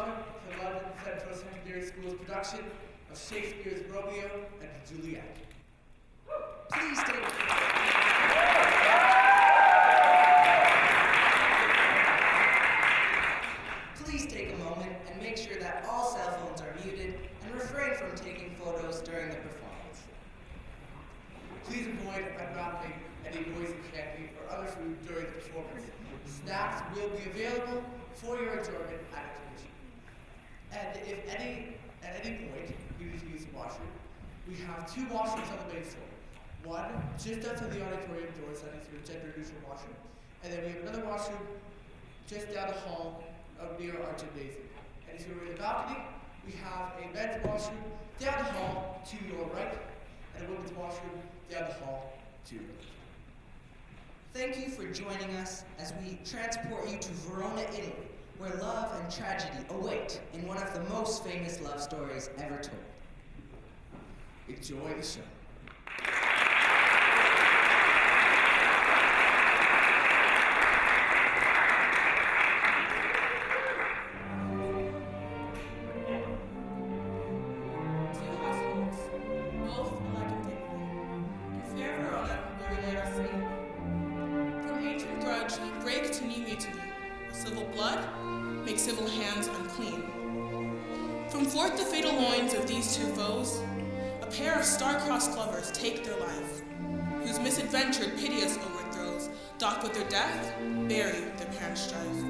welcome to London Central Secondary School's production of Shakespeare's Romeo and Juliet. Please take Please take a moment and make sure that all cell phones are muted and refrain from taking photos during the performance. Please avoid adopting any poison candy or other food during the performance. Snacks will be available for your enjoyment at intermission. And if at any point you need to use the washroom, we have two washrooms on the main floor. One just outside the auditorium doors leading to a gender-neutral washroom, and then we have another washroom just down the hall near our gymnasium. And if you're in the balcony, we have a men's washroom down the hall to your right, and a women's washroom down the hall to your left. Thank you for joining us as we transport you to Verona, Italy, where love and tragedy await in one of the most famous love stories ever told. Enjoy the show. Civil hands unclean. From forth the fatal loins of these two foes, a pair of star-crossed lovers take their life, whose misadventured piteous overthrows doth with their death bury their parents' strife.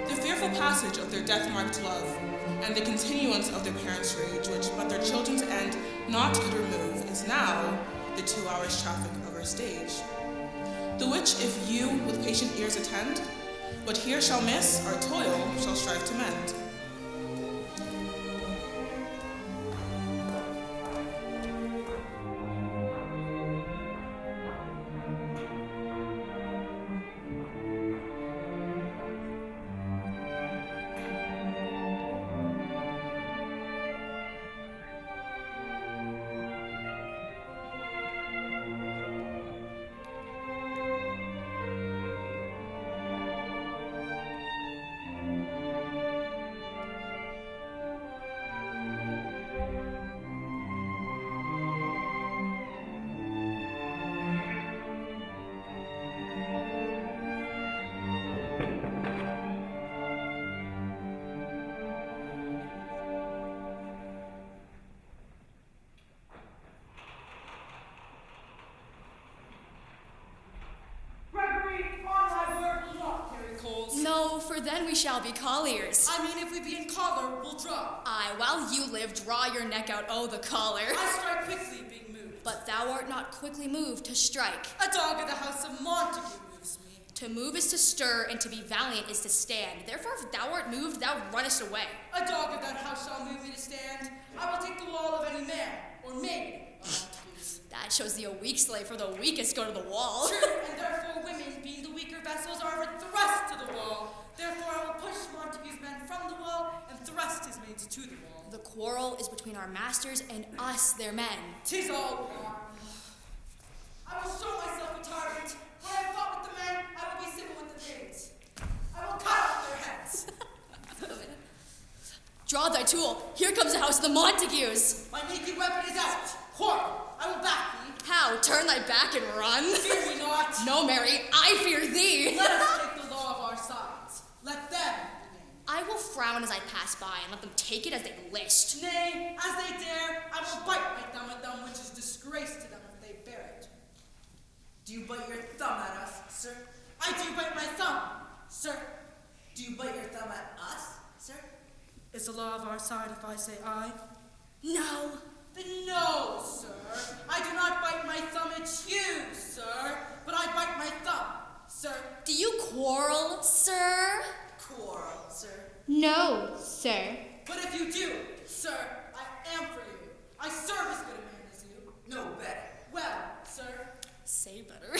The fearful passage of their death-marked love, and the continuance of their parents' rage, which but their children's end not could remove, is now the 2 hours traffic of our stage. The which if you with patient ears attend, what here shall miss, our toil shall strive to mend. For then we shall be colliers. I mean, if we be in collar, we'll draw. Aye, while you live, draw your neck out, oh, the collar. I strike quickly, being moved. But thou art not quickly moved to strike. A dog of the house of Montague moves me. To move is to stir, and to be valiant is to stand. Therefore, if thou art moved, thou runnest away. A dog of that house shall move me to stand. I will take the wall of any man, or maid, of Montague's. That shows thee a weak slave, for the weakest go to the wall. True, and therefore women, being the weaker vessels, are thrust to the wall. Therefore I will push Montague's men from the wall and thrust his maids to the wall. The quarrel is between our masters and us, their men. 'Tis all war. I will show myself a tyrant. When I fought with the men, I will be civil with the maids. I will cut off their heads. Draw thy tool. Here comes the house of the Montagues. My naked weapon is out. Quarrel. I will back thee. How? Turn thy back and run? Fear me not. No, Mary, I fear thee. Let us take the law of our sides. Let them begin. I will frown as I pass by and let them take it as they list. Nay, as they dare, I will bite my thumb at them, which is disgrace to them if they bear it. Do you bite your thumb at us, sir? I do bite my thumb, sir. Do you bite your thumb at us, sir? Is the law of our side if I say aye? No. Then no, sir. I do not bite my thumb at you, sir, but I bite my thumb, sir. Do you quarrel, sir? Quarrel, sir. No, sir. But if you do, sir, I am for you. I serve as good a man as you. No better. Well, sir. Say better.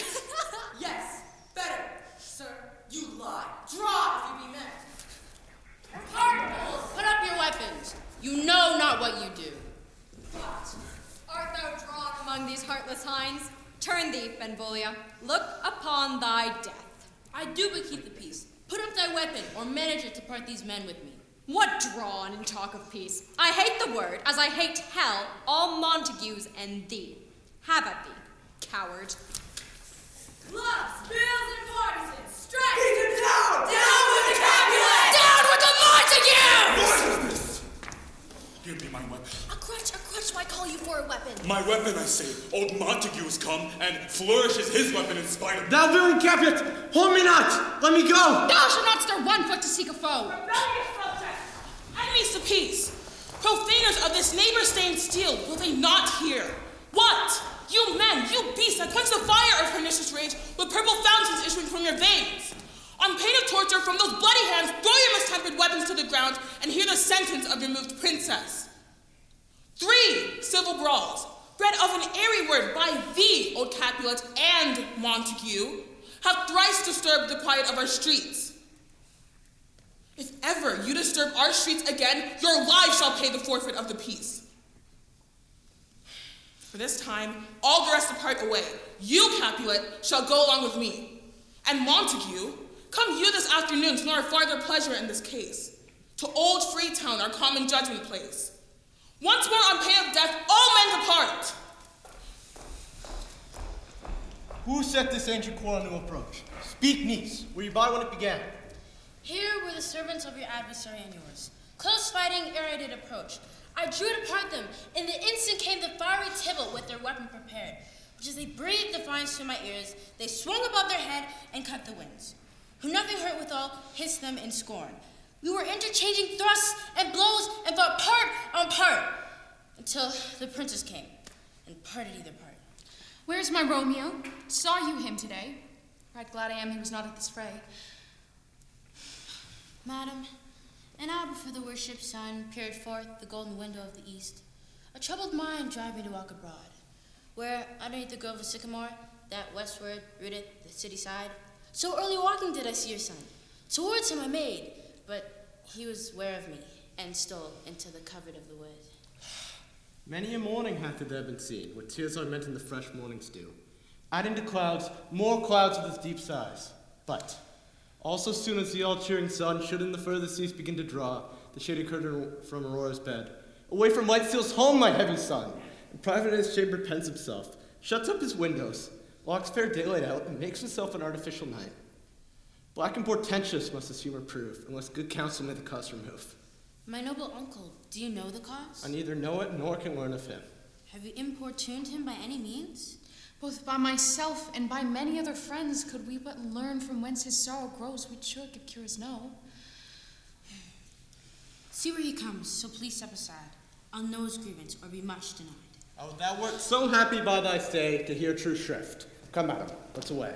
Yes, better, sir. You lie. Draw if you be men. Cardinals, put up your weapons. You know not what you do. What? Art thou drawn among these heartless hinds? Turn thee, Benvolio. Look upon thy death. I do but keep the peace. Put up thy weapon, or manage it to part these men with me. What drawn and talk of peace? I hate the word, as I hate hell, all Montagues and thee. Have at thee, coward. Gloves, bills, and partisans, strike! Keep him down! Down with the Capulet! Down with the Montagues! What is this? Here be my weapon. A crutch, why call you for a weapon? My weapon, I say. Old Montague has come and flourishes his weapon in spite of me. Thou villain Capulet, hold me not! Let me go! Thou shalt not stir 1 foot to seek a foe. Rebellious subjects! Enemies to peace. Profaners of this neighbor-stained steel, will they not hear? What? You men, you beasts that quench the fire of pernicious rage with purple fountains issuing from your veins. On pain of torture from those bloody hands, throw your mistempered weapons to the ground and hear the sentence of your moved princess. 3 civil brawls, bred of an airy word by thee, old Capulet, and Montague, have thrice disturbed the quiet of our streets. If ever you disturb our streets again, your lives shall pay the forfeit of the peace. For this time, all the rest depart away. You, Capulet, shall go along with me. And Montague, come you this afternoon to know our farther pleasure in this case. To old Freetown, our common judgment place. Once more on pain of death, all men depart. Who set this ancient quarrel to approach? Speak, niece. Were you by when it began? Here were the servants of your adversary and yours. Close fighting ere I did approach. I drew to part them. In the instant came the fiery Tybalt with their weapon prepared. Which as they breathed defiance to my ears, they swung above their head and cut the winds. Who nothing hurt withal, hissed them in scorn. We were interchanging thrusts and blows and fought part on part until the princess came and parted either part. Where's my Romeo? Saw you him today. Right glad I am he was not at this fray. Madam, an hour before the worshipped sun peered forth the golden window of the east, a troubled mind drive me to walk abroad, where underneath the grove of sycamore, that westward rooteth the city side, so early walking did I see your son. Towards him I made, but he was ware of me, and stole into the covert of the wood. Many a morning hath it there been seen, with tears are meant in the fresh morning's dew. Adding to clouds, more clouds with its deep sighs. But, also soon as the all-cheering sun should in the furthest east begin to draw the shady curtain from Aurora's bed, away from light steals home my heavy son, and private in his chamber pens himself, shuts up his windows, locks fair daylight out, and makes himself an artificial night. Black and portentous must his humor prove, unless good counsel may the cause remove. My noble uncle, do you know the cause? I neither know it nor can learn of him. Have you importuned him by any means? Both by myself and by many other friends, could we but learn from whence his sorrow grows, we should, if cures know. See where he comes, so please step aside. I'll know his grievance, or be much denied. Oh, thou wert so happy by thy stay to hear true shrift. Come, madam, let's away.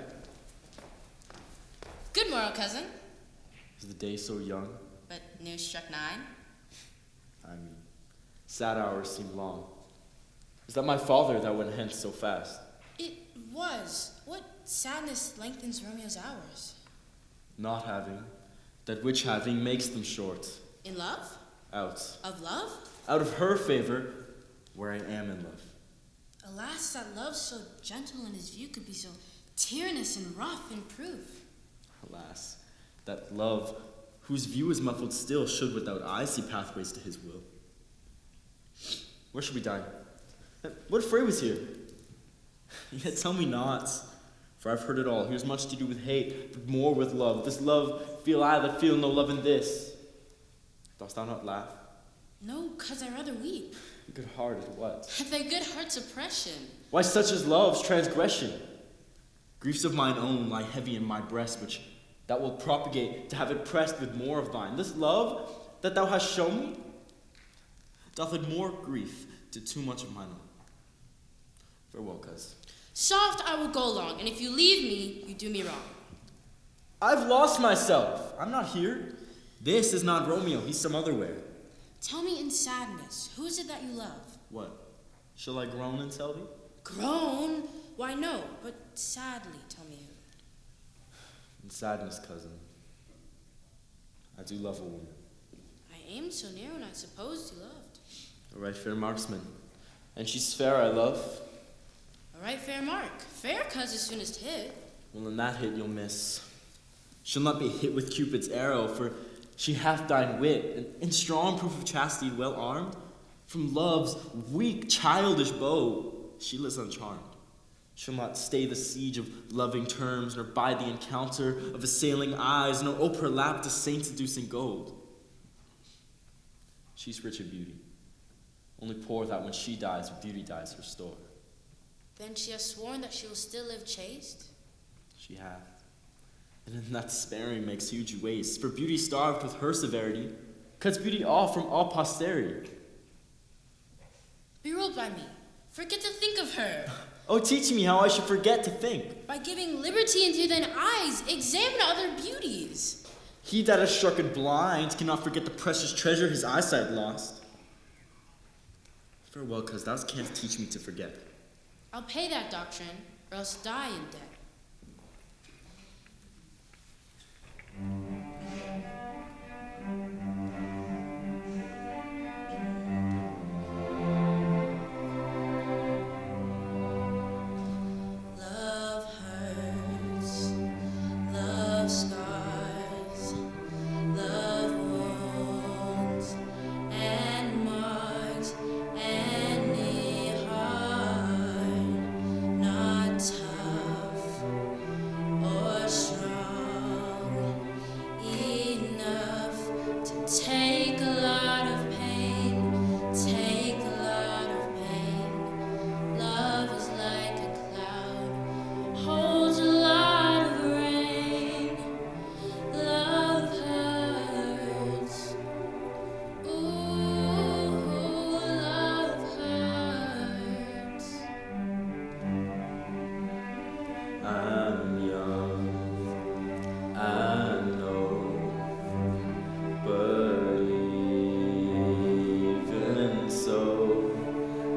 Good morrow, cousin. Is the day so young? But near struck 9. I mean, sad hours seem long. Is that my father that went hence so fast? It was. What sadness lengthens Romeo's hours? Not having, that which having makes them short. In love? Out. Of love? Out of her favor, where I am in love. Alas, that love so gentle in his view could be so tyrannous and rough in proof. Alas, that love, whose view is muffled still, should without eyes see pathways to his will. Where should we dine? What fray was here? Yet tell me not, for I've heard it all. Here's much to do with hate, but more with love. This love feel I that feel no love in this. Dost thou not laugh? No, 'cause I rather weep. Good-hearted, what? At thy good heart's oppression. Why such as love's transgression? Griefs of mine own lie heavy in my breast, which thou wilt propagate to have it pressed with more of thine. This love that thou hast shown me doth add more grief to too much of mine own. Farewell, cuz. Soft I will go along, and if you leave me, you do me wrong. I've lost myself. I'm not here. This is not Romeo. He's some other where. Tell me in sadness, who is it that you love? What? Shall I groan and tell thee? Groan? Why no, but sadly tell me who. In sadness, cousin, I do love a woman. I aimed so near when I supposed you loved. A right fair marksman. And she's fair, I love. A right fair mark. Fair 'cause as soon as hit. Well, in that hit you'll miss. She'll not be hit with Cupid's arrow, for She hath thine wit, and strong proof of chastity well armed. From love's weak, childish bow, she lives uncharmed. She'll not stay the siege of loving terms, nor bide the encounter of assailing eyes, nor ope her lap to saint-seducing gold. She's rich in beauty, only poor that when she dies, beauty dies her store. Then she has sworn that she will still live chaste? She hath. And in that sparing makes huge waste, for beauty starved with her severity cuts beauty off from all posterity. Be ruled by me. Forget to think of her. Oh, teach me how I should forget to think. By giving liberty into thine eyes, examine other beauties. He that is stricken blind cannot forget the precious treasure his eyesight lost. Farewell, cause thou canst teach me to forget. I'll pay that doctrine, or else die in debt. Love hurts, love scars, love wounds, and marks any heart not tough or strong enough to take a lot of pain, take a lot of pain. Love is like a cloud, holds a lot of rain. Love hurts. Ooh, love hurts. I'm young, I know, but even so,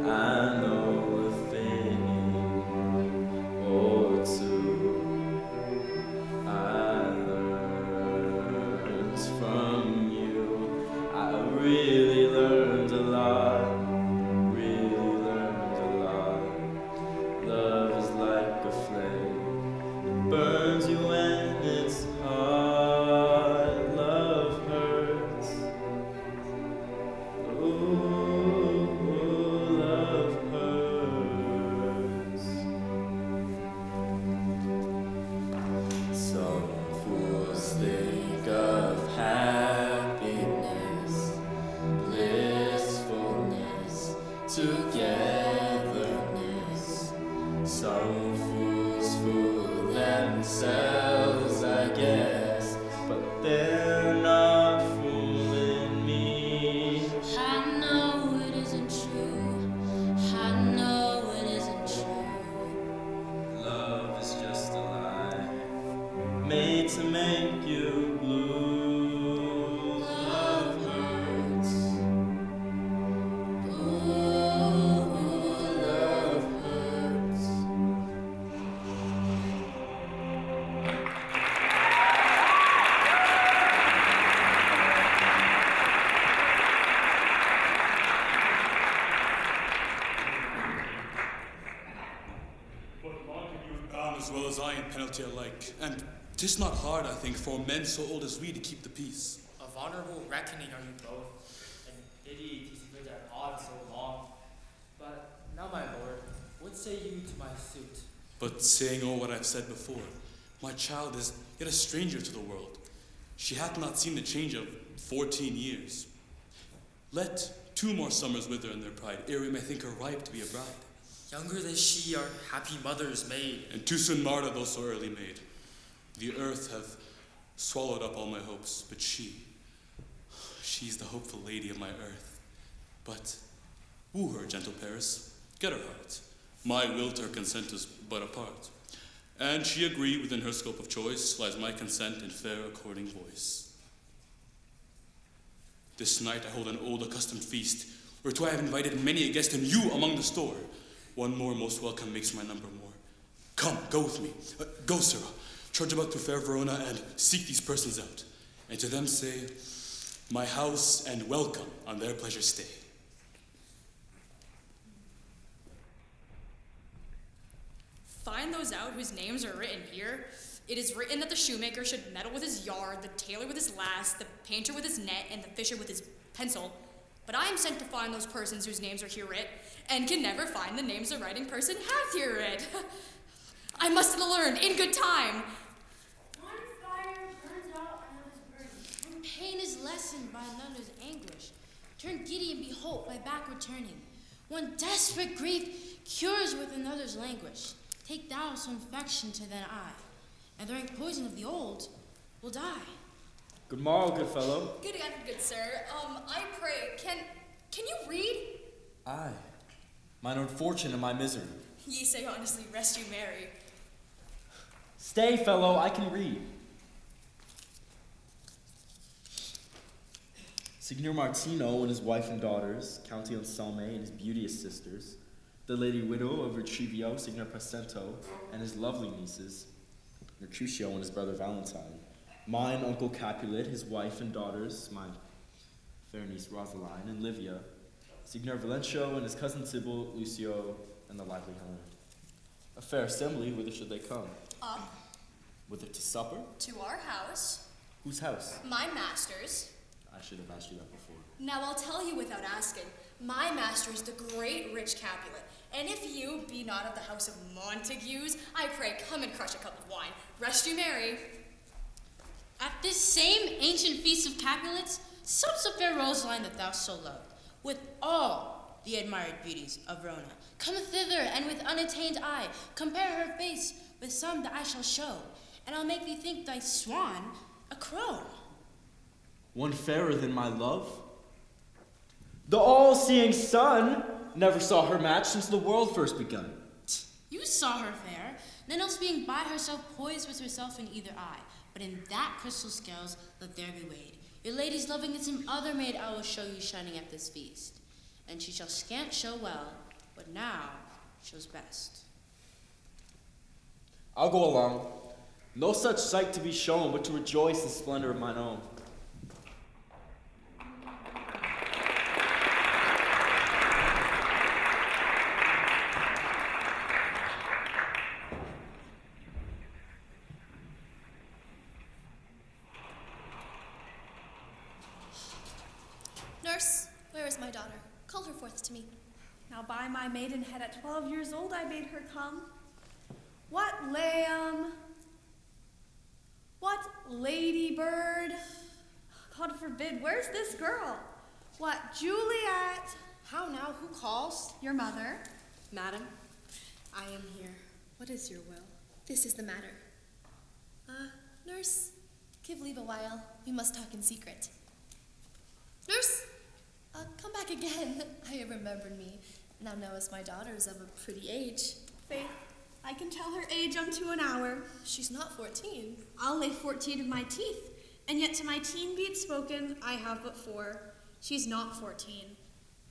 I know a thing or two. I learned from you. I really learned a lot, really learned a lot. Love is like a flame, it burns you when it's hot. Love hurts. Ooh, love hurts. Some fools think of happiness, blissfulness, togetherness. Some fools fool themselves, I guess, but they're not fooling me. I know it isn't true. I know it isn't true. Love is just a lie, made to make you blue. Love hurts. Ooh, love hurts. But Montague is bound as well as I in penalty alike, and 'tis not hard, I think, for men so old as we to keep the peace. Of honorable reckoning are you both, and pity 'tis lived at odds so long. But now, my lord, what say you to my suit? But saying all what I've said before, my child is yet a stranger to the world. She hath not seen the change of 14 years. Let 2 more summers wither in their pride, ere we may think her ripe to be a bride. Younger than she are happy mother's maid. And too soon martyr those so early made. The earth hath swallowed up all my hopes, but she's the hopeful lady of my earth. But woo her, gentle Paris, get her heart. My will to her consent is but a part. And she agree within her scope of choice, lies my consent in fair according voice. This night I hold an old accustomed feast, whereto I have invited many a guest, and you among the store. One more most welcome makes my number more. Come, go with me. Go, sirrah. Trudge about through fair Verona and seek these persons out. And to them say, my house and welcome on their pleasure stay. Find those out whose names are written here, It is written that the shoemaker should meddle with his yard, the tailor with his lass, the painter with his net, and the fisher with his pencil. But I am sent to find those persons whose names are here writ, and can never find the names the writing person hath here writ. I must learn in good time. One fire burns out another's burden. One pain is lessened by another's anguish. Turn giddy and behold by backward turning. One desperate grief cures with another's languish. Take thou some infection to thine eye, and the rank poison of the old will die. Good morrow, good fellow. Good sir. I pray, can you read? Aye, mine own fortune and my misery. Ye say honestly, rest you merry. Stay, fellow, I can read. Signor Martino and his wife and daughters, Count Anselme and his beauteous sisters, the lady widow of Retrivio, Signor Pacento, and his lovely nieces, Mercutio and his brother Valentine, mine uncle Capulet, his wife and daughters, my fair niece Rosaline and Livia, Signor Valencio and his cousin Sybil, Lucio, and the lively Helen. A fair assembly, whither should they come? Up Whither to supper? to our house, Whose house? my master's. I should have asked you that before. Now I'll tell you without asking. My master is the great rich Capulet, and if you be not of the house of Montagues, I pray come and crush a cup of wine. Rest you merry. At this same ancient feast of Capulets, sups the fair Rosaline that thou so loved, with all the admired beauties of Verona. Come thither, and with unattained eye, compare her face with some that I shall show, and I'll make thee think thy swan a crow. One fairer than my love? The all-seeing sun never saw her match since the world first begun. You saw her fair, none else being by herself poised with herself in either eye, but in that crystal scales let there be weighed. Your lady's loving and some other maid I will show you shining at this feast, and she shall scant show well, but now shows best. I'll go along. No such sight to be shown, but to rejoice in splendor of mine own. Nurse, where is my daughter? Call her forth to me. Now by my maidenhead at 12 years old I bade her come. What lamb? What ladybird? God forbid, where's this girl? What, Juliet? How now, who calls? Your mother. Madam, I am here. What is your will? This is the matter. Nurse, give leave a while. We must talk in secret. Nurse, come back again. I remembered me. Now knowest my daughter is of a pretty age. Faith, I can tell her age unto an hour. She's not 14. I'll lay 14 of my teeth, and yet to my teen be it spoken, I have but 4. She's not 14.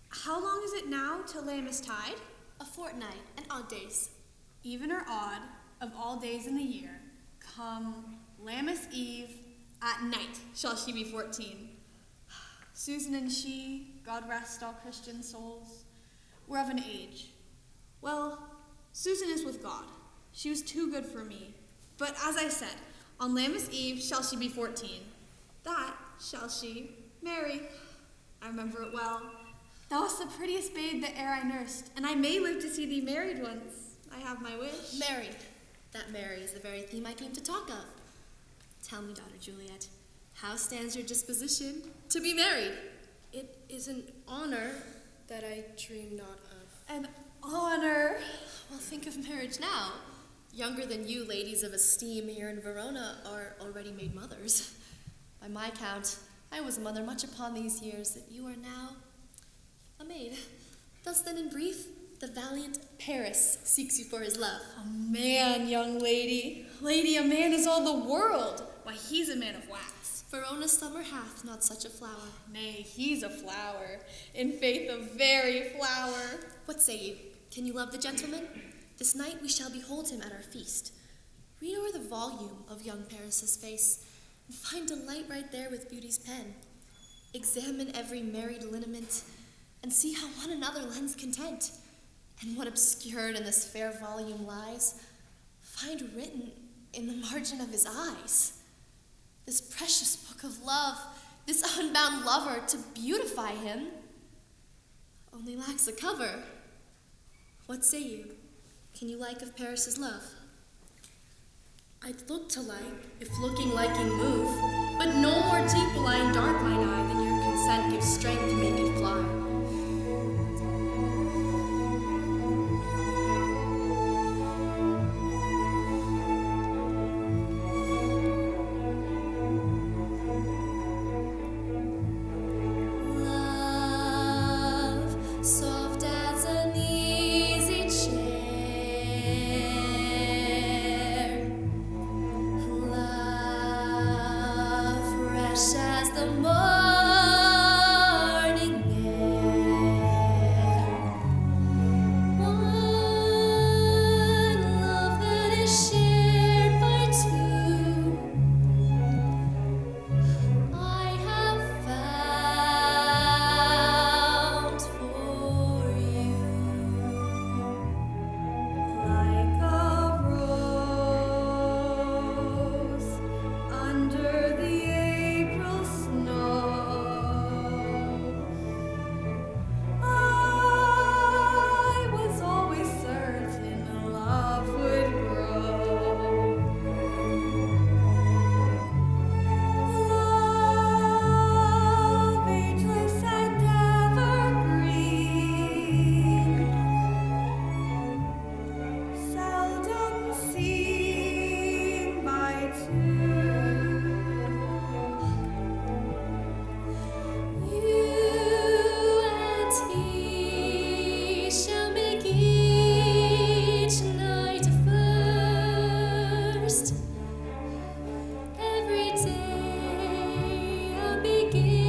How long is it now till Lammas tide? A fortnight and odd days. Even or odd, of all days in the year, come Lammas Eve, at night shall she be 14. Susan and she, God rest all Christian souls, were of an age. Well, Susan is with God. She was too good for me. But as I said, on Lammas Eve shall she be 14. That shall she marry. I remember it well. Thou wast the prettiest babe that e'er I nursed, and I may live to see thee married once. I have my wish. Married. That Mary is the very theme I came to talk of. Tell me, daughter Juliet, how stands your disposition to be married? It is an honor that I dream not of. An honor? Well, think of marriage now. Younger than you, ladies of esteem here in Verona are already made mothers. By my count, I was a mother much upon these years that you are now a maid. Thus then, in brief, the valiant Paris seeks you for his love. A man, young lady. Lady, a man is all the world. Why, he's a man of wax. Verona's summer hath not such a flower. Nay, he's a flower. In faith, a very flower. What say you? Can you love the gentleman? This night we shall behold him at our feast. Read o'er the volume of young Paris's face, and find delight right there with beauty's pen. Examine every married lineament, and see how one another lends content. And what obscured in this fair volume lies, find written in the margin of his eyes. This precious book of love, this unbound lover to beautify him, only lacks a cover. What say you? Can you like of Paris's love? I'd look to like, if looking liking move, but no more deep will I in dark mine eye than your consent gives strength to make it fly. Soft as an easy chair, love fresh as the morning air, one love that is shared by two. I have found for you, like a rose under the April snow. I was always certain love would grow. Love, ageless and evergreen, seldom seen by two. You and he shall make each night a first, every day a beginning.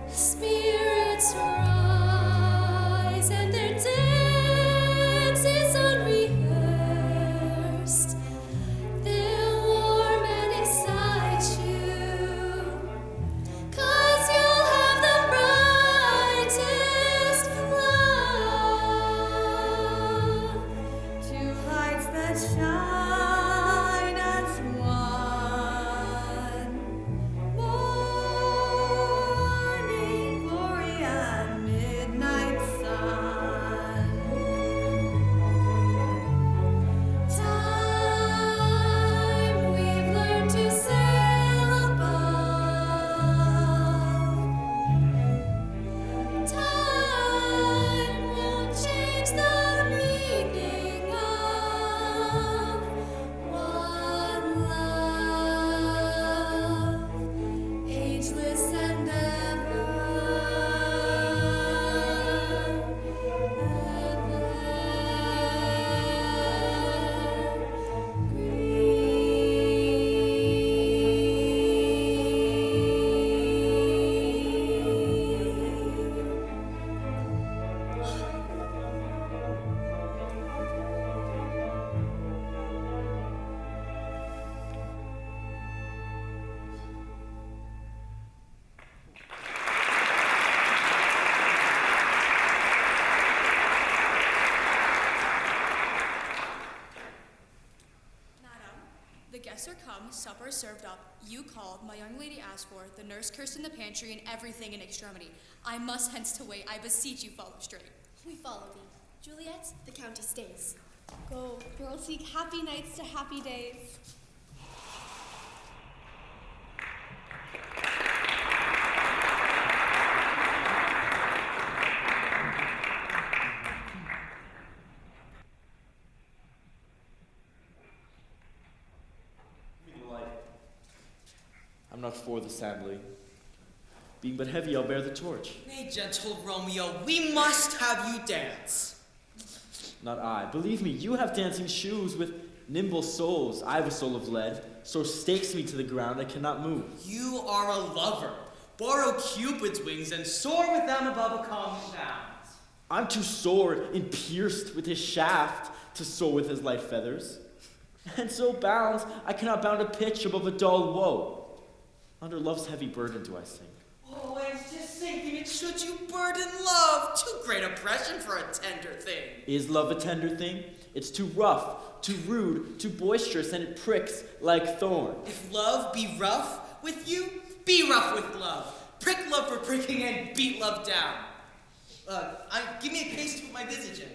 Spirits rise and their dance is unrehearsed. They'll warm and excite you, 'cause you'll have the brightest love. Two lights that shine as one, morning glory and midnight sun. Time we've learned to sail above. Time won't change the meaning of one love, ageless and Madam, the guests are come, supper is served up. You called, my young lady asked for, the nurse cursed in the pantry, and everything in extremity. I must hence to wait. I beseech you, follow straight. We follow thee. Juliet, the county stays. Go, girls, seek happy nights to happy days. Give me the light. I'm not for the assembly. Being but heavy, I'll bear the torch. Nay, gentle Romeo, we must have you dance. Not I. Believe me, you have dancing shoes with nimble soles. I have a soul of lead, so stakes me to the ground I cannot move. You are a lover. Borrow Cupid's wings and soar with them above a common bounds. I'm too sore and pierced with his shaft to soar with his light feathers. And so bound, I cannot bound a pitch above a dull woe. Under love's heavy burden do I sing. Oh, it's just sinking should you burden love? Too great oppression for a tender thing. Is love a tender thing? It's too rough, too rude, too boisterous, and it pricks like thorns. If love be rough with you, be rough with love. Prick love for pricking and beat love down. Give me a case to put my visage in.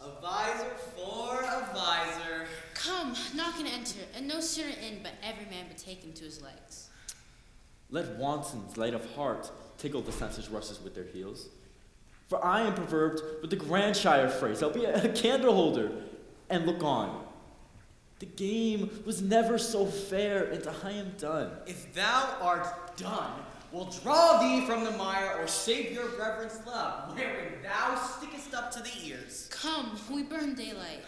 A visor for a visor. Come, knock and enter, and no sooner in, but every man betake him to his legs. Let wantons, light of heart, tickle the senses rushes with their heels. For I am proverbed with the Grandshire phrase, I'll be a candle holder, and look on. The game was never so fair, and I am done. If thou art done, we'll draw thee from the mire, or save your reverence love, wherein thou stickest up to the ears. Come, we burn daylight.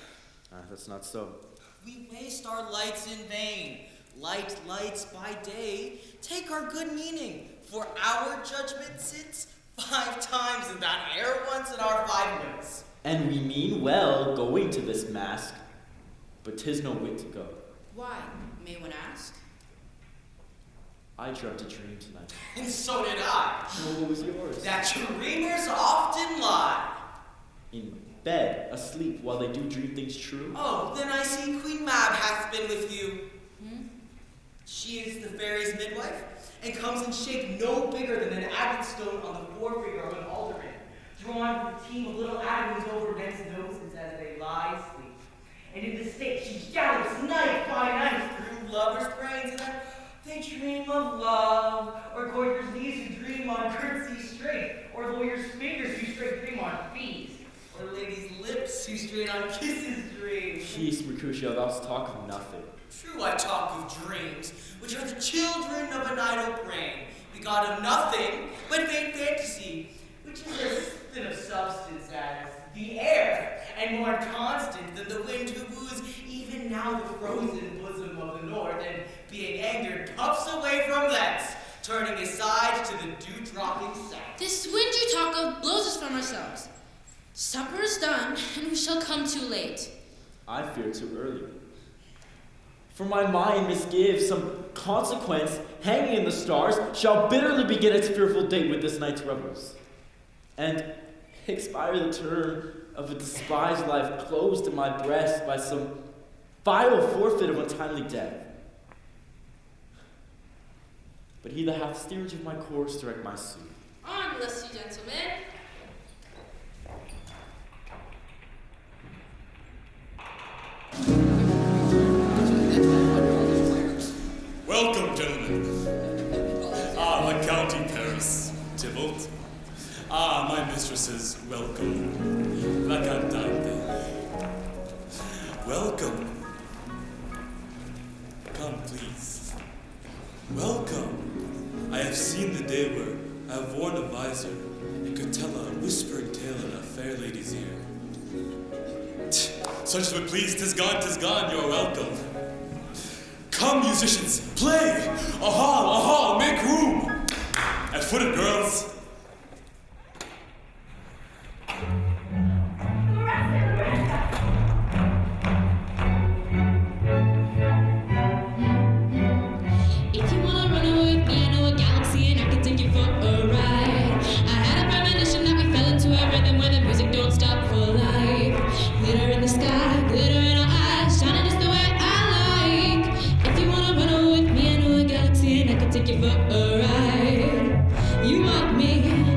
That's not so. We waste our lights in vain. Lights by day take our good meaning, for our judgment sits 5 times in that air once in our 5 winds. And we mean well going to this mask, but 'tis no way to go. Why, may one ask? I dreamt a dream tonight. And so did I. What was yours? That dreamers often lie. In bed, asleep, while they do dream things true? Oh, then I see Queen Mab hath been with you. She is the fairy's midwife, and comes in shape no bigger than an agate stone on the forefinger of an alderman, drawn with a team of little atoms over men's noses as they lie asleep. And in the state she gallops night by night through lovers' brains, and then they dream of love, or courtiers' knees who dream on curtsy straight, or lawyers' fingers who straight dream on fees, or ladies' lips who straight on kisses dream. Peace, Mercutio, thou talk of nothing. True, I talk of dreams, which are the children of an idle brain, begot of nothing but vain fantasy, which is as thin of substance as the air, and more constant than the wind who woos even now the frozen bosom of the north, and being angered puffs away from thence, turning aside to the dew-dropping south. This wind you talk of blows us from ourselves. Supper is done, and we shall come too late. I fear too early. For my mind misgives some consequence hanging in the stars shall bitterly begin its fearful date with this night's revels, and expire the term of a despised life closed in my breast by some vile forfeit of untimely death. But he that hath steerage of my course direct my suit. On, bless you, gentlemen. Welcome, gentlemen. La County Paris, Tybalt. My mistresses, welcome. La Cantante. Welcome. Come, please. Welcome. I have seen the day where I have worn a visor and could tell a whispering tale in a fair lady's ear. Such as would please, 'tis gone, you are welcome. Come, musicians, play! A hall, make room! At-footed, girls. If you wanna run away with me, I know a galaxy and I can take you for a ride. I had a premonition that we fell into a rhythm where the music don't stop for life. Glitter in the sky, glitter in our eyes, shining just the way I like. If you wanna run away with me, I know a galaxy and I can take you for a ride. You want me,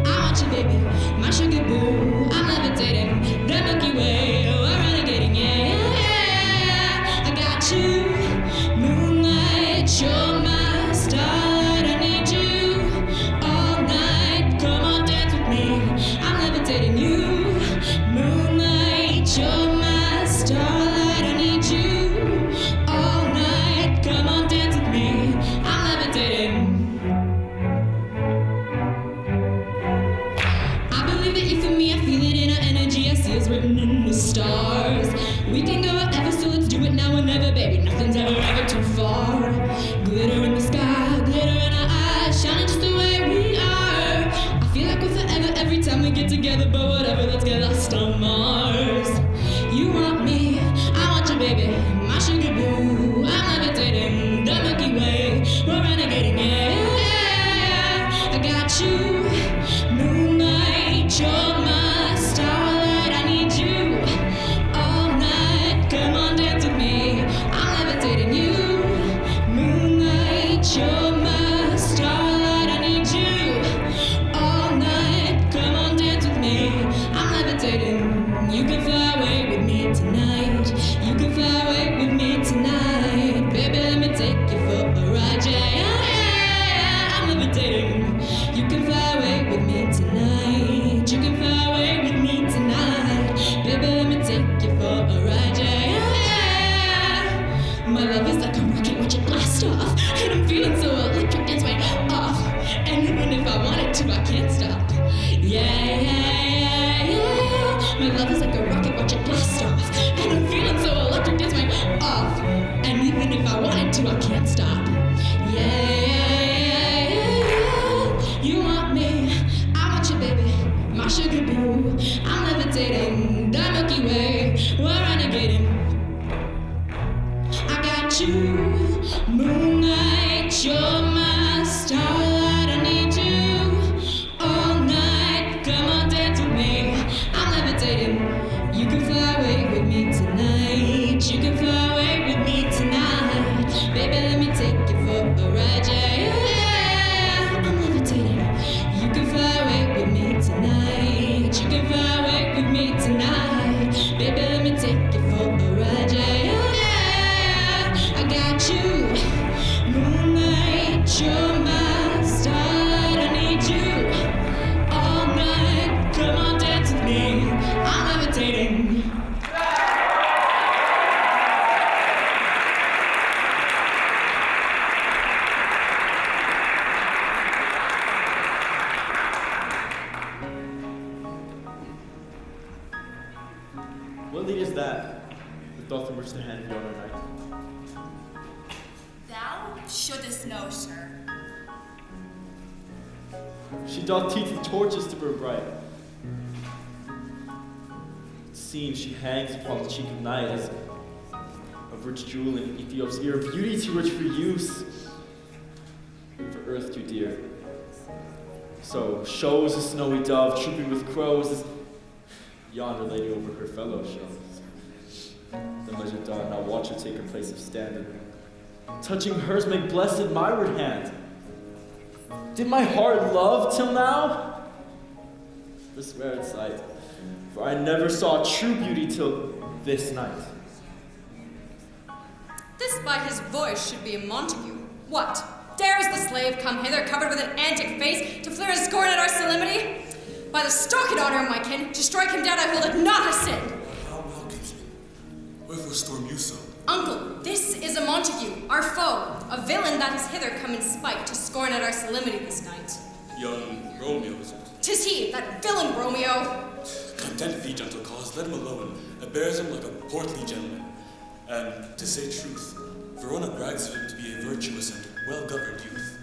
I want you, baby, my sugar boo. I'm levitating, the Milky Way, oh, I'm renegading, yeah. I got you, moonlight, you're my starlight. I need you all night. Come on, dance with me. I'm levitating you, moonlight, you're my starlight. I need you all night. Come on, dance with me. I'm levitating. I believe that you feel me, I feel it in our energy, I see it's written in the stars. We can go wherever, so let's do it now or never, baby. Nothing's ever too far. Glitter in the sky, glitter in our eyes, shining just the way we are. I feel like we're forever every time we get together, but whatever, let's get lost on Mars. You want me, I want you, baby, my sugar boo. I'm levitating, the Milky Way, we're renegading, yeah. you're my starlight. I need you all night. Come on, dance with me. I'm levitating. You can fly away with me tonight. You can fly away with me tonight. Baby, let me take you for a ride. Yeah, I'm levitating. You can fly away with me tonight. You can fly away with me tonight. Baby, let me take you for a ride. Yeah. My love is like a rocket, watch it blast off. And I'm feeling so electric, it's way off. And even if I wanted to, I can't stop. Yeah. My love is like a rocket, watch it blast off. And I'm feeling so electric, it's way off. And even if I wanted to, I can't stop. Yeah. You want me, I want you, baby. My sugar boo. I'm levitating, the Milky Way. We're renegading. I got you, moonlight, you're my starlight. I need you all night. Come on, dance with me. I'm levitating. You can fly away with me tonight. You can fly away with me tonight. Baby, let me take you for a ride. Yeah, I'm levitating. You can fly away with me tonight. You can fly away with me tonight. Baby, let me take you for a ride. Yeah. I got you, moonlight, you're my starlight. I need you all night. Come on, dance with me. I'm levitating. What lady is that? The doth immerse their hand beyond our night. Thou shouldest know, sir. She doth teach the torches to burn bright. Seen she hangs upon the cheek of night as a rich jewel in Ethiop's ear, beauty too rich for use, for earth too dear. So shows a snowy dove trooping with crows as yonder lady over her fellow shows. The measured dawn, now watch her take her place of standing. Touching hers make blessed myward hand. Did my heart love till now? This rare sight, for I never saw true beauty till this night. This by his voice should be a Montague. What? Dares the slave come hither covered with an antic face to flare his scorn at our solemnity? By the stock and honor of my kin, to strike him down I hold it not a sin. How well, kinsman? Wherefore storm you so? Uncle, this is a Montague, our foe, a villain that is hither come in spite to scorn at our solemnity this night. Young Romeo, is it? 'Tis he, that villain Romeo. Content thee, gentle cause, let him alone. It bears him like a portly gentleman. And, to say truth, Verona brags of him to be a virtuous and well-governed youth.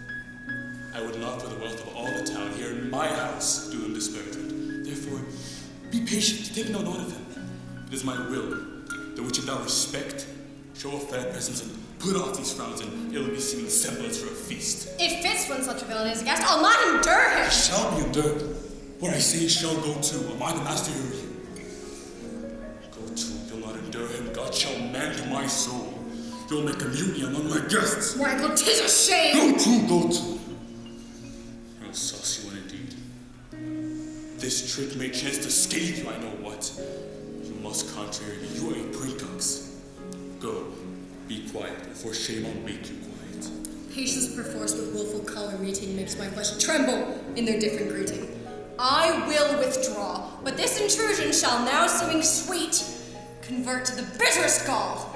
I would not for the wealth of all the town here in my house do him disparagement. Therefore, be patient, take no note of him. It is my will, that which if thou respect, show a fair presence and put off these frowns and ill-beseeming semblance for a feast. If fits when such a villain is a guest, I'll not endure him. He shall be endured. What I say shall go to. Am I the master here? Go to, you'll not endure him. God shall mend my soul. You'll make a mutiny among my guests. My uncle, 'tis a shame. Go to. I'll sauce you one indeed. This trick may chance to scathe you, I know what. You must contrary me. You are a princox. Go, be quiet, and for shame I'll make you quiet. Patience perforce with willful color meeting makes my flesh tremble in their different greeting. I will withdraw, but this intrusion shall now seeming sweet convert to the bitterest gall.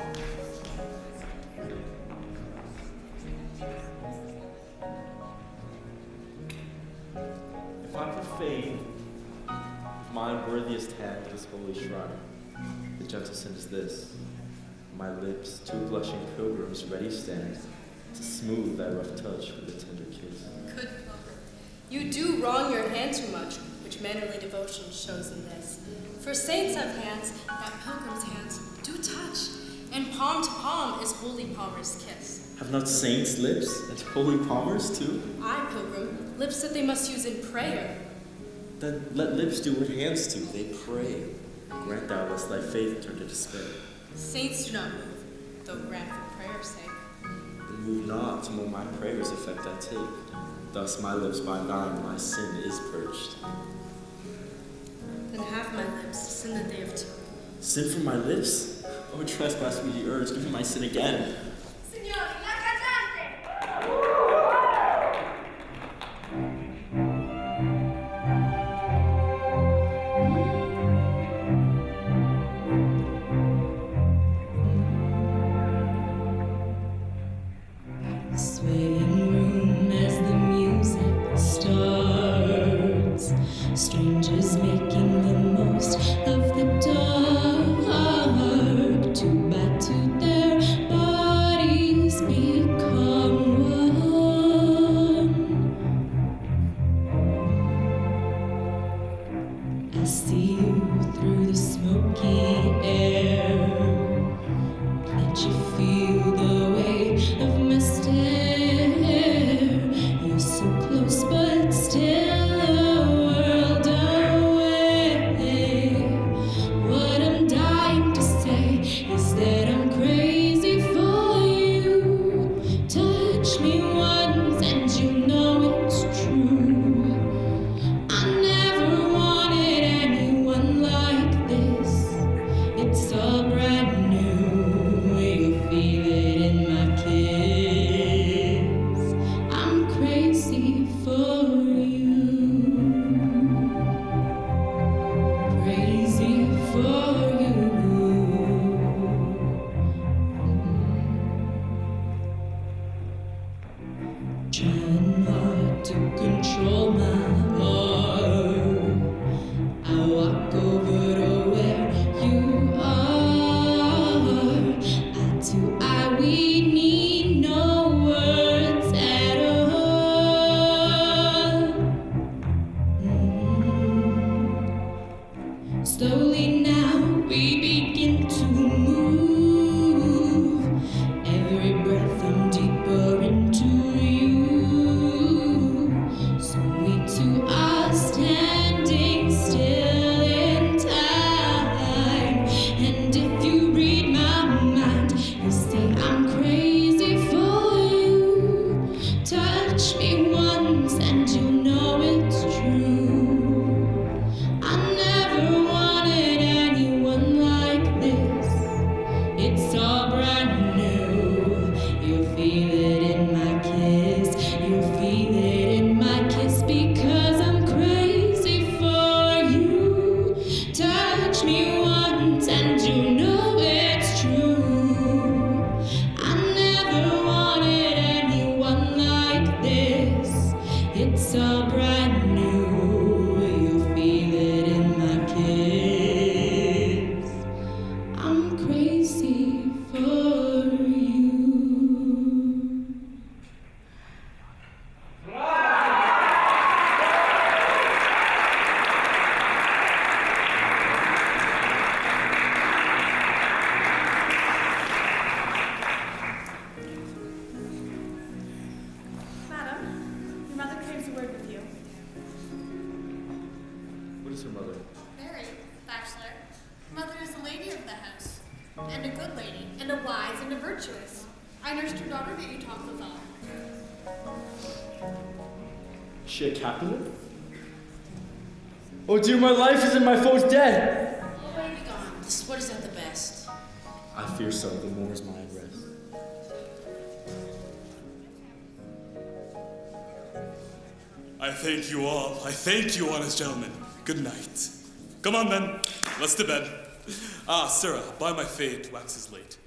If I'm for fame, if mine worthiest hand this holy shrine, the gentle sin is this: my lips, two blushing pilgrims, ready stand to smooth thy rough touch with a tender kiss. Good pilgrim, you do wrong your hand too much, which mannerly devotion shows in this. For saints have hands that pilgrims' hands do touch, and palm to palm is holy palmer's kiss. Have not saints lips and holy palmers too? Aye, pilgrim, lips that they must use in prayer. Then let lips do what hands do, they pray. Grant thou lest thy faith turn to despair. Saints do not move, though grant for prayer's sake. Then move not, optimal my prayers effect I take. Thus my lips by thine, my sin is purged. Then have my lips, sin that they have took. Sin from my lips? Oh, trespass me the urge, give me my sin again. Signori, la cantante! Swaying room as the music starts. Strangers making the most of the dark. Two by two their bodies become one. I see you through the smoky air. Can't you feel the weight of my stare? You're so close, but still a world away. What I'm dying to say is that I'm crazy for you. Touch me once and you know it's true. I never wanted anyone like this. It's all brand new. You feel it in my kiss. I'm crazy for you. Crazy for you. Trying hard to control my heart. I walk over to where you are. Eye to eye, we need no words at all. Slowly now we begin to move. Every breath I'm deeper into you. So we two are standing still in time. And if you read my mind, you say I'm crazy for you. Touch me once and you know it's true. I never wanted anyone like this. It's all brand new. You'll feel it in my kiss. You'll feel it in my kiss because I'm crazy for you. Touch me once and you know it's true. I never wanted anyone like this. It's all brand new. You'll feel it in my kiss. I'm crazy for you. Madam, your mother craves a word with you. What is her mother? Mary, bachelor. Mother is the lady of the house, and a good lady, and a wise and a virtuous. I nursed her daughter that you talked with all. Is she a Capulet? Oh dear, my life is in my foe's dead! Away be gone. This sport is at the best. I fear so, the more is my unrest. I thank you all. I thank you, honest gentlemen. Good night. Come on then, let's to bed. Ah, sirrah, by my fate, wax is late.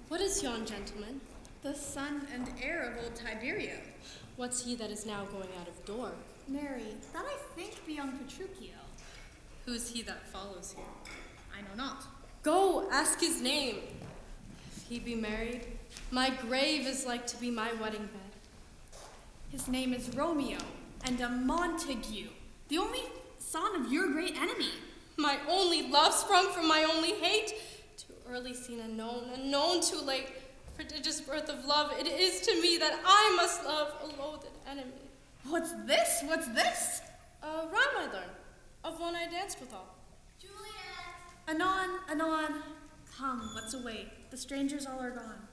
What is yon gentleman? The son and heir of old Tiberio. What's he that is now going out of door? Mary, that I think be young Petruchio. Who's he that follows here? I know not. Go, ask his name. If he be married, my grave is like to be my wedding bed. His name is Romeo, and a Montague, the only son of your great enemy. My only love sprung from my only hate. Too early seen and known too late. Prodigious birth of love, it is to me that I must love a loathed enemy. What's this? What's this? A rhyme I learned, of one I danced withal. Juliet! Anon. Come, let's away. The strangers all are gone.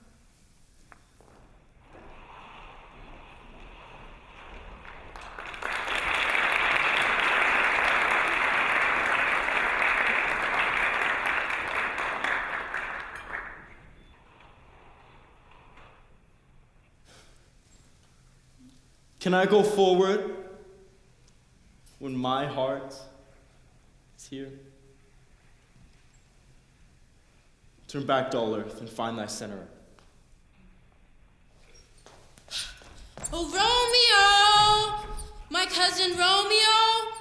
Can I go forward when my heart is here? Turn back, dull earth, and find thy center. Oh, Romeo! My cousin Romeo!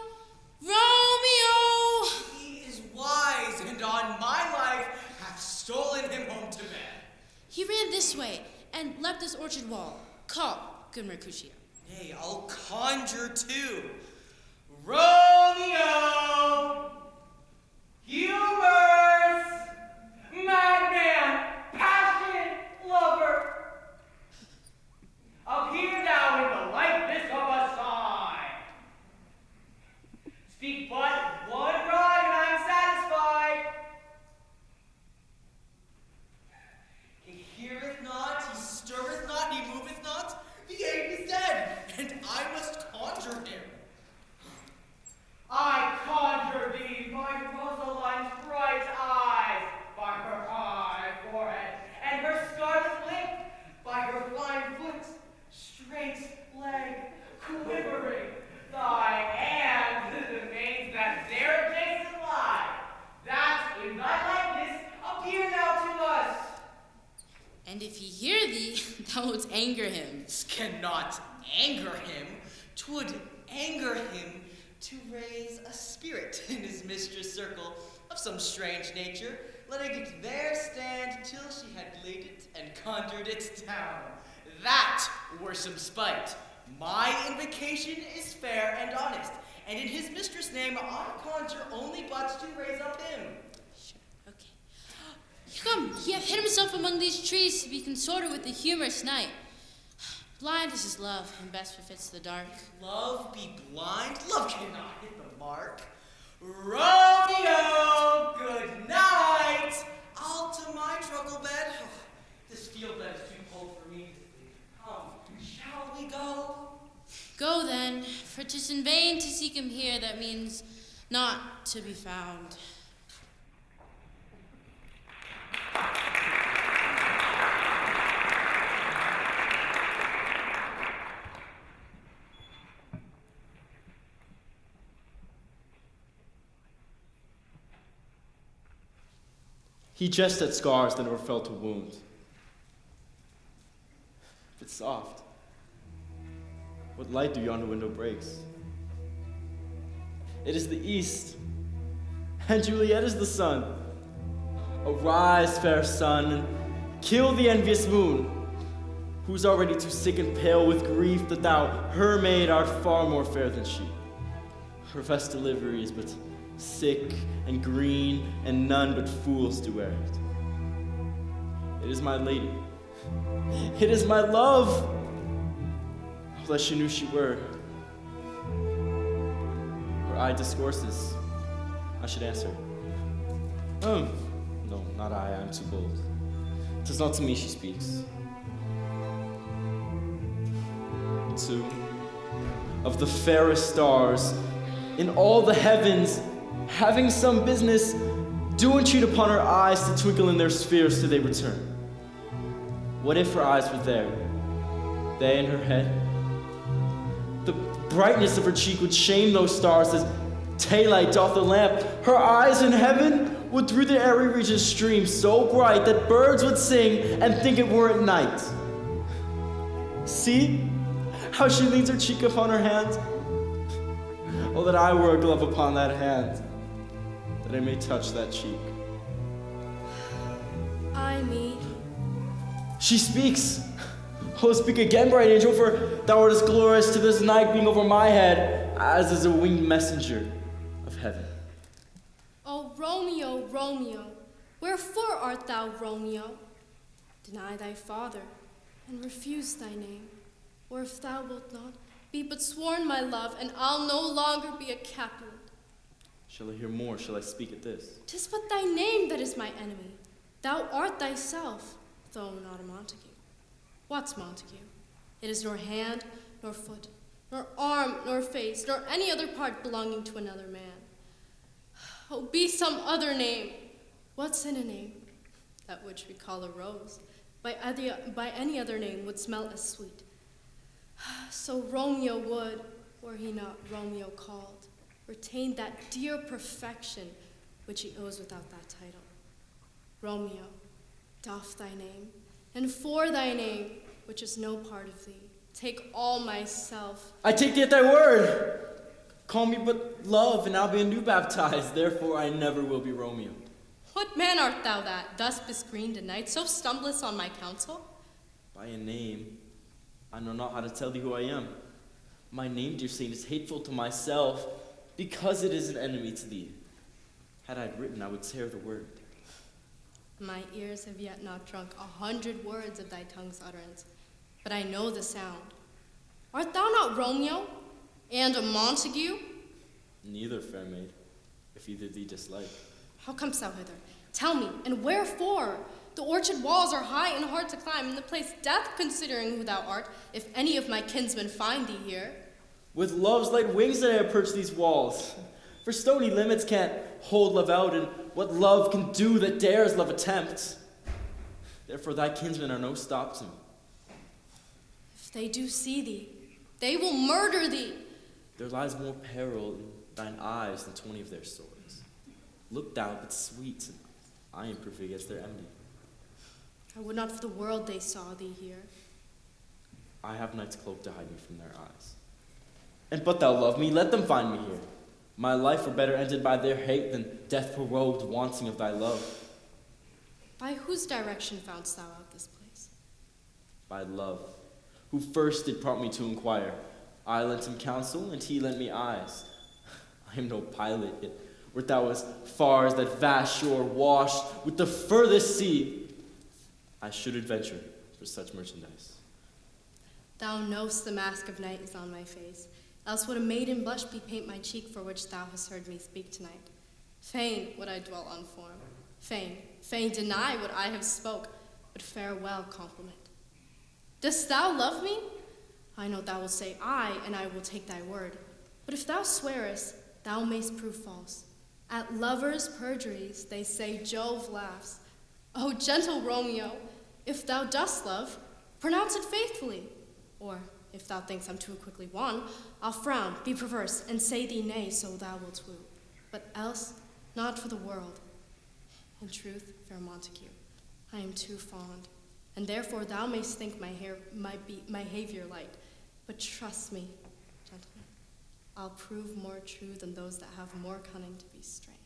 Romeo! He is wise, and on my life hath stolen him home to bed. He ran this way and leapt this orchard wall. Call, good Mercutio. Nay, I'll conjure too. Romeo! Humors! Madman! Passionate lover! Appear thou in the likeness of a sign. Speak but one rhyme and I'm satisfied. He heareth not, he stirreth not, he moveth not. The ape is dead, and I must conjure him. I conjure thee by Rosaline's bright eyes, by her high forehead, and her scarlet lip, by her fine foot, straight leg, quivering, thy hand, the mains that there adjacent lie, that in thy likeness appear thou to us. And if he hear thee, thou wilt anger him. This cannot anger him. 'Twould anger him to raise a spirit in his mistress' circle of some strange nature, letting it there stand till she had laid it and conjured it down. That were some spite. My invocation is fair and honest, and in his mistress' name I conjure only but to raise up him. Sure, okay. Come, he hath hid himself among these trees to be consorted with the humorous night. Blind is his love, and best befits the dark. Love be blind? Love cannot hit the mark. Romeo, good night. I'll to my truckle bed. This field bed is too cold for me to sleep. Come, shall we go? Go then, for 'tis in vain to seek him here, that means not to be found. He jests at scars that never felt a wound. If it's soft, what light do yonder window breaks? It is the east, and Juliet is the sun. Arise, fair sun, and kill the envious moon, who's already too sick and pale with grief that thou, her maid, art far more fair than she. Her vestal livery is but sick and green, and none but fools do wear it. It is my lady. It is my love. Oh, that she knew she were. Her eye discourses. I should answer. No, not I am too bold. 'Tis not to me she speaks. Two of the fairest stars in all the heavens, having some business, do entreat upon her eyes to twinkle in their spheres till they return. What if her eyes were there, they in her head? The brightness of her cheek would shame those stars as daylight doth the lamp. Her eyes in heaven would through the airy regions stream so bright that birds would sing and think it were at night. See how she leans her cheek upon her hand? Oh, that I were a glove upon that hand, that I may touch that cheek. Ay me. She speaks. Oh, speak again, bright angel, for thou art as glorious to this night being over my head as is a winged messenger of heaven. O Romeo, Romeo, wherefore art thou Romeo? Deny thy father, and refuse thy name, or if thou wilt not, be but sworn my love, and I'll no longer be a Capulet. Shall I hear more? Shall I speak at this? 'Tis but thy name that is my enemy. Thou art thyself, though not a Montague. What's Montague? It is nor hand, nor foot, nor arm, nor face, nor any other part belonging to another man. Oh, be some other name. What's in a name? That which we call a rose, by any other name would smell as sweet. So Romeo would, were he not Romeo called, retain that dear perfection which he owes without that title. Romeo, doff thy name, and for thy name, which is no part of thee, take all myself. I take thee at thy word. Call me but love, and I'll be anew baptized. Therefore I never will be Romeo. What man art thou that, thus bescreened a knight, so stumblest on my counsel? By a name, I know not how to tell thee who I am. My name, dear saint, is hateful to myself, because it is an enemy to thee. Had I written, I would tear the word. My ears have yet not drunk 100 words of thy tongue's utterance, but I know the sound. Art thou not Romeo, and a Montague? Neither, fair maid, if either thee dislike. How comest thou hither? Tell me, and wherefore? The orchard walls are high and hard to climb, and the place death, considering who thou art, if any of my kinsmen find thee here. With love's light wings that I approach these walls. For stony limits can't hold love out, and what love can do that dares love attempt. Therefore thy kinsmen are no stop to me. If they do see thee, they will murder thee. There lies more peril in thine eyes than 20 of their swords. Look thou but sweet, and I am proof against their enmity. I would not for the world they saw thee here. I have night's cloak to hide me from their eyes. And but thou love me, let them find me here. My life were better ended by their hate than death prorogued, wanting of thy love. By whose direction foundst thou out this place? By love, who first did prompt me to inquire. I lent him counsel, and he lent me eyes. I am no pilot, yet wert thou as far as that vast shore washed with the furthest sea, I should adventure for such merchandise. Thou know'st the mask of night is on my face, else would a maiden blush bepaint my cheek for which thou hast heard me speak tonight. Fain would I dwell on form, fain deny what I have spoke, but farewell compliment. Dost thou love me? I know thou wilt say aye, and I will take thy word. But if thou swearest, thou mayst prove false. At lovers' perjuries, they say Jove laughs. O gentle Romeo, if thou dost love, pronounce it faithfully. Or, if thou thinkst I'm too quickly won, I'll frown, be perverse, and say thee nay, so thou wilt woo. But else, not for the world. In truth, fair Montague, I am too fond, and therefore thou mayst think my behavior light. But trust me, gentlemen, I'll prove more true than those that have more cunning to be strange.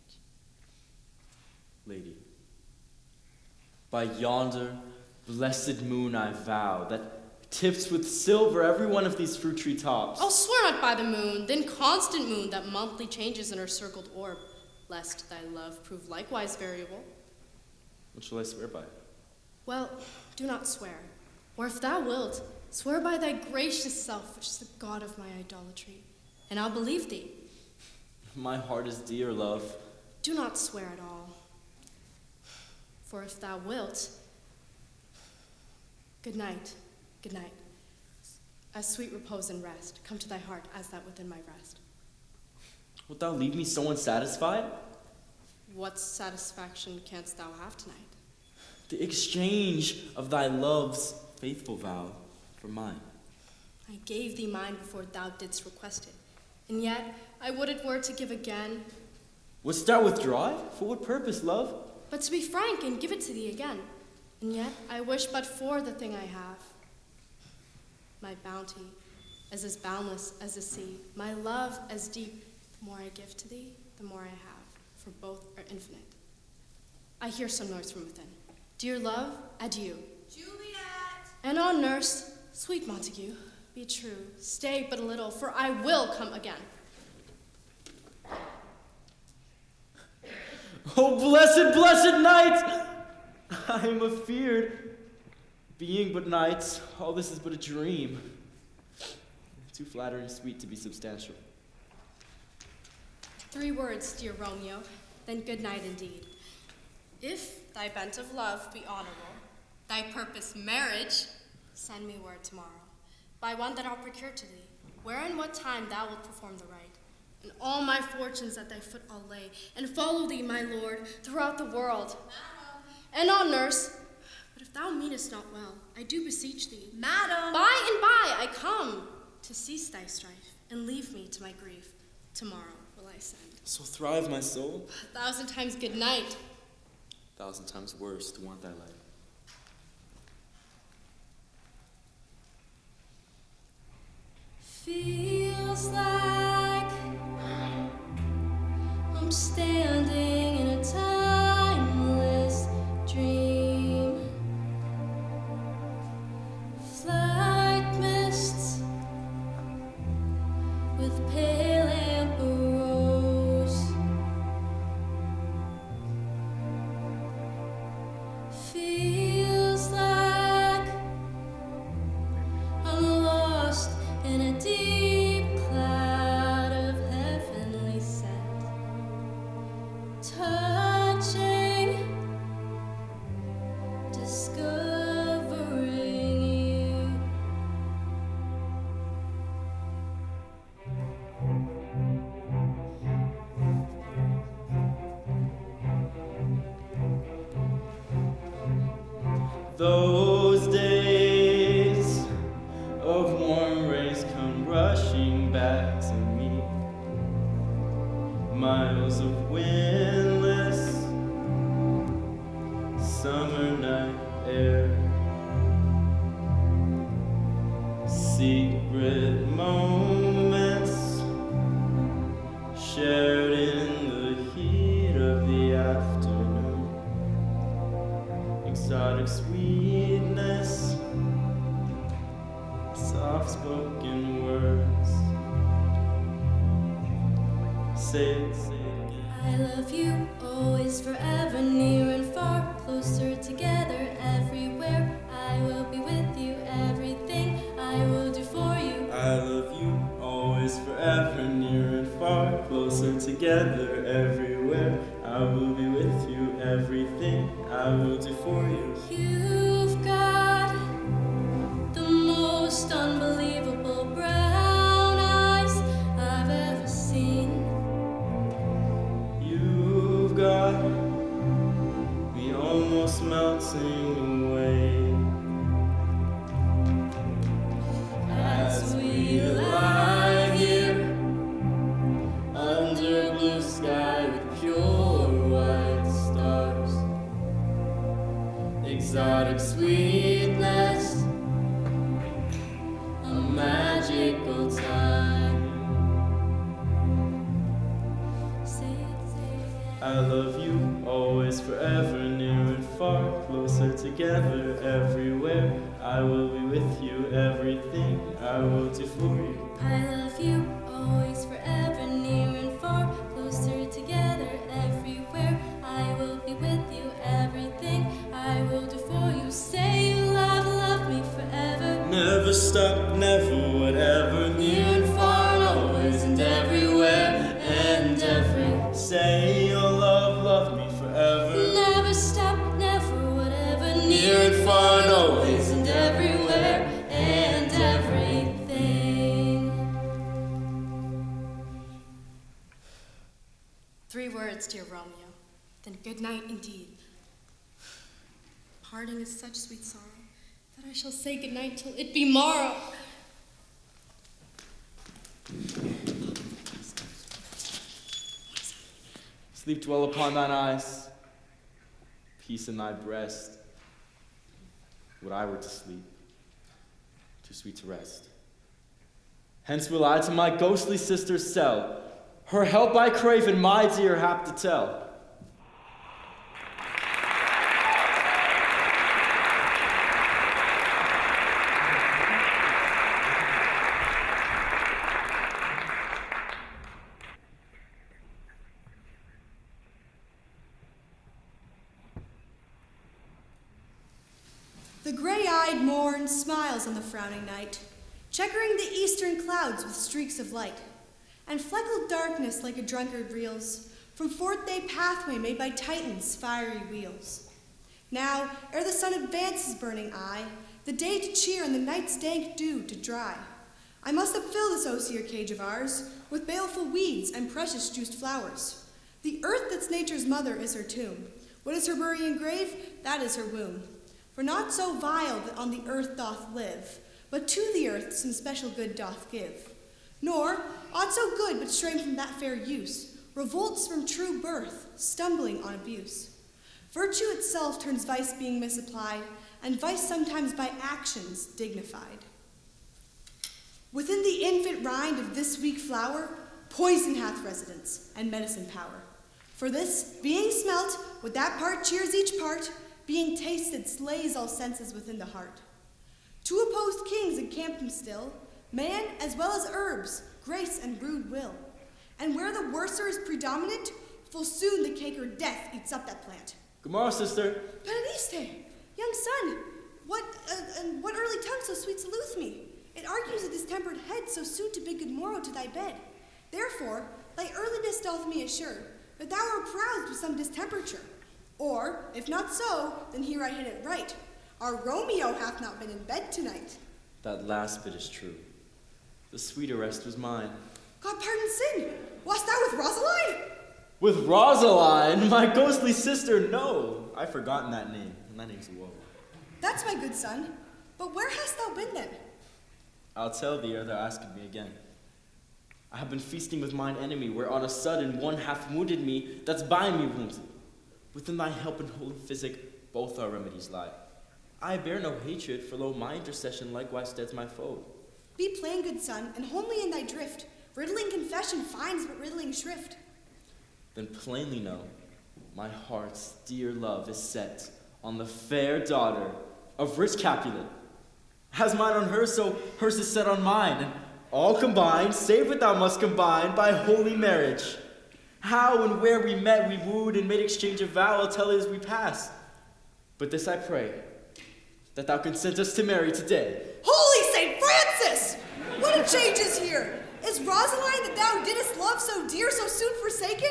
Lady, by yonder blessed moon I vow that tips with silver every one of these fruit tree tops. Oh, swear not by the moon, then constant moon that monthly changes in her circled orb, lest thy love prove likewise variable. What shall I swear by? Well, do not swear, or if thou wilt, swear by thy gracious self, which is the god of my idolatry, and I'll believe thee. My heart is dear, love. Do not swear at all, for if thou wilt, good night, good night. As sweet repose and rest, come to thy heart as that within my breast. Wilt thou leave me so unsatisfied? What satisfaction canst thou have tonight? The exchange of thy love's faithful vow for mine. I gave thee mine before thou didst request it, and yet I would it were to give again. Wouldst thou withdraw it? For what purpose, love? But to be frank and give it to thee again, and yet I wish but for the thing I have. My bounty as boundless as the sea, my love as deep. The more I give to thee, the more I have, for both are infinite. I hear some noise from within. Dear love, adieu. Juliet! And on, nurse, sweet Montague, be true. Stay but a little, for I will come again. Oh, blessed, blessed night! I am afeard. Being but night, all this is but a dream. Too flattering sweet to be substantial. 3 words, dear Romeo, then good night indeed. If thy bent of love be honorable, thy purpose marriage, send me word tomorrow, by one that I'll procure to thee, where and what time thou wilt perform the rite. And all my fortunes at thy foot I'll lay, and follow thee, my lord, throughout the world. Madam. And all, nurse, but if thou meanest not well, I do beseech thee. Madam. By and by I come to cease thy strife, and leave me to my grief. Tomorrow will I send. So thrive, my soul. 1,000 times good night. 1,000 times worse to want thy life. Feels like I'm standing in a timeless dream. Flight mists with pale amber rose. Feels like I'm lost in a deep cloud of heavenly scent, touching, discovering you. Those days of warm rays come rushing back to me. Miles of windless summer night air. Secret moments shared in the heat of the afternoon. Exotic sweetness, soft-spoken words. Say it again. I love you always, forever, near and far, closer together, everywhere. I will be with you, everything I will do for you. I love you always, forever, near and far, closer together, everywhere. I will be with you, everything I will do for you. You've got the most unbelievable brown eyes I've ever seen. You've got me almost melting away. As we lie here under blue sky with pure white stars, exotic sweetness, a magical time. I love you always, forever, near and far, closer together, everywhere. I will be with you, everything I will do for you. I love you always, forever, near and far, closer together, everywhere. I will be with you, everything I will do for you. Say you love me forever. Never stop, never, whatever, near and far, and always and everywhere and every. Say your love me forever. Never stop, never, whatever, Near and far, and always and everywhere and everything. 3 words, dear Romeo, then good night indeed. Parting is such sweet sorrow that I shall say good night till it be morrow. Sleep dwell upon thine eyes, peace in thy breast. Would I were to sleep, too sweet to rest. Hence will I to my ghostly sister's cell, her help I crave and my dear hap to tell. The gray-eyed morn smiles on the frowning night, checkering the eastern clouds with streaks of light. and fleckled darkness like a drunkard reels from forth they pathway made by Titan's fiery wheels. Now, ere the sun advances burning eye, the day to cheer and the night's dank dew to dry, I must upfill this osier cage of ours with baleful weeds and precious juiced flowers. The earth that's nature's mother is her tomb. What is her burying grave? That is her womb. For not so vile that on the earth doth live, but to the earth some special good doth give. Nor, aught so good but strained from that fair use, revolts from true birth, stumbling on abuse. Virtue itself turns vice being misapplied, and vice sometimes by actions dignified. Within the infant rind of this weak flower, poison hath residence and medicine power. For this, being smelt, with that part cheers each part, being tasted slays all senses within the heart. Two opposed kings encamped him still, man as well as herbs, grace and rude will. And where the worser is predominant, full soon the caker death eats up that plant. Good morrow, sister. Benediste, young son, what early tongue so sweet salutes me? It argues a distempered head so soon to bid good morrow to thy bed. Therefore, thy earliness doth me assure that thou art proud with some distemperature. Or, if not so, then here I hit it right. Our Romeo hath not been in bed tonight. That last bit is true. The sweeter rest was mine. God pardon sin. Wast thou with Rosaline? With Rosaline? My ghostly sister? No. I've forgotten that name, and that name's woe. That's my good son. But where hast thou been then? I'll tell thee ere thou askest me again. I have been feasting with mine enemy, where on a sudden one hath wounded me, that's by me wounded. Within thy help and holy physic, both our remedies lie. I bear no hatred, for lo, my intercession likewise steads my foe. Be plain, good son, and homely in thy drift. Riddling confession finds but riddling shrift. Then plainly know, my heart's dear love is set on the fair daughter of rich Capulet. As mine on her, so hers is set on mine, and all combined, save what thou must combine, by holy marriage. How and where we met, we wooed and made exchange of vow, I'll tell it as we pass. But this I pray, that thou consent us to marry today. Holy St. Francis! What a change is here! Is Rosaline that thou didst love so dear so soon forsaken?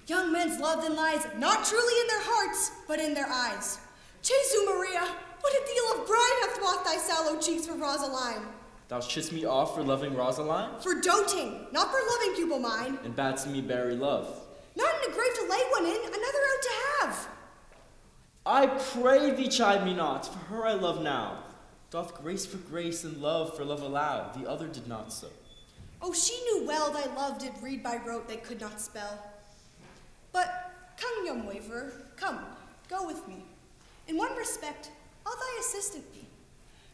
Young men's love then lies not truly in their hearts, but in their eyes. Jesu Maria, what a deal of brine hath washed thy sallow cheeks for Rosaline. Thou shouldst me off for loving Rosaline? For doting, not for loving, pupil mine. And badst me bury love. Not in a grave to lay one in, another out to have. I pray thee chide me not, for her I love now. Doth grace for grace and love for love allow, the other did not so. Oh, she knew well thy love did read by rote they could not spell. But come, young waverer, come, go with me. In one respect, I'll thy assistant be.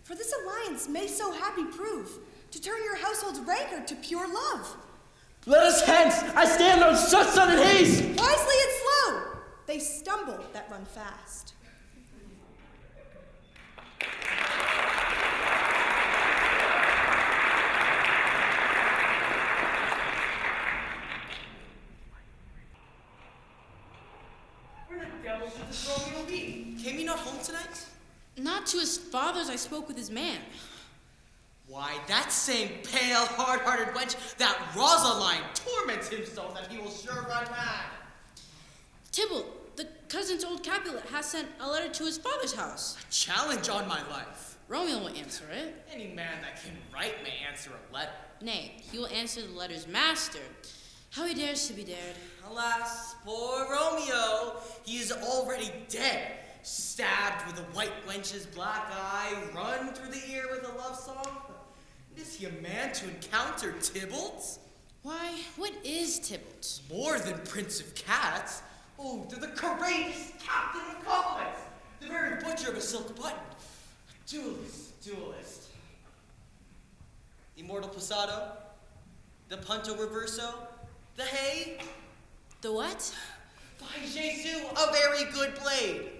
For this alliance may so happy prove, to turn your household's rancor to pure love. Let us hence! I stand on such sudden haste! Wisely and slow! They stumble that run fast. Where the devil should this Romeo be? Came he not home tonight? Not to his father's I spoke with his man. Why, that same pale, hard-hearted wench, that Rosaline, torments him so that he will sure run mad. Tybalt, the cousin's old Capulet, has sent a letter to his father's house. A challenge on my life. Romeo will answer it. Any man that can write may answer a letter. Nay, he will answer the letter's master. How he dares to be dared. Alas, poor Romeo, he is already dead. Stabbed with a white wench's black eye, run through the ear with a love song. Is he a man to encounter Tybalt? Why, what is Tybalt? More than Prince of Cats. Oh, they're the courageous captain of compliments. The very butcher of a silk button. A duelist. Immortal Posado. The Punto Reverso. The hay. The what? By Jesu, a very good blade.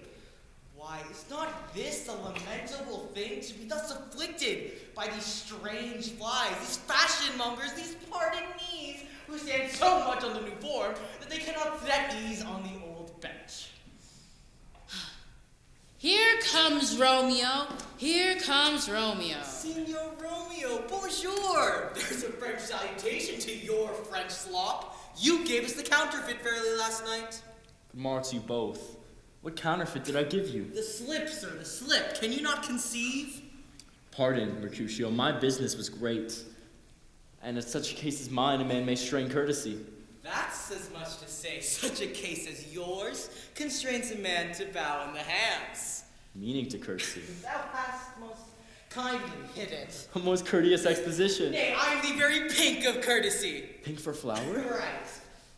Why, is not this a lamentable thing to be thus afflicted by these strange flies, these fashion mongers, these pardoned knees, who stand so much on the new form that they cannot sit at ease on the old bench? Here comes Romeo. Here comes Romeo. Signor Romeo, bonjour. There's a French salutation to your French slop. You gave us the counterfeit fairly last night. Good morrow to you both. What counterfeit did I give you? The slip, sir, the slip. Can you not conceive? Pardon, Mercutio, my business was great. And in such a case as mine, a man may strain courtesy. That's as much to say such a case as yours constrains a man to bow in the hands. Meaning to courtesy. Thou hast most kindly hit it. A most courteous exposition. Nay, I am the very pink of courtesy. Pink for flower? Right.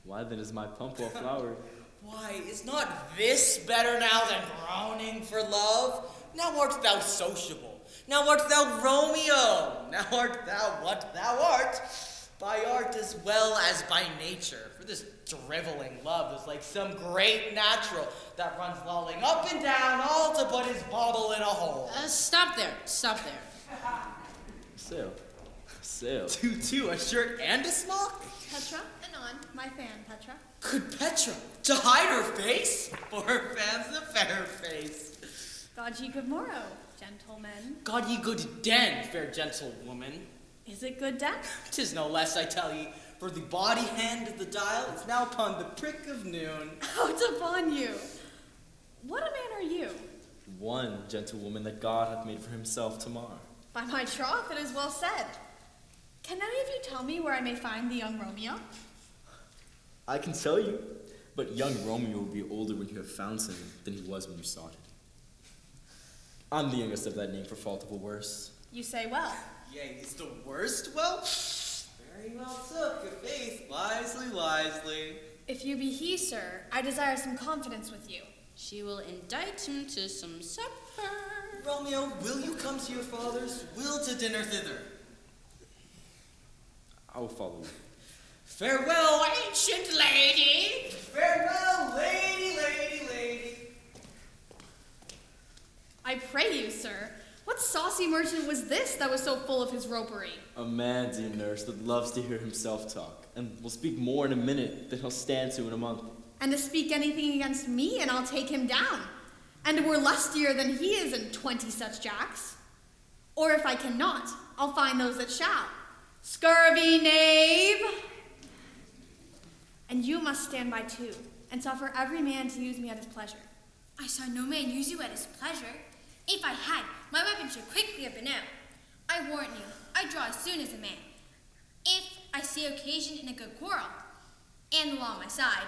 Why then is my pump well flowered? Why, is not this better now than groaning for love? Now art thou sociable. Now art thou Romeo. Now art thou what thou art. By art as well as by nature. For this driveling love is like some great natural that runs lolling up and down, all to put his bauble in a hole. Stop there. Stop there. Sail. Two, a shirt and a smock? Petra, Anon, my fan, Petra. Good Petra, to hide her face? For her fan's the fair face. God ye good morrow, gentlemen. God ye good den, fair gentlewoman. Is it good den? 'Tis no less, I tell ye, for the body hand of the dial is now upon the prick of noon. Out upon you. What a man are you? One gentlewoman that God hath made for himself tomorrow. By my troth, it is well said. Can any of you tell me where I may find the young Romeo? I can tell you, but young Romeo will be older when you have found him than he was when you sought it. I'm the youngest of that name for fault of a worse. You say well. Yea, is the worst? Well, very well took, a faith, wisely. If you be he, sir, I desire some confidence with you. She will indict him to some supper. Romeo, will you come to your father's? Will to dinner thither? I will follow you. Farewell, ancient lady! Farewell, lady! I pray you, sir, what saucy merchant was this that was so full of his ropery? A man, dear nurse, that loves to hear himself talk, and will speak more in a minute than he'll stand to in a month. And to speak anything against me, and I'll take him down. And we're lustier than he is in 20 such jacks. Or if I cannot, I'll find those that shall. Scurvy knave! And you must stand by too, and suffer every man to use me at his pleasure. I saw no man use you at his pleasure. If I had, my weapon should quickly have been out. I warrant you, I draw as soon as a man. If I see occasion in a good quarrel, and the law on my side.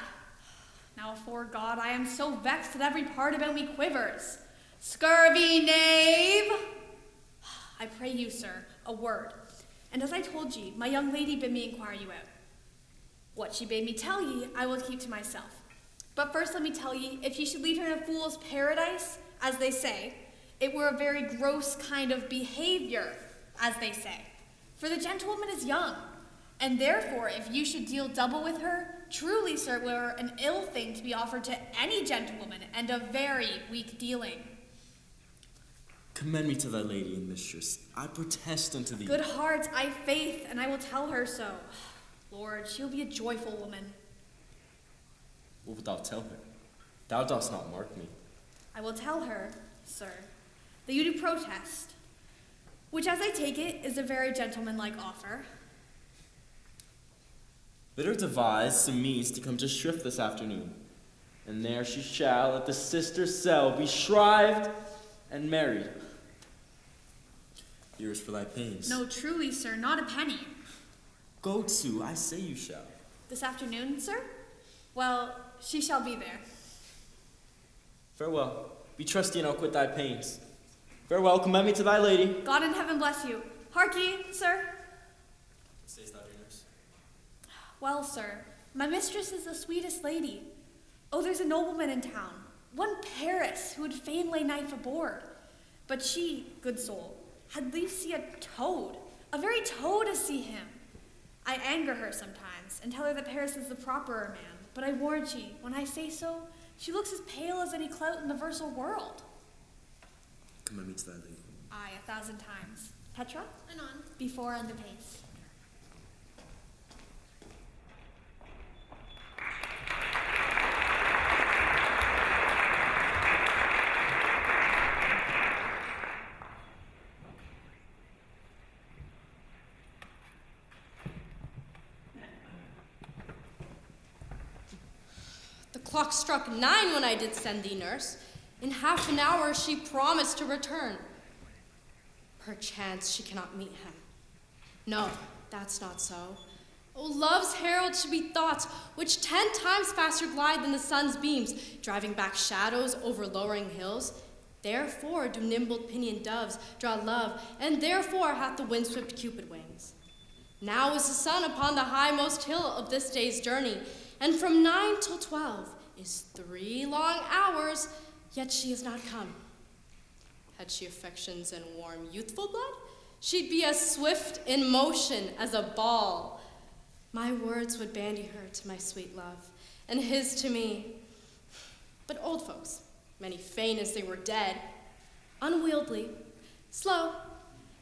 Now, afore God, I am so vexed that every part about me quivers. Scurvy knave! I pray you, sir, a word. And as I told ye, my young lady bid me inquire you out. What she bade me tell ye, I will keep to myself. But first let me tell ye, if ye should leave her in a fool's paradise, as they say, it were a very gross kind of behavior, as they say. For the gentlewoman is young, and therefore if you should deal double with her, truly, sir, it were an ill thing to be offered to any gentlewoman, and a very weak dealing. Commend me to thy lady and mistress. I protest unto thee. Good heart, I faith, and I will tell her so. Lord, she'll be a joyful woman. What wilt thou tell her? Thou dost not mark me. I will tell her, sir, that you do protest, which as I take it is a very gentlemanlike offer. Bid her devise some means to come to shrift this afternoon, and there she shall at the sister's cell be shrived and married. Here's for thy pains. No, truly, sir, not a penny. Go to, I say you shall. This afternoon, sir? Well, she shall be there. Farewell. Be trusty and I'll quit thy pains. Farewell, commend me to thy lady. God in heaven bless you. Hark ye, sir. What sayst thou, dear nurse? Well, sir, my mistress is the sweetest lady. Oh, there's a nobleman in town, one Paris, who would fain lay knife aboard. But she, good soul, had leave see a toad, a very toad to see him. I anger her sometimes, and tell her that Paris is the properer man. But I warrant ye, when I say so, she looks as pale as any clout in the versal world. Commend me to thy lady. Aye, 1,000 times. Petra? Anon. Before and apace. clock struck 9 when I did send thee, nurse. In half an hour she promised to return. Perchance she cannot meet him. No, that's not so. Oh, love's herald should be thoughts which 10 times faster glide than the sun's beams, driving back shadows over lowering hills. Therefore do nimble pinioned doves draw love, and therefore hath the wind-swept Cupid wings. Now is the sun upon the highmost hill of this day's journey, and from 9 till 12 is 3 long hours, yet she is not come. Had she affections and warm youthful blood, she'd be as swift in motion as a ball. My words would bandy her to my sweet love, and his to me. But old folks, many fain as they were dead, unwieldy, slow,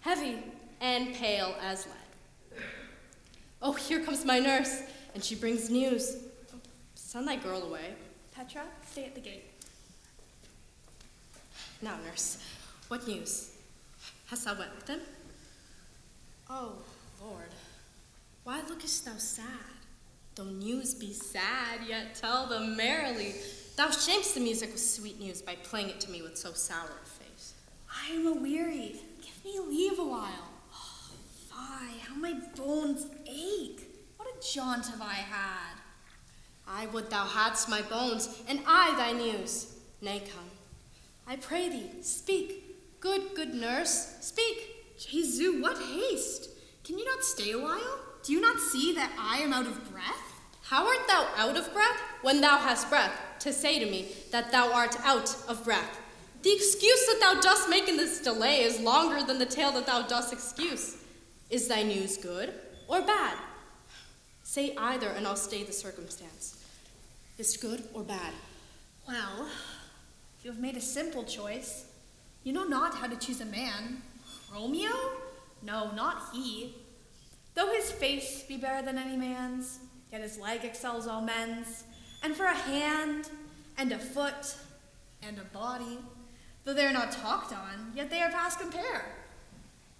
heavy, and pale as lead. Oh, here comes my nurse, and she brings news. Send thy girl away. Petra, stay at the gate. Now, nurse, what news? Hast thou went with him? Oh, Lord, why lookest thou sad? Though news be sad, yet tell them merrily. Thou shamest the music with sweet news by playing it to me with so sour a face. I am a-wearied. Give me leave a while. Oh, fie, how my bones ache. What a jaunt have I had. I would thou hadst my bones, and I thy news. Nay, come. I pray thee, speak. Good nurse, speak. Jesu, what haste! Can you not stay a while? Do you not see that I am out of breath? How art thou out of breath when thou hast breath to say to me that thou art out of breath? The excuse that thou dost make in this delay is longer than the tale that thou dost excuse. Is thy news good or bad? Say either, and I'll stay the circumstance. Is it good or bad? Well, you have made a simple choice. You know not how to choose a man. Romeo? No, not he. Though his face be better than any man's, yet his leg excels all men's. And for a hand, and a foot, and a body, though they are not talked on, yet they are past compare.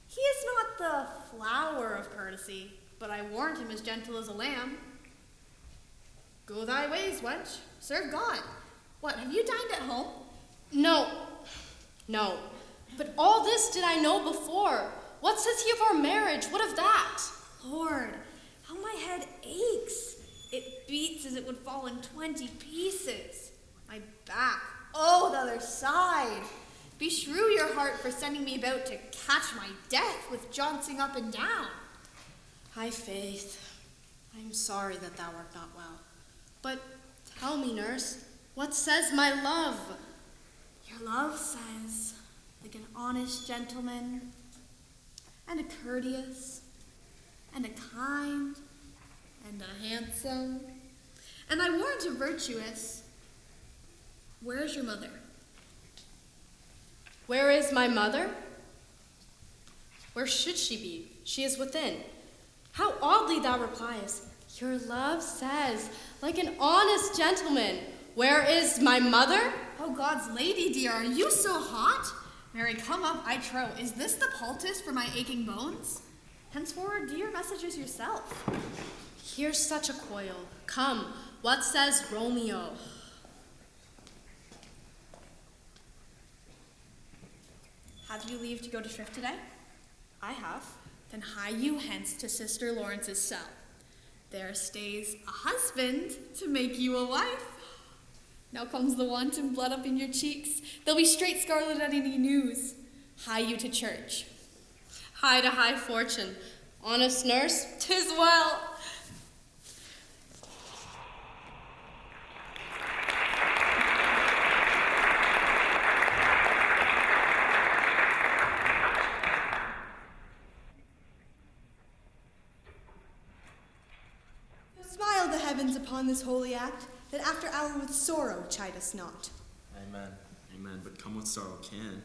He is not the flower of courtesy, but I warrant him as gentle as a lamb. Go thy ways, wench. Serve God. What, have you dined at home? No. But all this did I know before. What says he of our marriage? What of that? Lord, how my head aches. It beats as it would fall in 20 pieces. My back, oh, the other side. Beshrew your heart for sending me about to catch my death with jauncing up and down. High faith, I am sorry that thou art not well. But tell me, nurse, what says my love? Your love says, like an honest gentleman, and a courteous, and a kind, and a handsome, and I warrant a virtuous. Where is your mother? Where is my mother? Where should she be? She is within. How oddly thou repliest. Your love says, like an honest gentleman, where is my mother? Oh, God's lady, dear, are you so hot? Mary, come up, I trow. Is this the poultice for my aching bones? Henceforward, do your messages yourself. Here's such a coil. Come, what says Romeo? Have you leave to go to shrift today? I have. Then hie you hence to Sister Lawrence's cell. There stays a husband to make you a wife. Now comes the wanton blood up in your cheeks. There'll be straight scarlet at any news. Hie you to church. Hie to high fortune. Honest nurse, 'tis well. Smile the heavens upon this holy act, that after hour with sorrow chide us not. Amen, but come what sorrow can.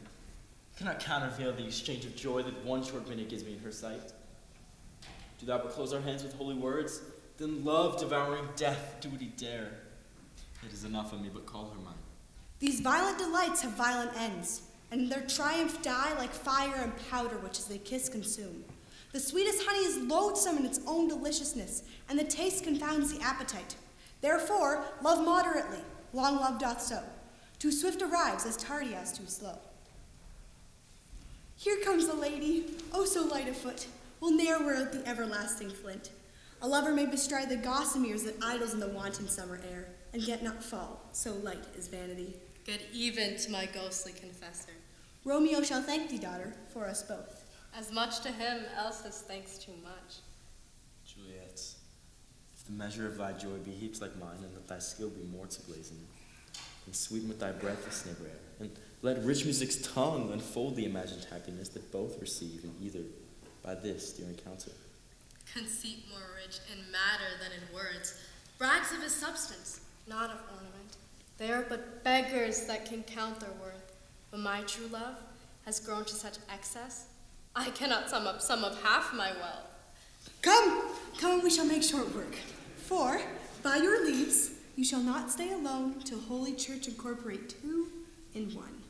Cannot countervail the exchange of joy that one short minute gives me in her sight. Do thou but close our hands with holy words, then love devouring death do what he dare. It is enough of me, but call her mine. These violent delights have violent ends, and their triumph die like fire and powder which as they kiss consume. The sweetest honey is loathsome in its own deliciousness, and the taste confounds the appetite. Therefore, love moderately, long love doth so. Too swift arrives as tardy as too slow. Here comes the lady, oh so light of foot, will ne'er wear out the everlasting flint. A lover may bestride the gossameres that idles in the wanton summer air, and yet not fall, so light is vanity. Good even to my ghostly confessor. Romeo shall thank thee, daughter, for us both. As much to him, else his thanks too much. Juliet, if the measure of thy joy be heaps like mine, and that thy skill be more to blazon, then sweeten with thy breath the snare air, and let rich music's tongue unfold the imagined happiness that both receive in either by this dear encounter. Conceit more rich in matter than in words, brags of his substance, not of ornament. They are but beggars that can count their worth. But my true love has grown to such excess, I cannot sum up some of half my wealth. Come, come, we shall make short work. For, by your leaves, you shall not stay alone till Holy Church incorporate two in one.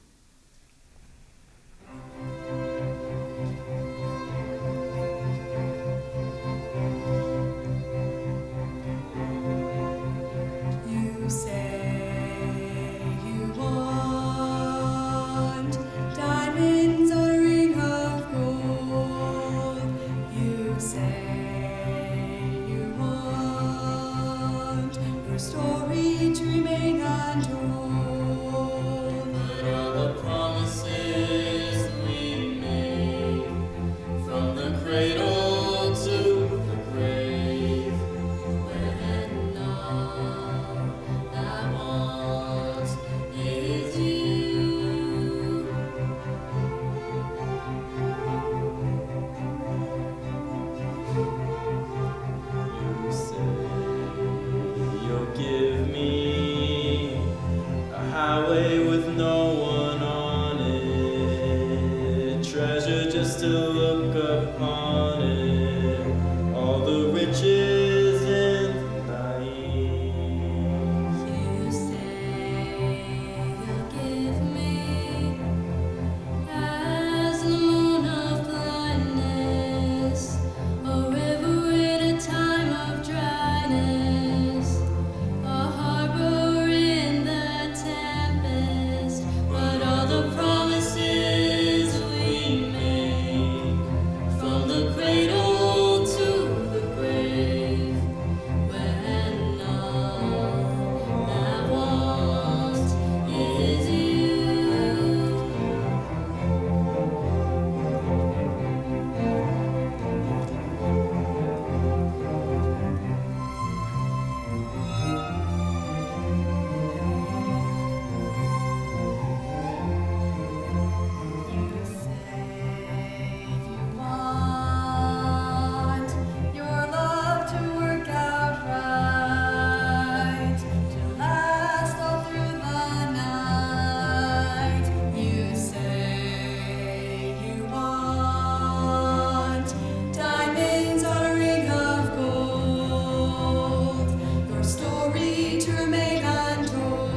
You say you want diamonds on a ring of gold. You say you want your story to remain untold. But all the promises we made, from the cradle to the grave, when all I want is you. You say you'll give me a highway with no one on it, treasure just to look upon it, all the riches in the night. You say you'll give me as the moon of blindness, a river in a time of dryness, a harbor in the tempest. But all the promises we make, from the cradle to the grave, when all I want is you. Want your love to work out right, to last all through the night. You say you want diamonds on a ring of gold, your story to remain untold,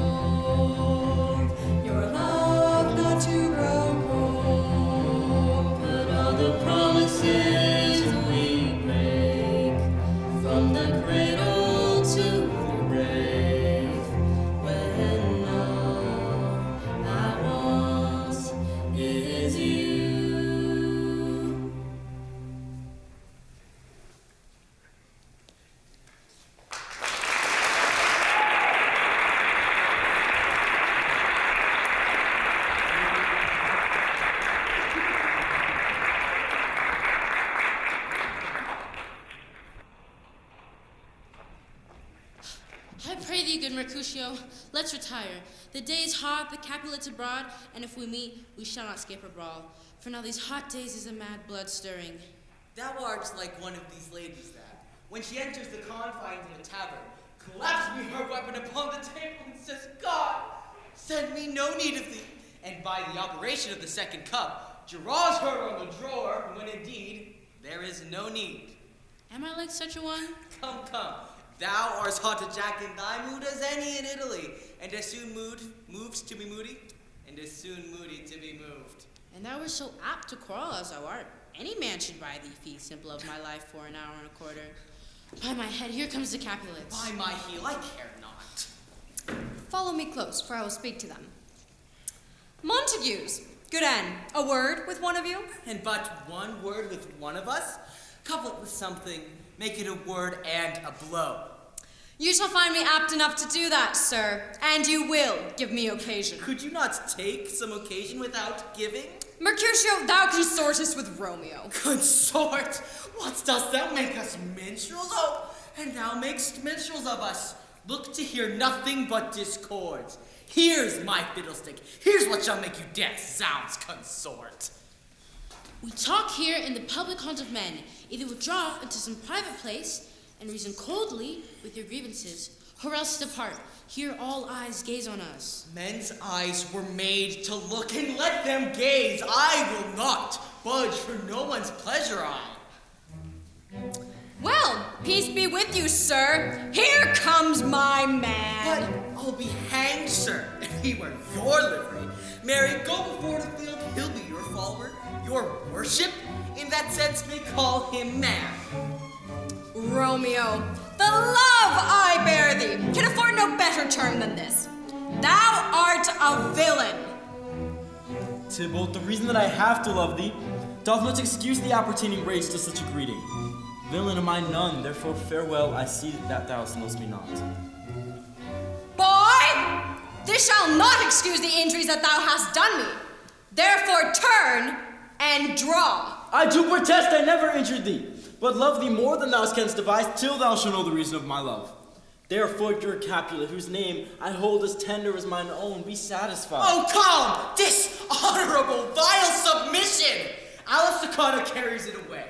your love not to grow cold. But all the promises we break, from the cradle to the grave, when all I want is you. I pray thee, good Mercutio, let's retire. The day is hot, the Capulets abroad, and if we meet, we shall not escape a brawl. For now these hot days is a mad blood stirring. Thou art like one of these ladies that, when she enters the confines of a tavern, claps me her weapon upon the table and says, God, send me no need of thee. And by the operation of the second cup, draws her on the drawer, when indeed there is no need. Am I like such a one? Come, come. Thou art as hot to jack in thy mood as any in Italy, and as soon moved to be moody, and as soon moody to be moved. And thou wert so apt to quarrel as thou art. Any man should buy thee fee simple of my life for an hour and a quarter. By my head, here comes the Capulets. By my heel, I care not. Follow me close, for I will speak to them. Montagues, good Anne, a word with one of you? And but one word with one of us? Couple it with something, make it a word and a blow. You shall find me apt enough to do that, sir, and you will give me occasion. Could you not take some occasion without giving? Mercutio, thou consortest with Romeo. Consort? What dost thou make us minstrels? Oh, and thou makest minstrels of us. Look to hear nothing but discords. Here's my fiddlestick. Here's what shall make you dance, zounds, consort. We talk here in the public haunt of men. Either withdraw into some private place and reason coldly with your grievances, or else depart. Here all eyes gaze on us. Men's eyes were made to look, and let them gaze. I will not budge for no one's pleasure eye. Well, peace be with you, sir. Here comes my man. But I'll be hanged, sir, if he were your livery. Mary, go before the field. He'll be your follower, your worship. In that sense, may call him man. Romeo, the love I bear thee can afford no better term than this. Thou art a villain. Tybalt, the reason that I have to love thee doth not excuse the appertaining rage to such a greeting. Villain am I none, therefore farewell, I see that thou knowest me not. Boy, this shall not excuse the injuries that thou hast done me. Therefore turn and draw. I do protest I never injured thee, but love thee more than thou canst devise, till thou shalt know the reason of my love. Therefore your Capulet, whose name I hold as tender as mine own, be satisfied. Oh, come! Dishonorable, vile submission! Alice Takata carries it away.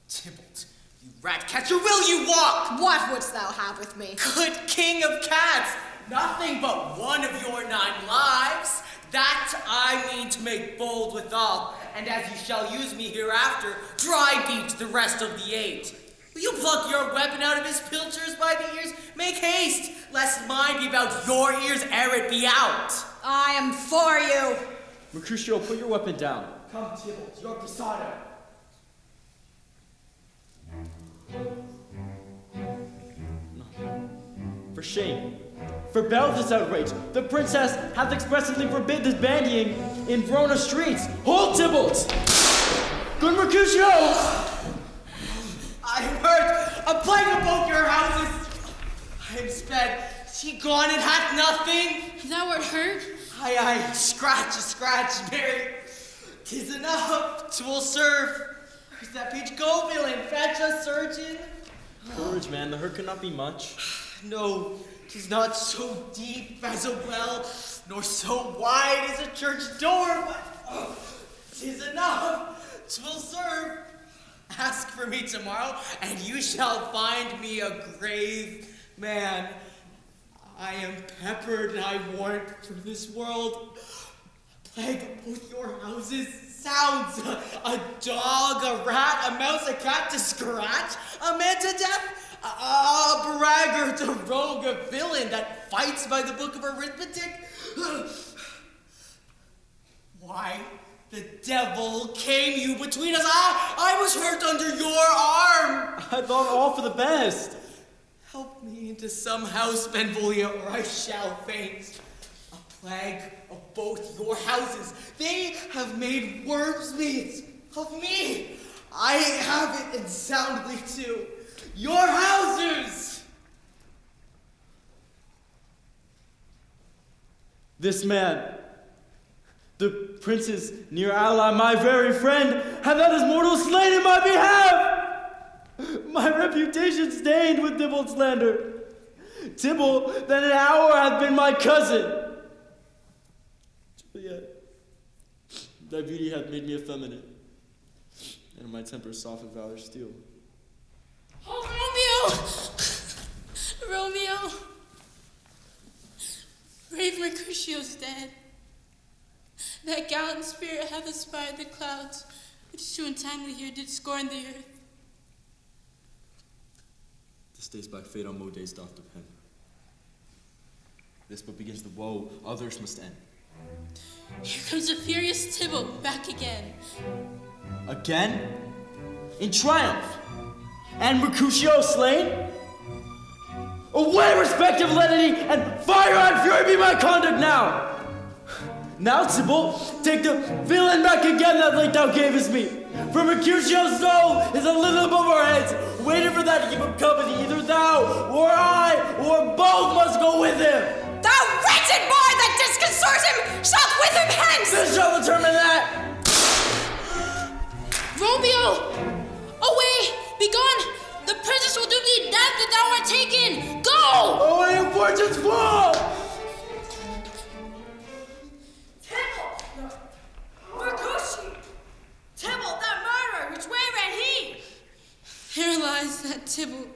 Tybalt, you rat catcher, will you walk? What wouldst thou have with me? Good king of cats, nothing but one of your 9 lives. That I mean to make bold withal, and as you shall use me hereafter, dry beat the rest of the 8. Will you pluck your weapon out of his pilchers by the ears? Make haste, lest mine be about your ears ere it be out. I am for you. Mercutio, put your weapon down. Come, Tybalt, your passado. For shame. For this outrage, the princess hath expressly forbid this bandying in Verona streets. Hold, Tybalt! Good Mercutio! I am hurt. A plague of both your houses. I am sped. She gone and hath nothing. Thou art hurt? Aye, scratch, Mary. 'Tis enough. 'Twill serve. Where's that page go, villain? Fetch a surgeon. Courage, man. The hurt cannot be much. No, 'tis not so deep as a well, nor so wide as a church door, but 'tis enough. 'Twill serve. Ask for me tomorrow, and you shall find me a grave man. I am peppered, and I warrant for this world. A plague of both your houses sounds. A dog, a rat, a mouse, a cat to scratch, a man to death, a braggart, a rogue, a villain that fights by the book of arithmetic. Why? The devil came you between us. I was hurt under your arm. I thought all for the best. Help me into some house, Benvolio, or I shall faint. A plague of both your houses. They have made worms meat of me. I have it, and soundly too. Your houses. This man, the prince's near ally, my very friend, hath had his mortal slain in my behalf! My reputation stained with Tybalt's slander. Tybalt, that an hour hath been my cousin. Juliet, thy beauty hath made me effeminate, and my temper soft of valor steel. Oh, Romeo! Romeo! Brave Mercutio's dead. That gallant spirit hath aspired the clouds, which too untimely here did scorn the earth. This day's by fate on days doth depend. This but begins the woe, others must end. Here comes the furious Tybalt back again. Again? In triumph? And Mercutio slain? Away respective lenity, and fire on fury be my conduct now! Now, Tybalt, take the villain back again that late thou gavest me. For Mercutio's soul is a little above our heads, waiting for that to keep him company. Either thou, or I, or both must go with him. Thou wretched boy that disconcerts him shalt with him hence! This shall determine that. Romeo! Away! Begone! The princess will do thee death if thou art taken! Go! Away, your fortune's full! Tybalt! Mercutio! Tybalt, that murderer, which way ran he? Here lies that Tybalt.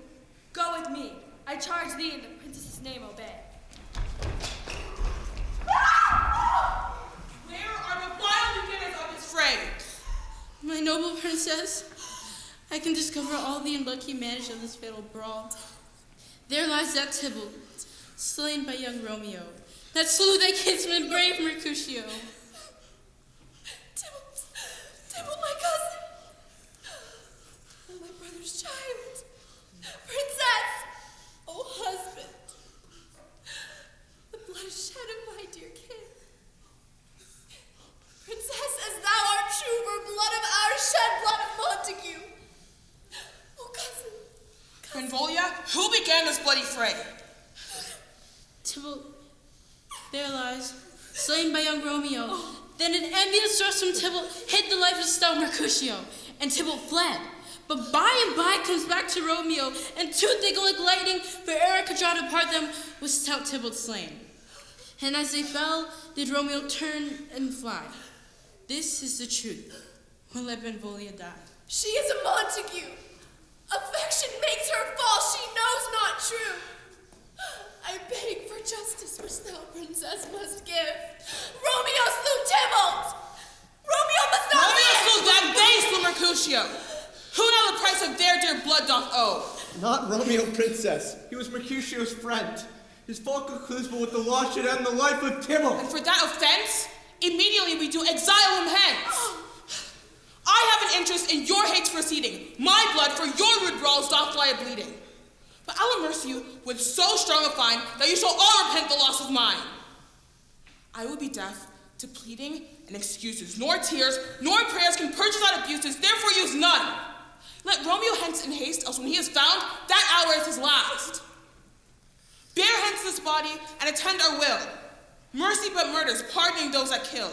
Go with me. I charge thee in the princess's name, obey. Where are the final beginners of this fray? My noble princess, I can discover all the unlucky manage of this fatal brawl. There lies that Tybalt, slain by young Romeo, that slew thy kinsman brave Mercutio. Tybalt, my cousin. Oh, my brother's child. Princess. Oh, husband. The blood shed of my dear kin. Princess, as thou art true for blood of our shed blood of Montague. Oh, cousin. Benvolio, who began this bloody fray? Tybalt, there lies, slain by young Romeo. Then an envious thrust from Tybalt hid the life of stout Mercutio, and Tybalt fled. But by and by comes back to Romeo, and tooth they go like lightning, for ere could draw to part them, was stout Tybalt slain. And as they fell, did Romeo turn and fly. This is the truth. When let Benvolio die. She is a Montague. Affection makes her false, she knows not true. I beg for justice which thou, princess, must give. Romeo slew Tybalt! Romeo must not Romeo live! slew that base for Mercutio! Who now the price of their dear blood doth owe? Not Romeo, princess. He was Mercutio's friend. His fault concludes but with the law should end the life of Tybalt. And for that offense, immediately we do exile him hence. I have an interest in your hate's proceeding. My blood for your rude brawls doth lie a-bleeding. But I'll immerse you with so strong a fine that you shall all repent the loss of mine. I will be deaf to pleading and excuses, nor tears, nor prayers can purchase out abuses, therefore use none. Let Romeo hence in haste, else when he is found, that hour is his last. Bear hence this body and attend our will. Mercy but murders, pardoning those that kill.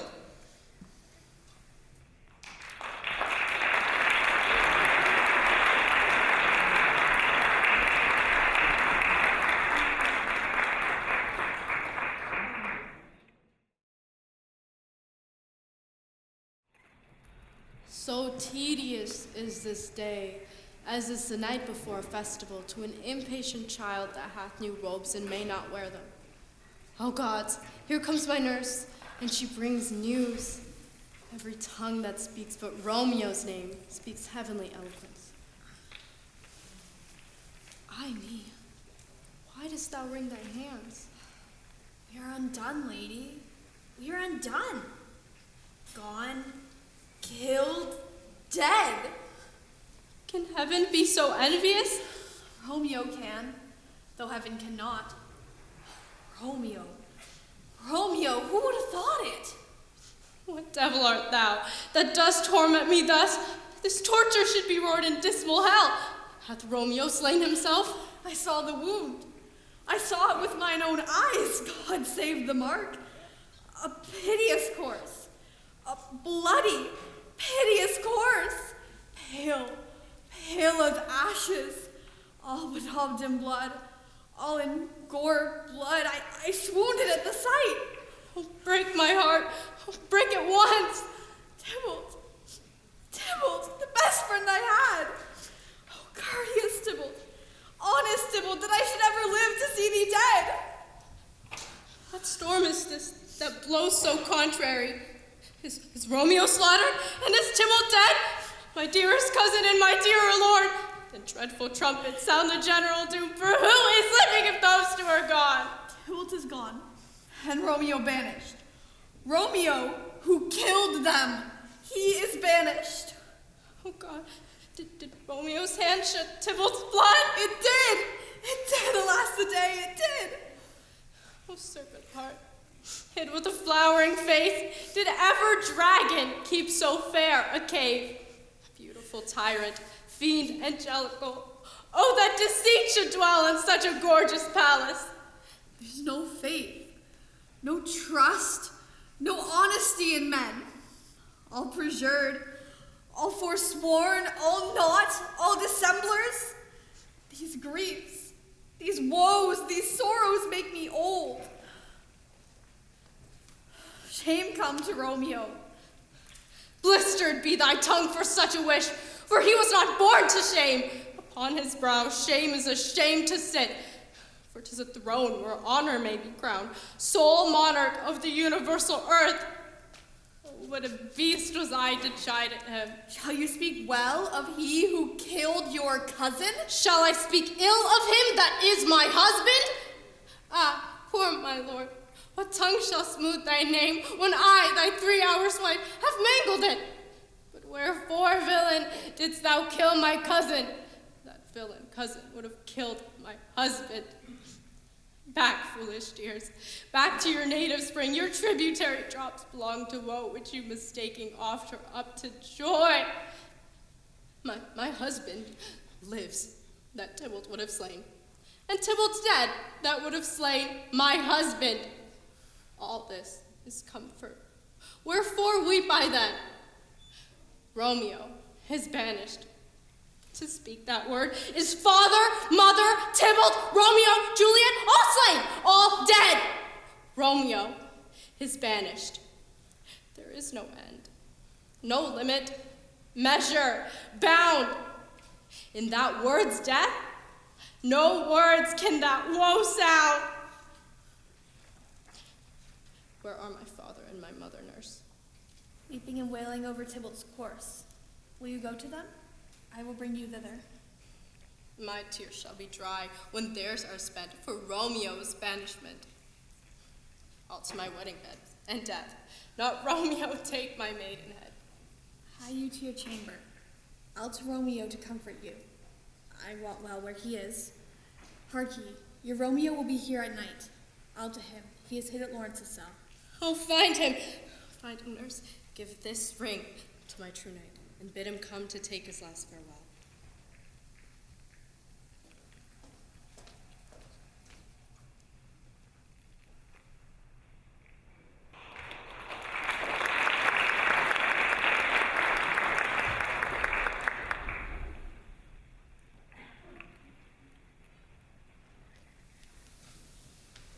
So tedious is this day, as is the night before a festival, to an impatient child that hath new robes and may not wear them. Oh gods, here comes my nurse, and she brings news. Every tongue that speaks but Romeo's name speaks heavenly eloquence. Ay me, why dost thou wring thy hands? We are undone, lady. We are undone. Gone, killed, dead. Can heaven be so envious? Romeo can, though heaven cannot. Romeo, who would have thought it? What devil art thou, that dost torment me thus? This torture should be roared in dismal hell. Hath Romeo slain himself? I saw the wound. I saw it with mine own eyes. God save the mark. A piteous corse. A bloody, piteous corse. Pale as ashes. All bedaubed in blood. All in gore blood. I swooned at the sight. Oh, break my heart. Oh, break it once. Tybalt, the best friend I had. Oh, courteous Tybalt. Honest Tybalt, that I should ever live to see thee dead. What storm is this that blows so contrary? Is Romeo slaughtered, and is Tybalt dead? My dearest cousin and my dearer lord. The dreadful trumpet sound the general doom, for who is living if those two are gone? Tybalt is gone, and Romeo banished. Romeo, who killed them, he is banished. Oh God, did Romeo's hand shed Tybalt's blood? It did! It did, alas the day, it did. O serpent heart, hid with a flowering face, did ever dragon keep so fair a cave? Beautiful tyrant, fiend angelical, oh, that deceit should dwell in such a gorgeous palace. There's no faith, no trust, no honesty in men. All perjured, all forsworn, all naught, all dissemblers. These griefs, these woes, these sorrows make me old. Shame come to Romeo. Blistered be thy tongue for such a wish, for he was not born to shame. Upon his brow shame is ashamed to sit, for 'tis a throne where honor may be crowned, sole monarch of the universal earth. Oh, what a beast was I to chide at him. Shall you speak well of he who killed your cousin? Shall I speak ill of him that is my husband? Ah, poor my lord, what tongue shall smooth thy name when I, thy 3 hours wife, have mangled it? But wherefore, villain, didst thou kill my cousin? That villain cousin would have killed my husband. Back, foolish dears, back to your native spring. Your tributary drops belong to woe, which you mistaking oft are up to joy. My husband lives, that Tybalt would have slain. And Tybalt's dead, that would have slain my husband. All this is comfort. Wherefore weep I then? Romeo is banished. To speak that word is father, mother, Tybalt, Romeo, Juliet, all slain, all dead. Romeo is banished. There is no end, no limit, measure, bound. In that word's death, no words can that woe sound. Where are my father and my mother, nurse? Weeping and wailing over Tybalt's corse. Will you go to them? I will bring you thither. My tears shall be dry when theirs are spent for Romeo's banishment. I'll to my wedding bed and death, not Romeo take my maidenhead. Hie you to your chamber. I'll to Romeo to comfort you. I wot well where he is. Hark ye, your Romeo will be here at night. I'll to him. He is hid at Lawrence's cell. Oh, find him, nurse. Give this ring to my true knight, and bid him come to take his last farewell.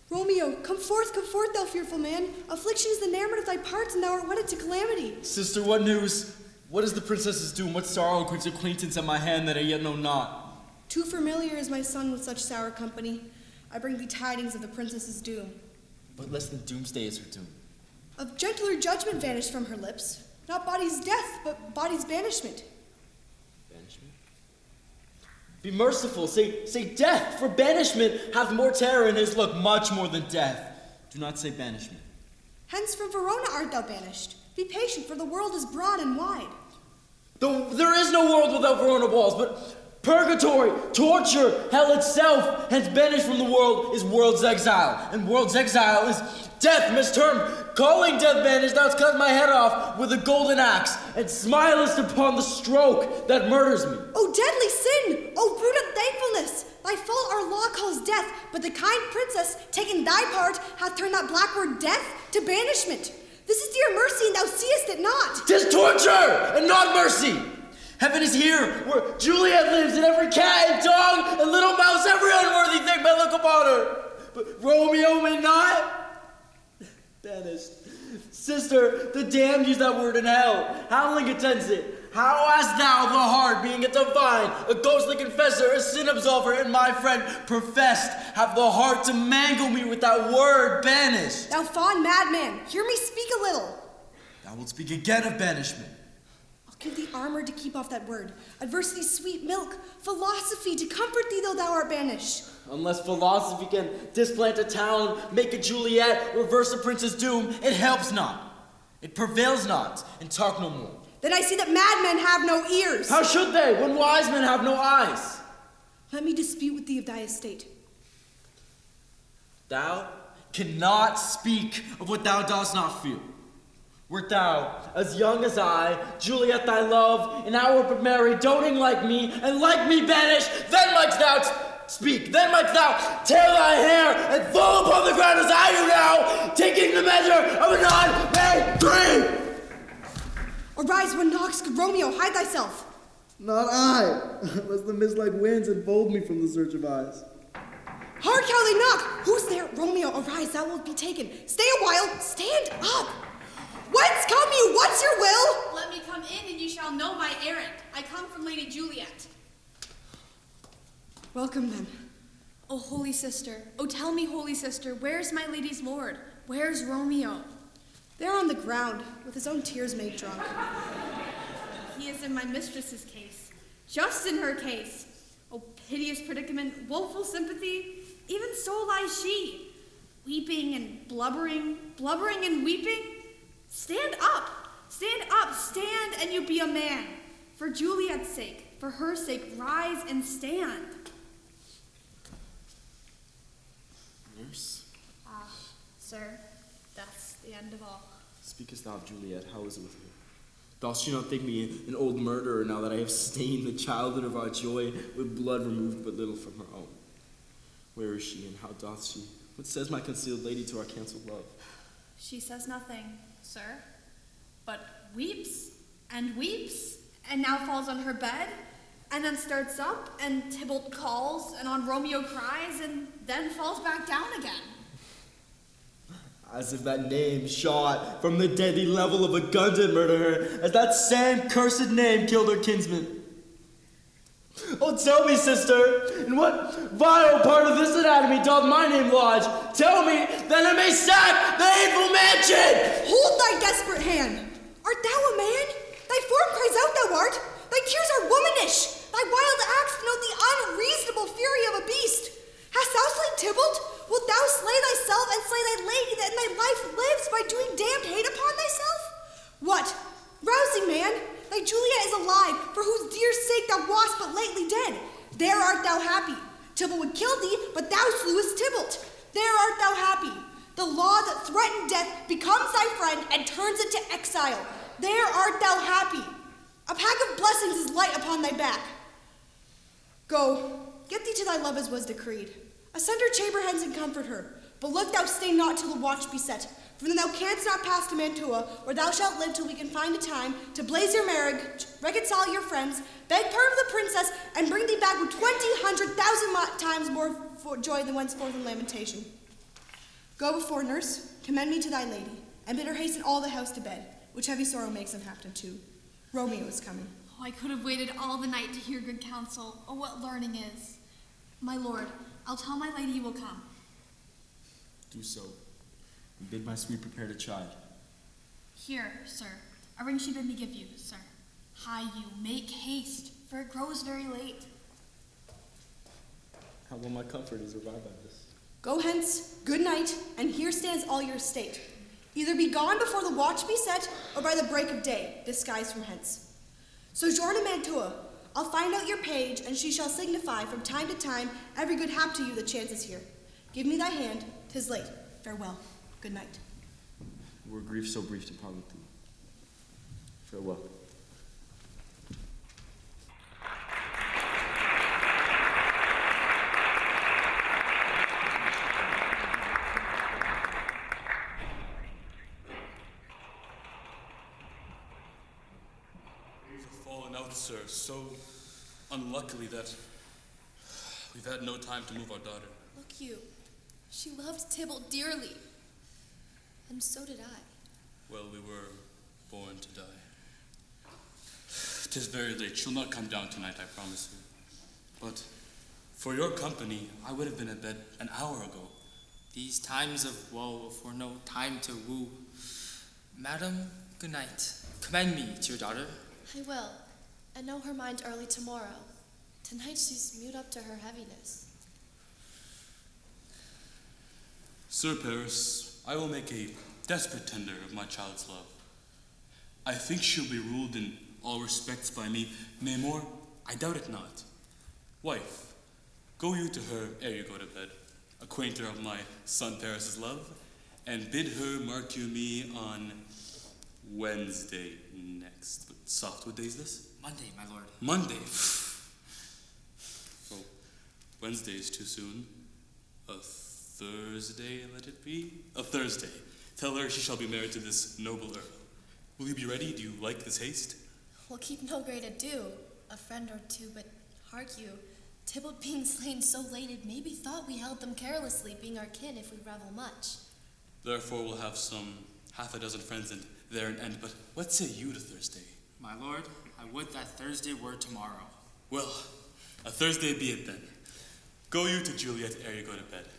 Romeo, come forth, thou fearful man. Affliction is enamored of thy parts, and thou art wedded to calamity. Sister, what news? What is the princess's doom? What sorrow craves acquaintance at my hand that I yet know not? Too familiar is my son with such sour company. I bring thee tidings of the princess's doom. But less than doomsday is her doom. Of gentler judgment vanished from her lips. Not body's death, but body's banishment. Banishment? Be merciful, say death, for banishment hath more terror in his look, much more than death. Do not say banishment. Hence from Verona art thou banished. Be patient, for the world is broad and wide. Though there is no world without Verona walls, but purgatory, torture, hell itself, hence banished from the world is world's exile. And world's exile is death mistermed. Calling death banished, thou hast cut my head off with a golden axe, and smilest upon the stroke that murders me. O deadly sin! O prudent thankfulness! Thy fault our law calls death, but the kind princess, taking thy part, hath turned that black word death to banishment. This is dear mercy, and thou seest it not. 'Tis torture, and not mercy. Heaven is here, where Juliet lives, and every cat and dog and little mouse, every unworthy thing may look upon her. But Romeo may not. Banished. Sister, the damned use that word in hell. Howling attends it. How hast thou the heart, being a divine, a ghostly confessor, a sin absolver, and my friend professed, have the heart to mangle me with that word banished? Thou fond madman, hear me speak a little. Thou wilt speak again of banishment. I'll give thee armor to keep off that word, adversity's sweet milk, philosophy to comfort thee though thou art banished. Unless philosophy can displant a town, make a Juliet, reverse a prince's doom, it helps not. It prevails not, and talk no more. Then I see that madmen have no ears. How should they, when wise men have no eyes? Let me dispute with thee of thy estate. Thou cannot speak of what thou dost not feel. Wert thou as young as I, Juliet thy love, and I were but married, doting like me, and like me banished, then mightst thou speak, then mightst thou tear thy hair and fall upon the ground as I do now, taking the measure of a non-made dream! Arise, one knocks, good Romeo, hide thyself. Not I, unless the mist like winds enfold me from the search of eyes. Hark how they knock! Who's there? Romeo, arise, thou wilt be taken. Stay a while, stand up! Whence come you? What's your will? Let me come in, and you shall know my errand. I come from Lady Juliet. Welcome then. Oh, holy sister. Oh, tell me, holy sister, where's my lady's lord? Where's Romeo? There on the ground, with his own tears made drunk. He is in my mistress's case. Just in her case. Oh, piteous predicament, woeful sympathy. Even so lies she. Weeping and blubbering and weeping. Stand up, stand, and you be a man. For Juliet's sake, for her sake, rise and stand. Nurse? Ah, sir, that's the end of all. Speakest thou of Juliet? How is it with her? Dost she not think me an old murderer now that I have stained the childhood of our joy with blood removed but little from her own? Where is she, and how doth she? What says my concealed lady to our cancelled love? She says nothing, sir, but weeps, and now falls on her bed, and then starts up, and Tybalt calls, and on Romeo cries, and then falls back down again. As if that name shot from the deadly level of a gun did murder her, as that same cursed name killed her kinsman. Oh, tell me, sister, in what vile part of this anatomy doth my name lodge? Tell me, that I may sack the hateful mansion! Hold thy desperate hand! Art thou a man? Thy form cries out thou art! Thy tears are womanish! Thy wild acts denote the unreasonable fury of a beast! Hast thou slain Tybalt? Wilt thou slay thyself and slay thy lady that in thy life lives by doing damned hate upon thyself? What? Rousing man! Thy Juliet is alive, for whose dear sake thou wast but lately dead. There art thou happy. Tybalt would kill thee, but thou slewest Tybalt. There art thou happy. The law that threatened death becomes thy friend and turns it to exile. There art thou happy. A pack of blessings is light upon thy back. Go, get thee to thy love as was decreed. Ascend her chamber hence and comfort her. But look thou stay not till the watch be set. For then thou canst not pass to Mantua, where thou shalt live till we can find a time to blaze your marriage, reconcile your friends, beg pardon of the princess, and bring thee back with 1,000,000 times more for joy than henceforth in lamentation. Go before, nurse, commend me to thy lady, and bid her hasten all the house to bed, which heavy sorrow makes unhappy too. Romeo is coming. Oh, I could have waited all the night to hear good counsel. Oh, what learning is. My lord, I'll tell my lady you will come. Do so. And bid my sweet prepare to chide. Here, sir, a ring she bid me give you, sir. Hie you, make haste, for it grows very late. How will my comfort is revived by this? Go hence, good night, and here stands all your estate. Either be gone before the watch be set, or by the break of day, disguised from hence. Sojourn in Mantua. I'll find out your page, and she shall signify from time to time every good hap to you that chances here. Give me thy hand, 'tis late. Farewell. Good night. Were grief so brief to part with thee. Farewell. We've fallen out, sir, so unluckily that we've had no time to move our daughter. Look you, she loved Tybalt dearly, and so did I. Well, we were born to die. 'Tis very late. She'll not come down tonight, I promise you. But for your company, I would have been in bed an hour ago. These times of woe for no time to woo. Madam, good night. Commend me to your daughter. I will, and know her mind early tomorrow. Tonight she's mute up to her heaviness. Sir Paris, I will make a desperate tender of my child's love. I think she'll be ruled in all respects by me. Nay more, I doubt it not. Wife, Go you to her ere you go to bed, acquaint her of my son Paris's love, and bid her mark you me on Wednesday next. But soft, what day is this? Monday, my lord. Monday. Oh, Wednesday is too soon. A Thursday, let it be? A Thursday. Tell her she shall be married to this noble earl. Will you be ready? Do you like this haste? We'll keep no great ado, a friend or two, but hark you, Tybalt being slain so late it may be thought we held them carelessly, being our kin if we revel much. Therefore we'll have some half a dozen friends and there an end, but what say you to Thursday? My lord, I would that Thursday were tomorrow. Well, a Thursday be it then. Go you to Juliet ere you go to bed.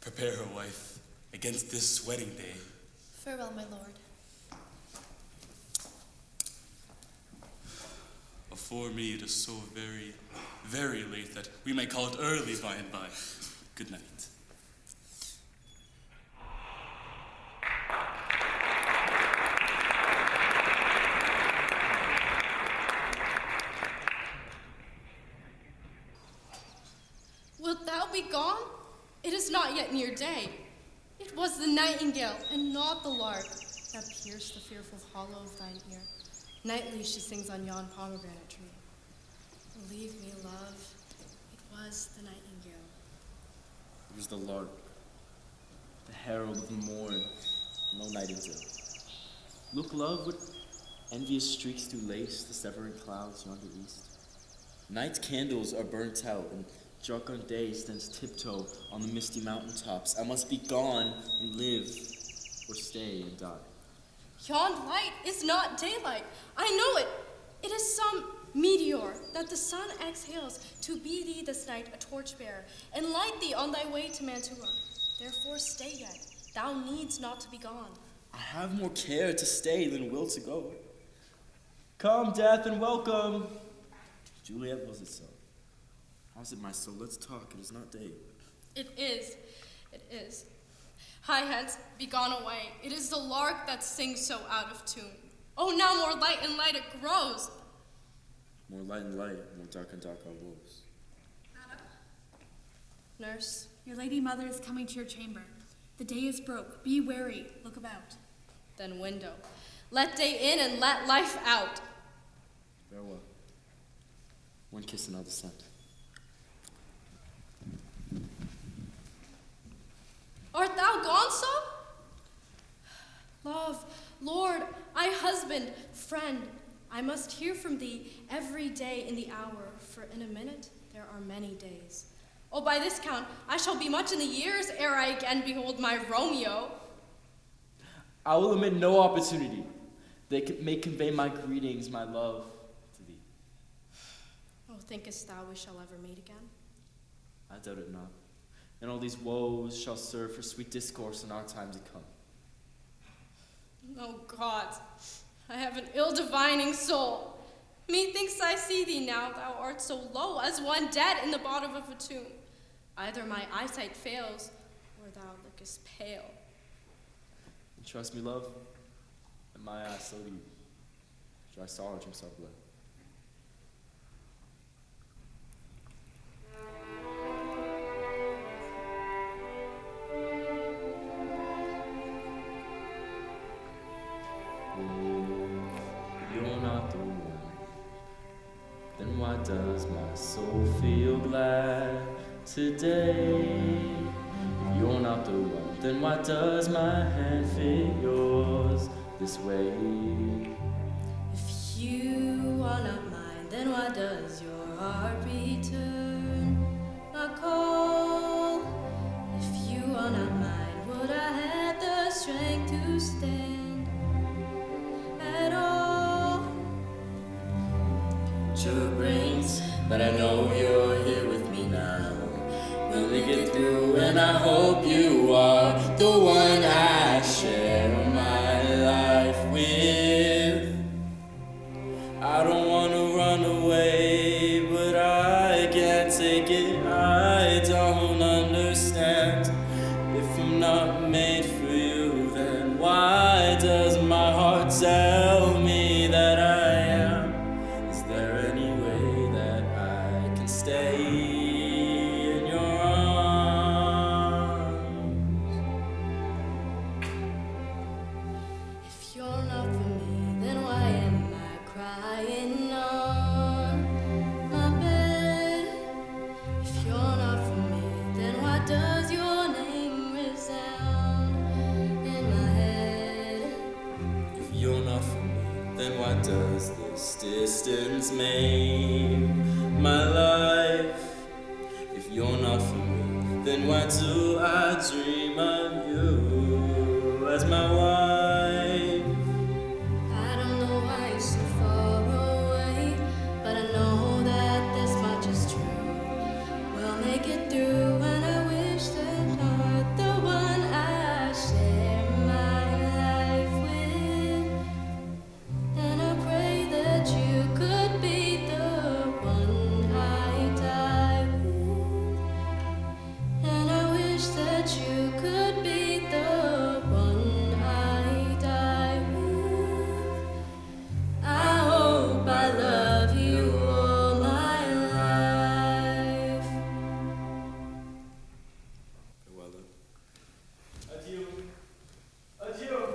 Prepare her wife against this wedding day. Farewell, my lord. For me it is so very, very late that we may call it early by and by. Good night. Wilt thou be gone? It is not yet near day. It was the nightingale, and not the lark, that pierced the fearful hollow of thine ear. Nightly she sings on yon pomegranate tree. Believe me, love, it was the nightingale. It was the lark, the herald of the morn, no nightingale. Look, love, what envious streaks do lace the severing clouds yonder east. Night's candles are burnt out, and jocund day stands tiptoe on the misty mountaintops. I must be gone and live, or stay and die. Yon light is not daylight. I know it. It is some meteor that the sun exhales to be thee this night a torchbearer, and light thee on thy way to Mantua. Therefore stay yet. Thou needs not to be gone. I have more care to stay than will to go. Come, death, and welcome. Juliet, was it so? How's it, my soul? Let's talk. It is not day. It is. It is. Hie hence, be gone away. It is the lark that sings so out of tune. Oh, now more light and light it grows. More light and light, more dark and dark our woes. Madam, Nurse, your lady mother is coming to your chamber. The day is broke. Be wary. Look about. then window. Let day in and let life out. Farewell. One kiss and I'll descend. Art thou gone so? Love, Lord, I husband, friend, I must hear from thee every day in the hour, for in a minute there are many days. Oh, by this count, I shall be much in the years ere I again behold my Romeo. I will omit no opportunity. They may convey my greetings, my love, to thee. Oh, thinkest thou we shall ever meet again? I doubt it not. And all these woes shall serve for sweet discourse in our time to come. Oh, God, I have an ill-divining soul. Methinks I see thee now, thou art so low as one dead in the bottom of a tomb. Either my eyesight fails, or thou lookest pale. And trust me, love, and my eyes so do you. Dry Sarge himself bled. You're not the one, then why does my soul feel glad today? If you're not the one, then why does my hand fit yours this way? If you are not mine, then why does your heart return a call? If you are not mine, would I have the strength to stand at all? True brings, but I know you're here with me now. We'll make it through, and I hope you are the one I share my life with. I don't want to run away, but I can't take it. I don't understand. If I'm not made for you, then why does my heart tell me that I am? Is there any way that I can stay in does this distance maim my life? If you're not for me, then why do I dream of you as my wife? I don't know why you're so far away, but I know that this much is true. We'll make it through, and I wish that you're the one I share my life with. And I pray that you could be the one I die with. And I wish that you could be the one I die with. I hope I love you all my life. Well then. Adieu. Adieu.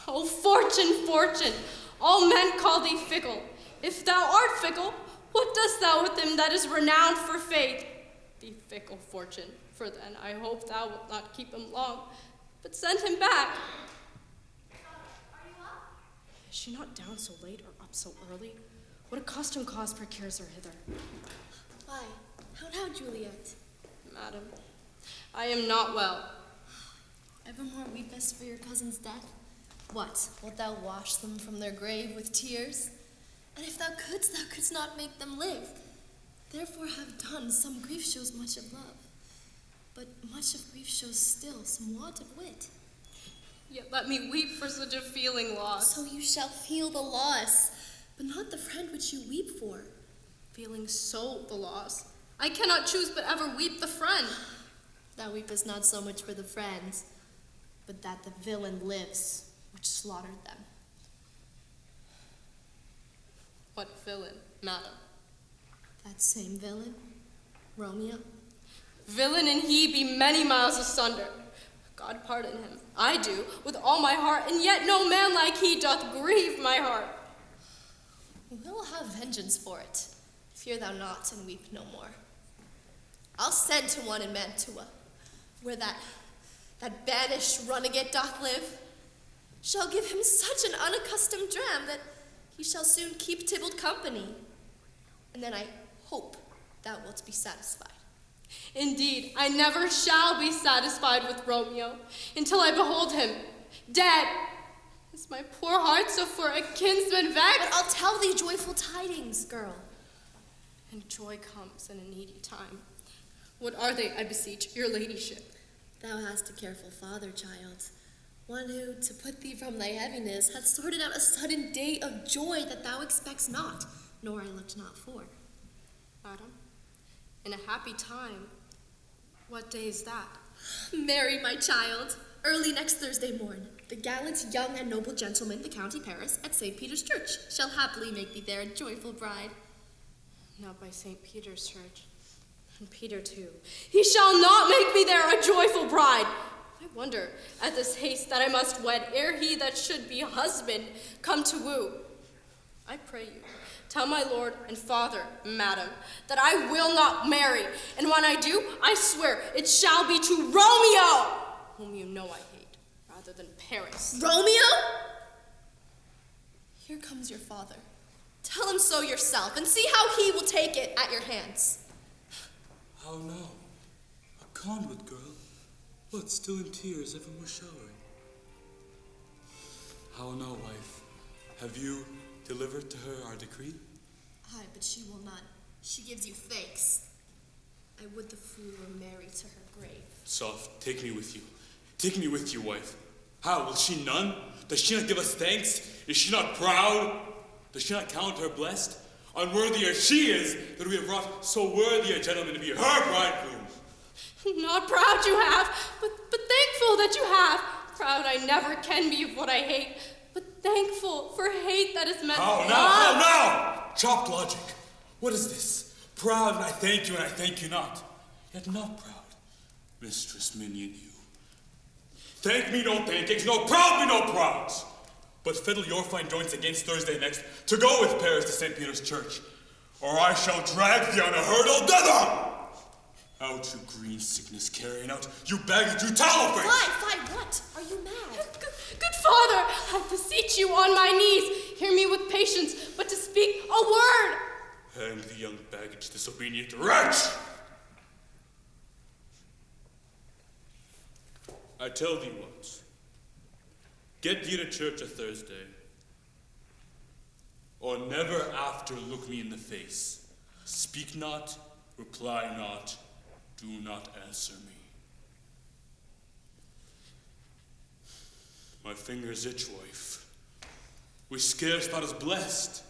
O fortune, fortune, all men call thee fickle. If thou art fickle, what dost thou with him that is renowned for faith? Be fickle, fortune, for then I hope thou wilt not keep him long, but send him back. Is she not down so late or up so early? What a custom cause procures her hither? Why, how now, Juliet? Madam, I am not well. Evermore weepest for your cousin's death? What, wilt thou wash them from their grave with tears? And if thou couldst not make them live. Therefore have done, some grief shows much of love, but much of grief shows still some want of wit. Yet let me weep for such a feeling loss. So you shall feel the loss, but not the friend which you weep for. Feeling so the loss, I cannot choose but ever weep the friend. Thou weepest not so much for the friends, but that the villain lives, which slaughtered them. What villain, madam? That same villain, Romeo. Villain and he be many miles asunder. God pardon him. I do, with all my heart, and yet no man like he doth grieve my heart. We will have vengeance for it. Fear thou not, and weep no more. I'll send to one in Mantua, where that banished runagate doth live. Shall give him such an unaccustomed dram that he shall soon keep Tybalt company. And then I hope thou wilt be satisfied. Indeed, I never shall be satisfied with Romeo until I behold him dead. Is my poor heart so for a kinsman vexed? But I'll tell thee joyful tidings, girl. And joy comes in a needy time. What are they, I beseech, your ladyship? Thou hast a careful father, child. One who, to put thee from thy heaviness, hath sorted out a sudden day of joy that thou expects not, nor I looked not for. Madam, in a happy time, what day is that? Marry, my child, early next Thursday morn. The gallant, young, and noble gentleman, the County Paris, at St. Peter's Church, shall happily make thee there a joyful bride. Not by St. Peter's Church, and Peter too. He shall not make me there a joyful bride. I wonder at this haste that I must wed ere he that should be husband come to woo. I pray you, tell my lord and father, madam, that I will not marry, and when I do, I swear it shall be to Romeo, whom you know I hate, rather than Paris. Romeo? Here comes your father. Tell him so yourself, and see how he will take it at your hands. How now? A convent girl? What, still in tears, evermore showering? How now, wife? Have you delivered to her our decree? Aye, but she will not. She gives you thanks. I would the fool were married to her grave. Soft, take me with you. Take me with you, wife. How, will she none? Does she not give us thanks? Is she not proud? Does she not count her blessed? Unworthy as she is, that we have brought so worthy a gentleman to be her bridegroom. Not proud you have, but thankful that you have. Proud I never can be of what I hate, but thankful for hate that is meant How for now, love. how now? Chopped logic. What is this? Proud and I thank you and I thank you not. Yet not proud. Mistress minion you. Thank me no thankings, no proud me no prouds. But fiddle your fine joints against Thursday next to go with Paris to St. Peter's Church, or I shall drag thee on a hurdle thither. Out, you green sickness carrying out, you baggage, you tallow face! Fly, what? Are you mad? Good father, I beseech you on my knees, hear me with patience, but to speak a word. Hang the young baggage, disobedient wretch! I tell thee what, get thee to church a Thursday, or never after look me in the face. Speak not, reply not, do not answer me. My fingers itch, wife. We scarce thought us blessed,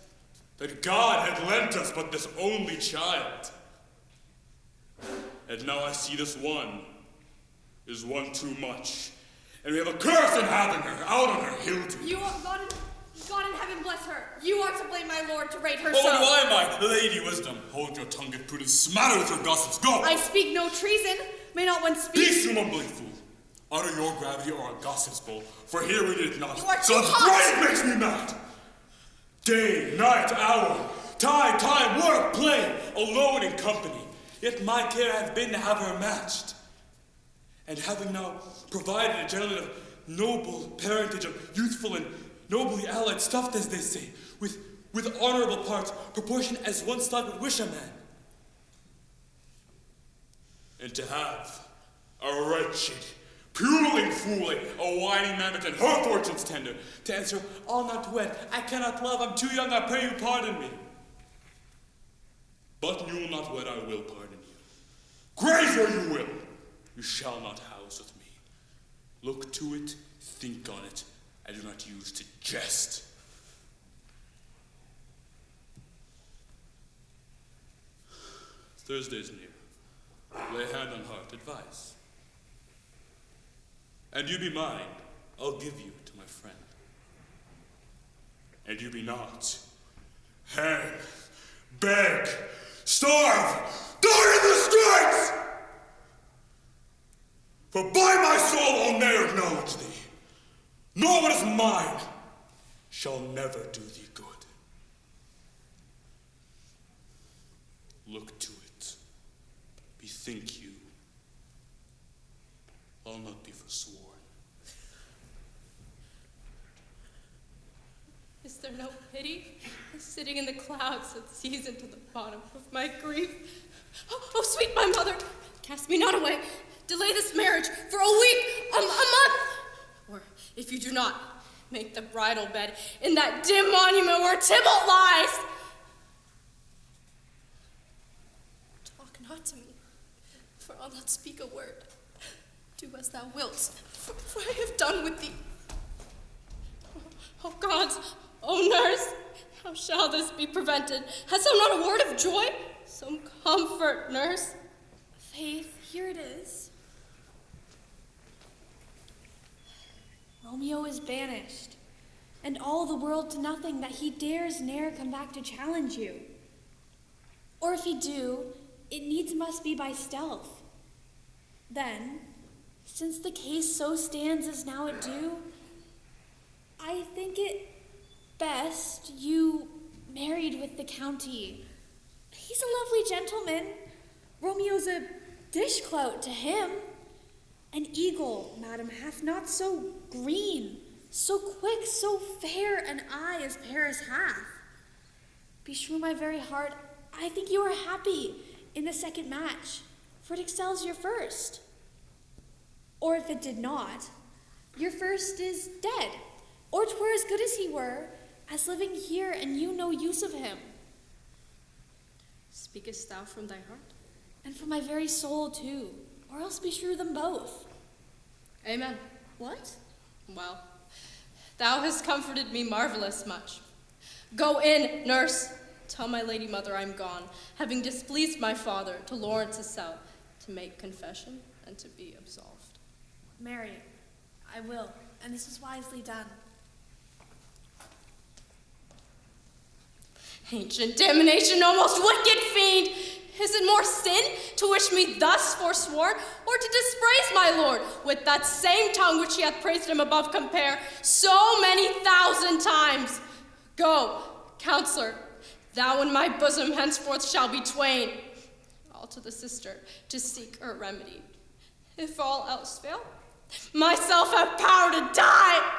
that God had lent us but this only child. And now I see this one is one too much, and we have a curse in having her out on her hill to You are God in heaven bless her. You are to blame, my lord, to rate her Oh, so. and why, my lady wisdom? Hold your tongue and prudence, smatter with your gossips, go! I speak no treason. May not one speak? Peace, you mumbling fool. Utter your gravity or a gossip's bowl, for here we need it not. You are too God's hot. brave makes me mad. Day, night, hour, tide, time, work, play, alone in company. Yet my care hath been to have her matched. And having now provided a gentleman of noble parentage, of youthful and nobly allied, stuffed as they say, with honorable parts, proportioned as one stud would wish a man. And to have a wretched, puling fool, a whining mammoth, and her fortunes tender, to answer, I'll not wed, I cannot love, I'm too young, I pray you pardon me. But you will not wed, I will pardon you. Graze where you will, you shall not house with me. Look to it, think on it, I do not use to jest. Thursday's near. Lay hand on heart, advice. And you be mine, I'll give you to my friend. And you be not, hang, beg, starve, die in the streets! For by my soul I'll ne'er acknowledge thee, nor what is mine shall never do thee good. Look to it, bethink you, I'll not be forsworn. Is there no pity? Sitting in the clouds that sees into the bottom of my grief. Oh, sweet my mother, cast me not away. Delay this marriage for a week, a month. Or, if you do not, make the bridal bed in that dim monument where Tybalt lies. Talk not to me, for I'll not speak a word. Do as thou wilt, for I have done with thee. Oh, gods, oh, nurse, how shall this be prevented? Hast thou not a word of joy? Some comfort, nurse. Faith, here it is. Romeo is banished, and all the world to nothing, that he dares ne'er come back to challenge you. Or if he do, it needs must be by stealth. Then, since the case so stands as now it do, I think it best you married with the county. He's a lovely gentleman. Romeo's a dishclout to him. An eagle, madam, hath not so green, so quick, so fair an eye as Paris hath. Beshrew my very heart, I think you are happy in the second match, for it excels your first. Or if it did not, your first is dead, or 'twere as good as he were, as living here and you no use of him. Speakest thou from thy heart? And from my very soul too, or else beshrew them both. Amen. What? Well, thou hast comforted me marvelous much. Go in, nurse. Tell my lady mother I'm gone, having displeased my father to Lawrence's cell, to make confession and to be absolved. Mary, I will, and this is wisely done. Ancient damnation, almost wicked fiend! Is it more sin to wish me thus forsworn, or to dispraise my lord with that same tongue which he hath praised him above compare so many thousand times? Go, counselor, thou and my bosom henceforth shall be twain. I'll to the sister to seek a remedy. If all else fail, myself have power to die.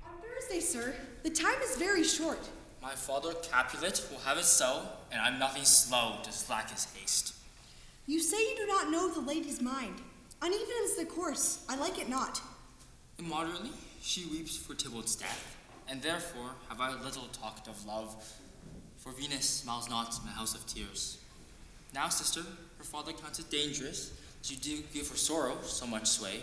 On Thursday, sir. The time is very short. My father Capulet will have it so, and I'm nothing slow to slack his haste. You say you do not know the lady's mind. Uneven is the course. I like it not. Immoderately, she weeps for Tybalt's death, and therefore have I little talked of love, for Venus smiles not in my house of tears. Now, sister, her father counts it dangerous that you do give her sorrow so much sway,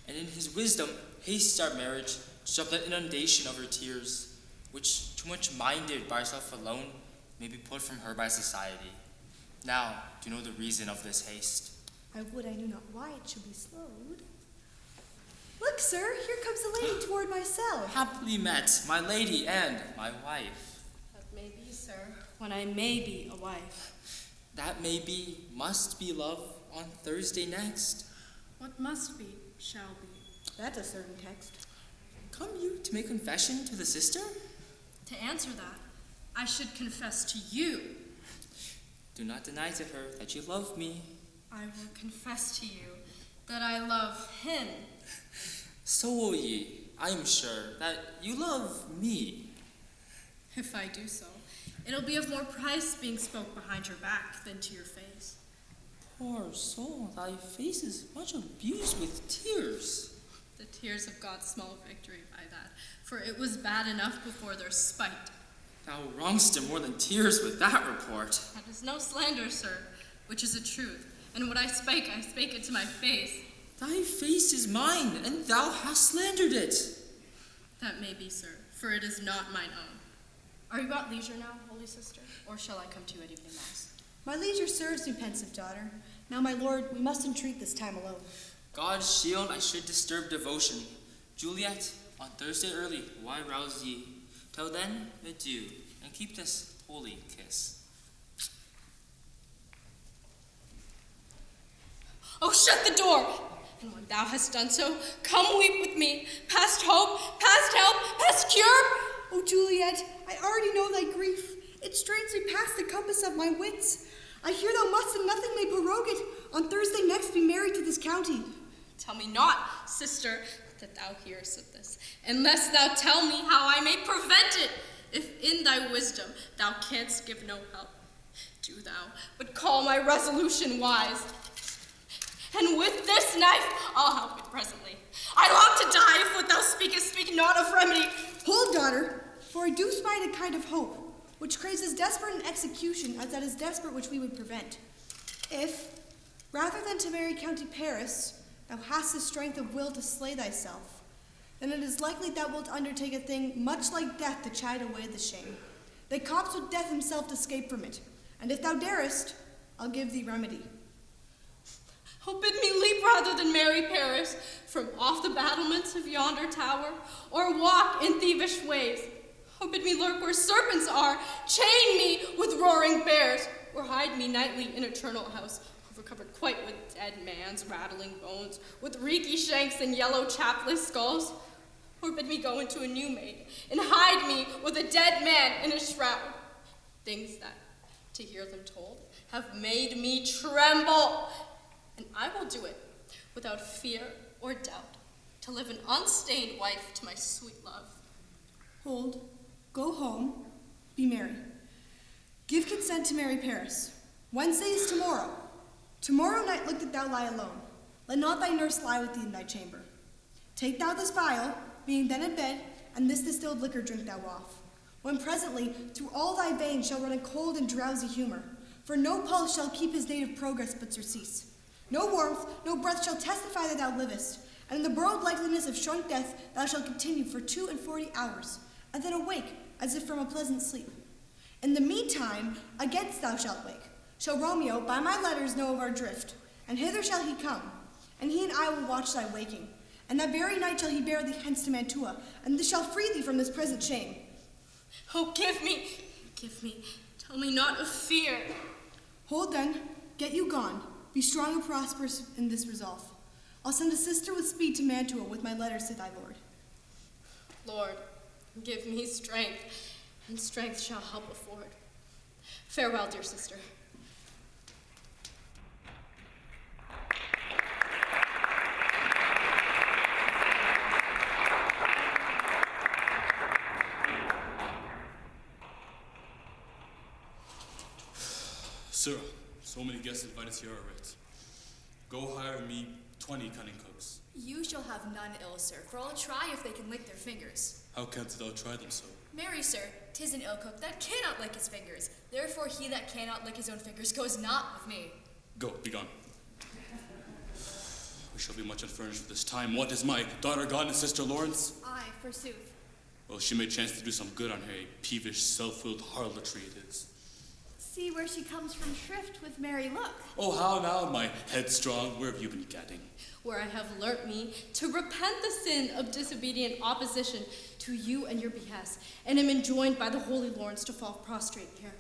and in his wisdom hastes our marriage to stop that inundation of her tears, which, too much minded by herself alone, may be put from her by society. Now, do you know the reason of this haste? I would I knew not why it should be slowed. Look, sir, here comes a lady toward my cell. Happily met, my lady and my wife. That may be, sir, when I may be a wife. That may be, must be love on Thursday next. What must be, shall be. That's a certain text. Come you to make confession to the sister? To answer that, I should confess to you. Do not deny to her that you love me. I will confess to you that I love him. So will ye, I am sure, that you love me. If I do so, it'll be of more price being spoke behind your back than to your face. Poor soul, thy face is much abused with tears. The tears of God's small victory by that, for it was bad enough before their spite. Thou wrong'st him more than tears with that report. That is no slander, sir, which is a truth, and what I spake it to my face. Thy face is mine, and thou hast slandered it. That may be, sir, for it is not mine own. Are you at leisure now, holy sister, or shall I come to you at evening mass? My leisure serves me, pensive daughter. Now, my lord, we must entreat this time alone. God's shield, I should disturb devotion. Juliet, on Thursday early, why rouse ye? Till then, adieu, and keep this holy kiss. Oh, shut the door! And when thou hast done so, come weep with me, past hope, past help, past cure! Oh, Juliet, I already know thy grief. It strains me past the compass of my wits. I hear thou must, and nothing may prorogue it, on Thursday next be married to this county. Tell me not, sister, that thou hearest of this, unless thou tell me how I may prevent it. If in thy wisdom thou canst give no help, do thou but call my resolution wise. And with this knife I'll help it presently. I long to die if what thou speakest speak not of remedy. Hold, daughter, for I do spite a kind of hope, which craves as desperate an execution as that is desperate which we would prevent. If, rather than to marry County Paris, thou hast the strength of will to slay thyself, then it is likely thou wilt undertake a thing much like death to chide away the shame. Thy copse with death himself to escape from it, and if thou darest, I'll give thee remedy. Oh, bid me leap rather than marry Paris from off the battlements of yonder tower, or walk in thievish ways. Oh, bid me lurk where serpents are, chain me with roaring bears, or hide me nightly in eternal house, overcovered quite with dead man's rattling bones, with reeky shanks and yellow chapless skulls. Or bid me go into a new maid, and hide me with a dead man in a shroud. Things that, to hear them told, have made me tremble. And I will do it without fear or doubt, to live an unstained wife to my sweet love. Hold, go home, be merry. Give consent to marry Paris. Wednesday is tomorrow. Tomorrow night look that thou lie alone. Let not thy nurse lie with thee in thy chamber. Take thou this vial, being then in bed, and this distilled liquor drink thou off. When presently through all thy veins shall run a cold and drowsy humor, for no pulse shall keep his native progress but surcease. No warmth, no breath shall testify that thou livest, and in the borrowed likeliness of shrunk death thou shalt continue for 42 hours, and then awake as if from a pleasant sleep. In the meantime, against thou shalt wake, shall Romeo by my letters know of our drift, and hither shall he come, and he and I will watch thy waking, and that very night shall he bear thee hence to Mantua, and this shall free thee from this present shame. Oh, give me, tell me not of fear. Hold then, get you gone. Be strong and prosperous in this resolve. I'll send a sister with speed to Mantua with my letters to thy lord. Lord, give me strength, and strength shall help afford. Farewell, dear sister. Sir, so many guests invited here already. Go hire me 20 cunning cooks. You shall have none ill, sir, for I'll try if they can lick their fingers. How canst thou try them so? Marry, sir, 'tis an ill cook that cannot lick his fingers. Therefore he that cannot lick his own fingers goes not with me. Go, be gone. We shall be much unfurnished for this time. What is my daughter gone and sister Lawrence? Aye, forsooth. Well, she may chance to do some good on her, a peevish, self-willed harlotry it is. See where she comes from shrift with merry look. Oh, how now, my headstrong, where have you been gadding? Where I have learnt me to repent the sin of disobedient opposition to you and your behest, and am enjoined by the holy Lawrence to fall prostrate here.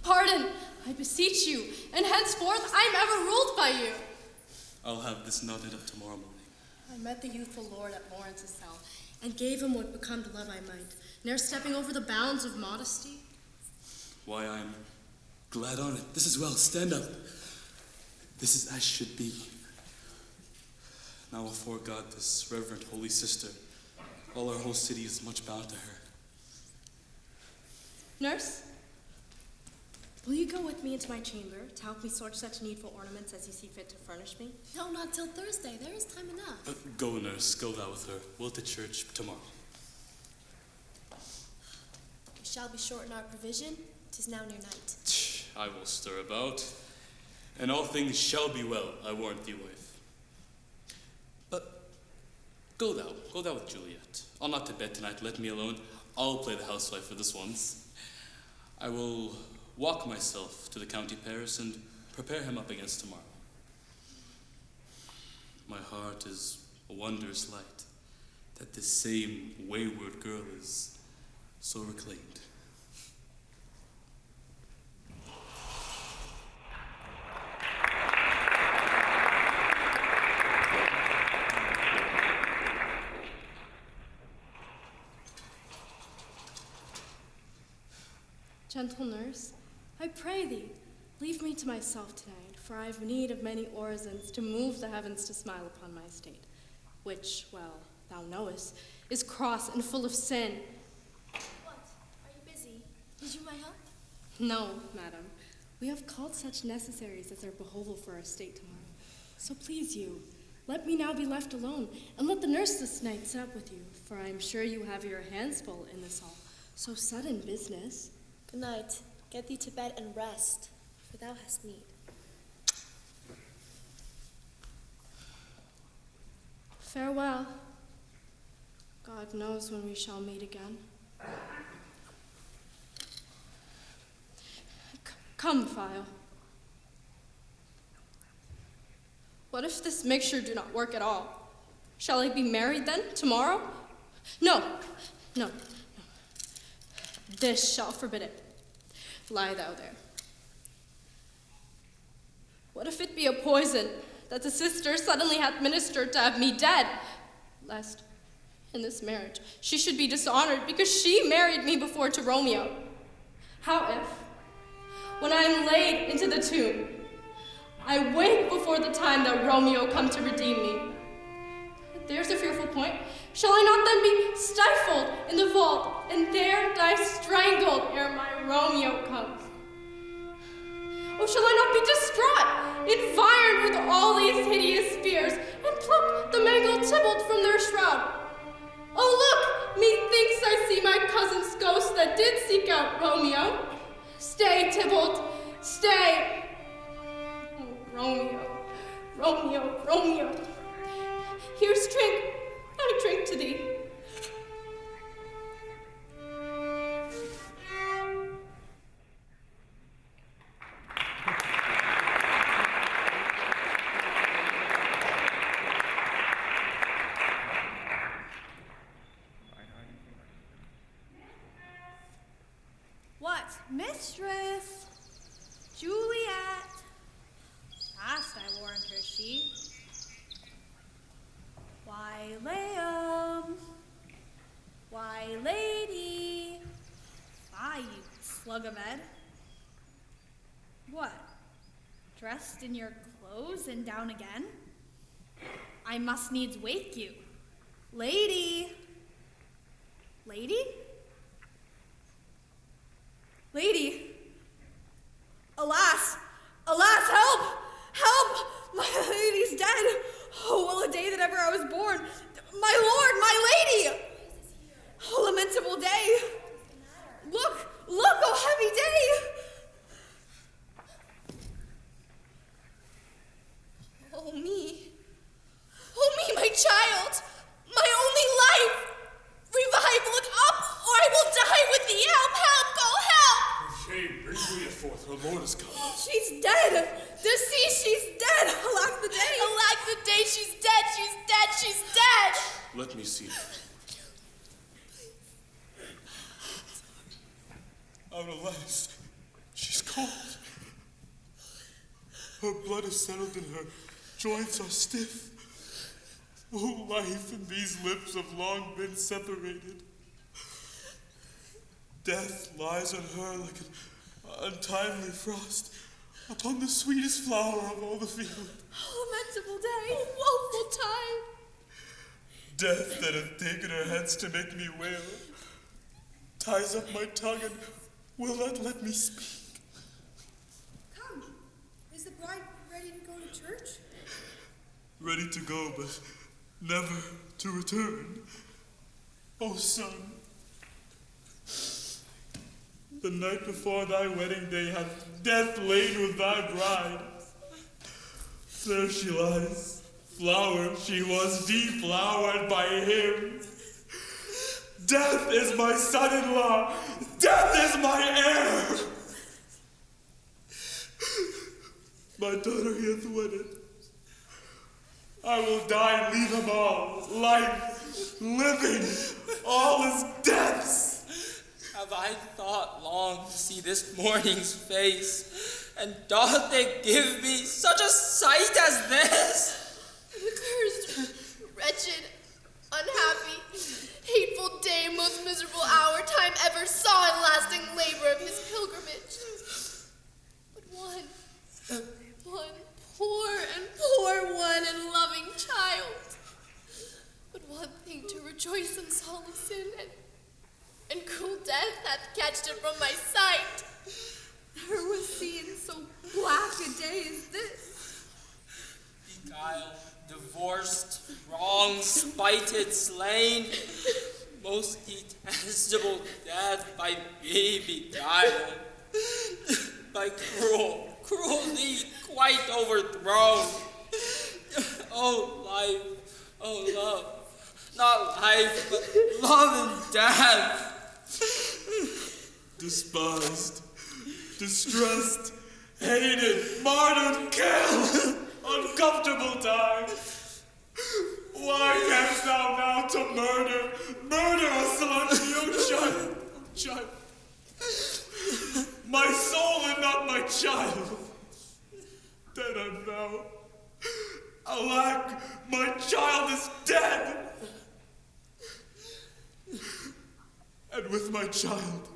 Pardon, I beseech you, and henceforth I am ever ruled by you. I'll have this knotted up tomorrow morning. I met the youthful lord at Lawrence's cell, and gave him what becomed love I might, ne'er stepping over the bounds of modesty. Why, I'm glad on it. This is well. Stand up. This is as should be. Now before God, this reverend holy sister, all our whole city is much bound to her. Nurse, will you go with me into my chamber to help me sort such needful ornaments as you see fit to furnish me? No, not till Thursday. There is time enough. Go, nurse. Go thou with her. We'll to church tomorrow. We shall be short in our provision. 'Tis now near night. I will stir about, and all things shall be well, I warrant thee, wife. But go thou with Juliet. I'll not to bed tonight, let me alone. I'll play the housewife for this once. I will walk myself to the county Paris and prepare him up against tomorrow. My heart is a wondrous light, that this same wayward girl is so reclaimed. Gentle nurse, I pray thee, leave me to myself tonight, for I have need of many orisons to move the heavens to smile upon my state, which, well, thou knowest, is cross and full of sin. What? Are you busy? Need you my help? No, madam, we have called such necessaries as are behoveful for our state tomorrow. So please you, let me now be left alone, and let the nurse this night sup with you, for I am sure you have your hands full in this all so sudden business. Good night. Get thee to bed and rest, for thou hast need. Farewell. God knows when we shall meet again. Come, File. What if this mixture do not work at all? Shall I be married then, tomorrow? No. This shall forbid it. Lie thou there. What if it be a poison that the sister suddenly hath ministered to have me dead, lest in this marriage she should be dishonored because she married me before to Romeo? How if, when I am laid into the tomb, I wake before the time that Romeo come to redeem me? There's a fearful point. Shall I not then be stifled in the vault, and there die strangled ere my Romeo comes? Oh, shall I not be distraught, environed with all these hideous spears, and pluck the mangled Tybalt from their shroud? Oh, look, methinks I see my cousin's ghost that did seek out Romeo. Stay, Tybalt, stay. Oh, Romeo. Here's drink. I drink to thee. What? Mistress? Juliet? she? Why, Liam? Why, lady? Fie, you slug of Ed. What? Dressed in your clothes and down again? I must needs wake you. Lady! Lady? Lady! Alas! Alas, help! Help! My lady's dead! Oh, well, a day that ever I was born! My lord, my lady! Oh, lamentable day! Look! Look, oh heavy day! Oh, me. Oh, me, my child! My only life! Revive, look up, or I will die with thee! Help, help, go, help! For shame, bring Juliet forth, her lord is come. She's dead! Deceased, she's dead! Alack the day! Alack the day, she's dead, she's dead, she's dead! Let me see. Out alas, she's cold. Her blood is settled and her joints are stiff. Oh, life and these lips have long been separated. Death lies on her like an untimely frost upon the sweetest flower of all the field. Lamentable day! Woeful time! Death that hath taken her hence to make me wail ties up my tongue and will not let me speak. Come, is the bride ready to go to church? Ready to go, but never to return. O son, the night before thy wedding day hath death lain with thy bride. There she lies, flowered, she was deflowered by him. Death is my son-in-law, death is my heir. My daughter he hath wedded. I will die and leave him all. Life, living, all is death's. Have I thought long to see this morning's face, and doth it give me such a sight as this? Cursed, wretched, unhappy, hateful day, most miserable hour time ever saw in lasting labor of his pilgrimage. But one poor one and loving child. But one thing to rejoice and solace in, and cruel death hath catched it from my sight. Never was seen so black a day as this. Beguiled, divorced, wronged, spited, slain, most detestable death by me beguiled, by cruelty quite overthrown. Oh life, oh love, not life, but love and death. Despised, distressed, hated, martyred, killed, uncomfortable time. Why canst thou now to murder a son, child, my soul and not my child. Dead art thou. Alack, my child is dead. And with my child,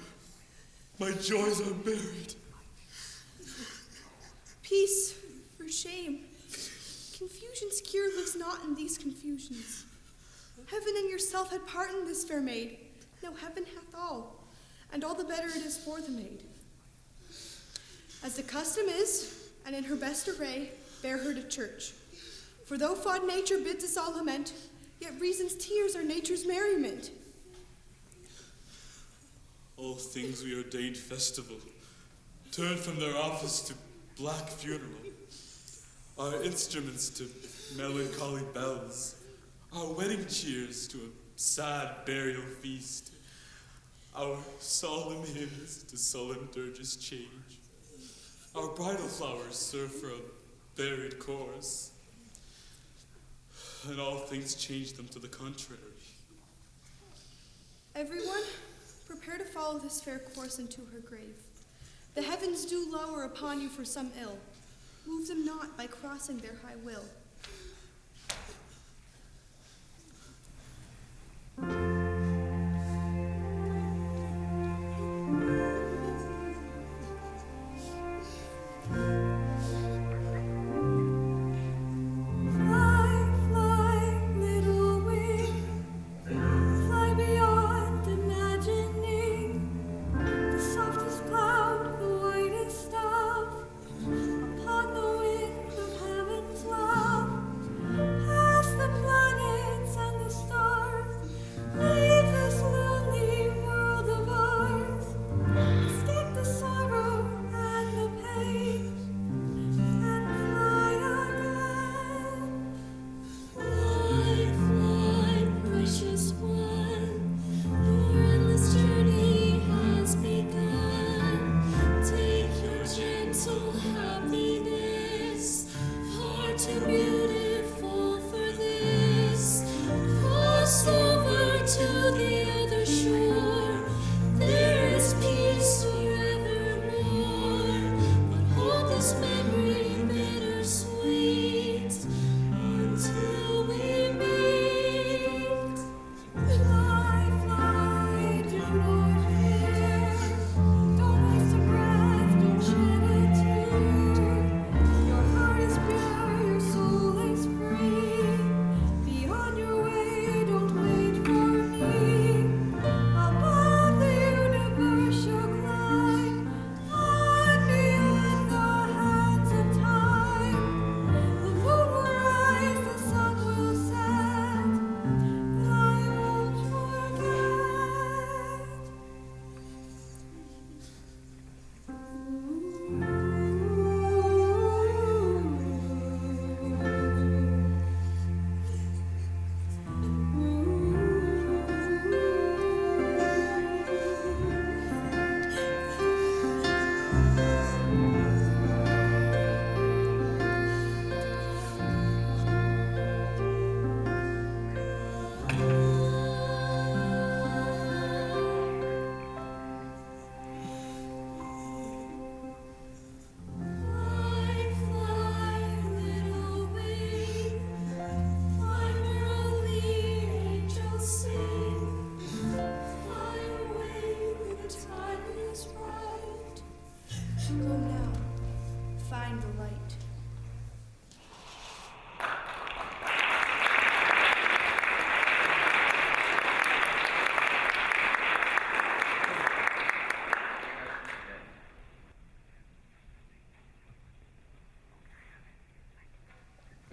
my joys are buried. Peace, for shame. Confusion's cure lives not in these confusions. Heaven and yourself had part in this fair maid. Now heaven hath all, and all the better it is for the maid. As the custom is, and in her best array, bear her to church. For though fond nature bids us all lament, yet reason's tears are nature's merriment. All things we ordained festival turn from their office to black funeral. Our instruments to melancholy bells. Our wedding cheers to a sad burial feast. Our solemn hymns to sullen dirges change. Our bridal flowers serve for a buried chorus. And all things change them to the contrary. Everyone, prepare to follow this fair course into her grave. The heavens do lower upon you for some ill. Move them not by crossing their high will. Upon the wind of heaven's love,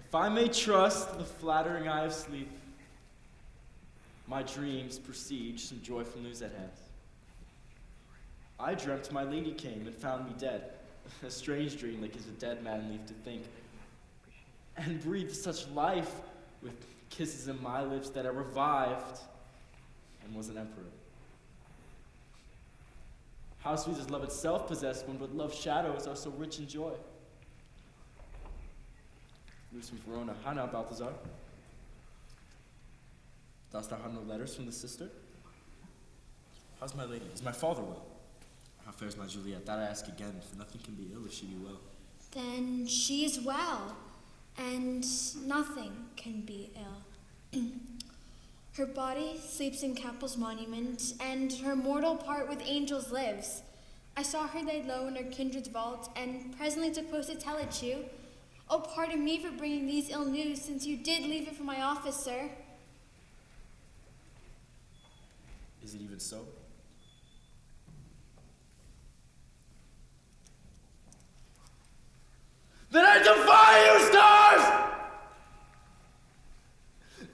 If I may trust the flattering eye of sleep, my dreams presage some joyful news at hand. I dreamt my lady came and found me dead, a strange dream like as a dead man leave to think, and breathed such life with kisses in my lips that I revived and was an emperor. How sweet is love itself possessed when but love's shadows are so rich in joy. News from Verona. How now, Balthazar? Dost thou have no letters from the sister? How's my lady? Is my father well? How fares my Juliet? That I ask again, for nothing can be ill if she be well. Then she is well, and nothing can be ill. Her body sleeps in Capel's monument, and her mortal part with angels lives. I saw her laid low in her kindred's vault, and presently took post to tell it you. Oh, pardon me for bringing these ill news, since you did leave it for my office, sir. Is it even so? Then I defy you, stars!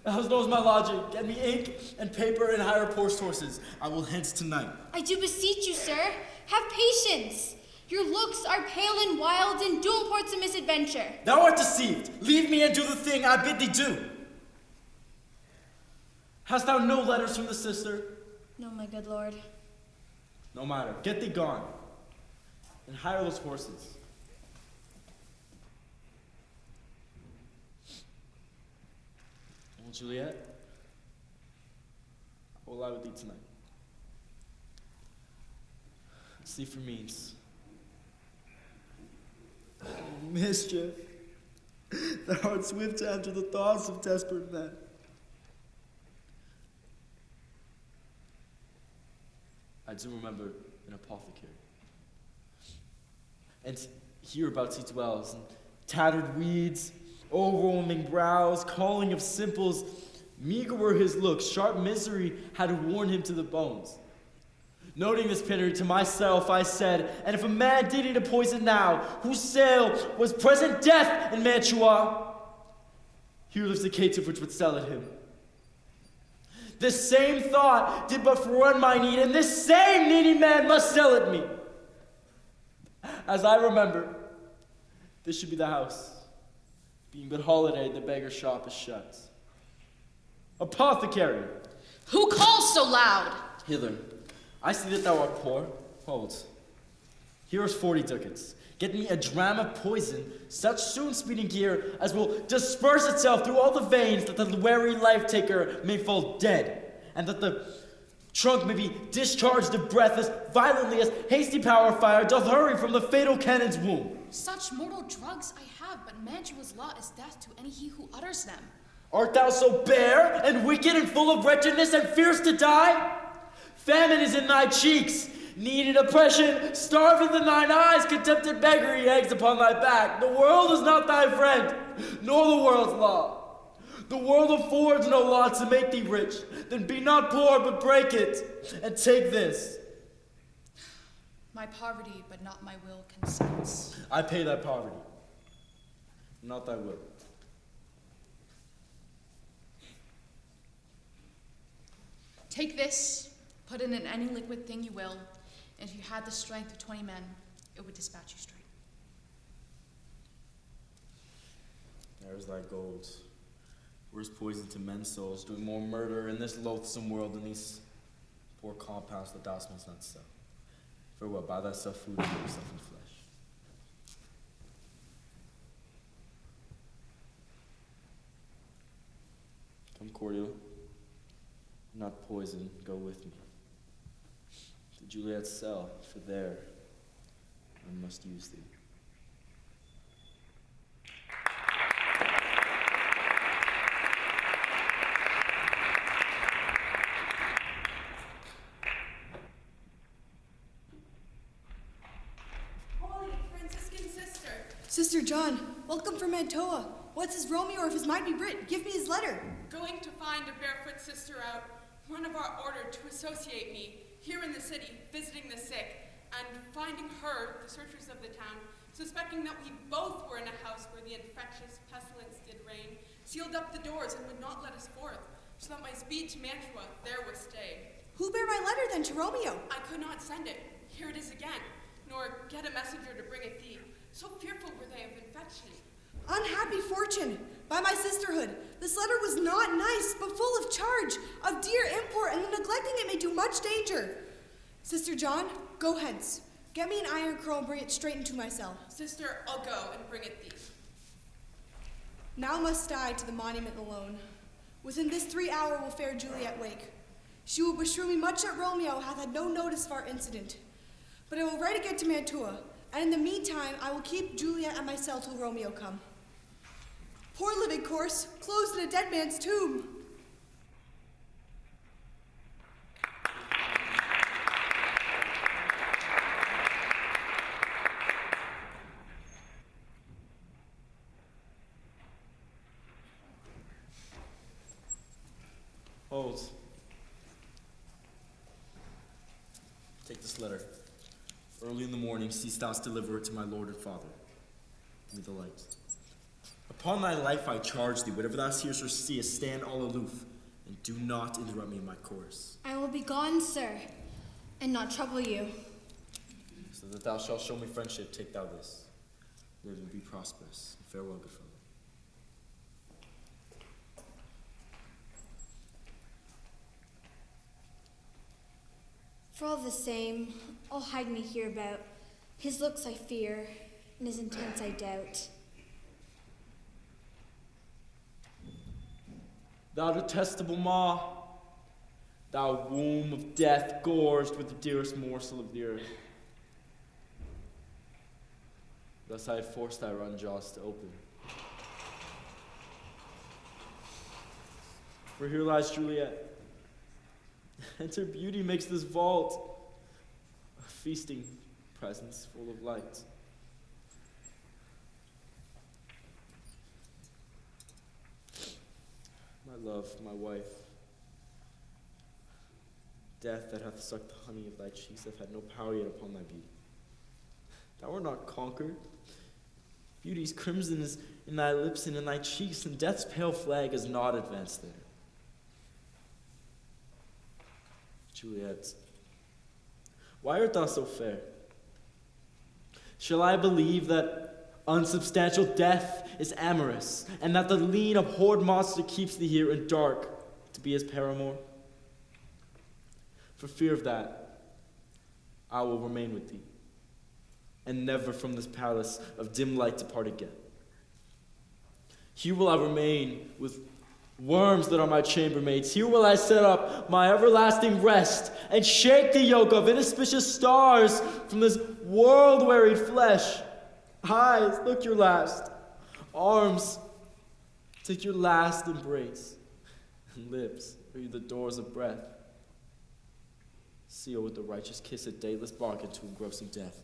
Thou knows my logic. Get me ink and paper and hire post horses. I will hence tonight. I do beseech you, sir, have patience. Your looks are pale and wild, and do import some misadventure. Thou art deceived. Leave me and do the thing I bid thee do. Hast thou no letters from the sister? No, my good lord. No matter. Get thee gone. And hire those horses. Well, Juliet, I will lie with thee tonight. See for means. Mischief. Thou art swift to enter the thoughts of desperate men. I do remember an apothecary. And hereabouts he dwells, in tattered weeds, overwhelming brows, calling of simples. Meager were his looks, sharp misery had worn him to the bones. Noting this picture to myself, I said, and if a man did eat a poison now, whose sail was present death in Mantua, here lives the caitiff which would sell it him. This same thought did but forerun my need, and this same needy man must sell it me. As I remember, this should be the house. Being but holiday, the beggar's shop is shut. Apothecary! Who calls so loud? Hither. I see that thou art poor. Hold. Here is 40 ducats. Get me a dram of poison, such soon speeding here as will disperse itself through all the veins, that the wary life-taker may fall dead, and that the trunk may be discharged of breath as violently as hasty power fire doth hurry from the fatal cannon's womb. Such mortal drugs I have, but Mantua's law is death to any he who utters them. Art thou so bare and wicked and full of wretchedness and fierce to die? Famine is in thy cheeks, need and oppression, starved in thine eyes, contempt beggary eggs upon thy back. The world is not thy friend, nor the world's law. The world affords no law to make thee rich. Then be not poor, but break it, and take this. My poverty, but not my will, consents. I pay thy poverty, not thy will. Take this, put it in any liquid thing you will, and if you had the strength of 20 men, it would dispatch you straight. There's thy gold. Where's poison to men's souls, doing more murder in this loathsome world than these poor compounds that thou must not sell. Farewell, buy thyself food and give yourself in flesh. Come, Cordial. Not poison, go with me. To Juliet's cell, for there I must use thee. Holy Franciscan sister. Sister John, welcome from Mantua. What's his Romeo or if his might be Brit? Give me his letter. Going to find a barefoot sister out, one of our order to associate me, here in the city, visiting the sick, and finding her, the searchers of the town, suspecting that we both were in a house where the infectious pestilence did reign, sealed up the doors and would not let us forth, so that my speed to Mantua there was stayed. Who bare my letter then to Romeo? I could not send it, here it is again, nor get a messenger to bring it thee. So fearful were they of infection. Unhappy fortune! By my sisterhood, this letter was not nice, but full of charge, of dear import, and the neglecting it may do much danger. Sister John, go hence. Get me an iron curl and bring it straight into my cell. Sister, I'll go and bring it thee. Now must I to the monument alone. Within this 3 hour will fair Juliet wake. She will beshrew me much that Romeo hath had no notice of our incident. But I will write again to Mantua, and in the meantime I will keep Juliet at my cell till Romeo come. Poor living corse, closed in a dead man's tomb. Hold. Take this letter. Early in the morning, cease thou to deliver it to my lord and father. Give me the light. Upon thy life I charge thee, whatever thou hearest or seest, stand all aloof, and do not interrupt me in my course. I will be gone, sir, and not trouble you. So that thou shalt show me friendship, take thou this. Live and be prosperous. Farewell, good fellow. For all the same, I'll hide me hereabout. His looks I fear, and his intents I doubt. Thou detestable maw, thou womb of death gorged with the dearest morsel of the earth. Thus I had forced thy run jaws to open. For here lies Juliet, and her beauty makes this vault a feasting presence full of light. My love, my wife, death that hath sucked the honey of thy cheeks hath had no power yet upon thy beauty. Thou art not conquered. Beauty's crimson is in thy lips and in thy cheeks, and death's pale flag is not advanced there. Juliet, why art thou so fair? Shall I believe that unsubstantial death is amorous, and that the lean, abhorred monster keeps thee here in dark to be his paramour? For fear of that, I will remain with thee, and never from this palace of dim light depart again. Here will I remain with worms that are my chambermaids. Here will I set up my everlasting rest, and shake the yoke of inauspicious stars from this world-wearied flesh. Eyes, look your last. Arms, take your last embrace. And lips, are you the doors of breath? Seal with the righteous kiss a dateless bargain to engrossing death.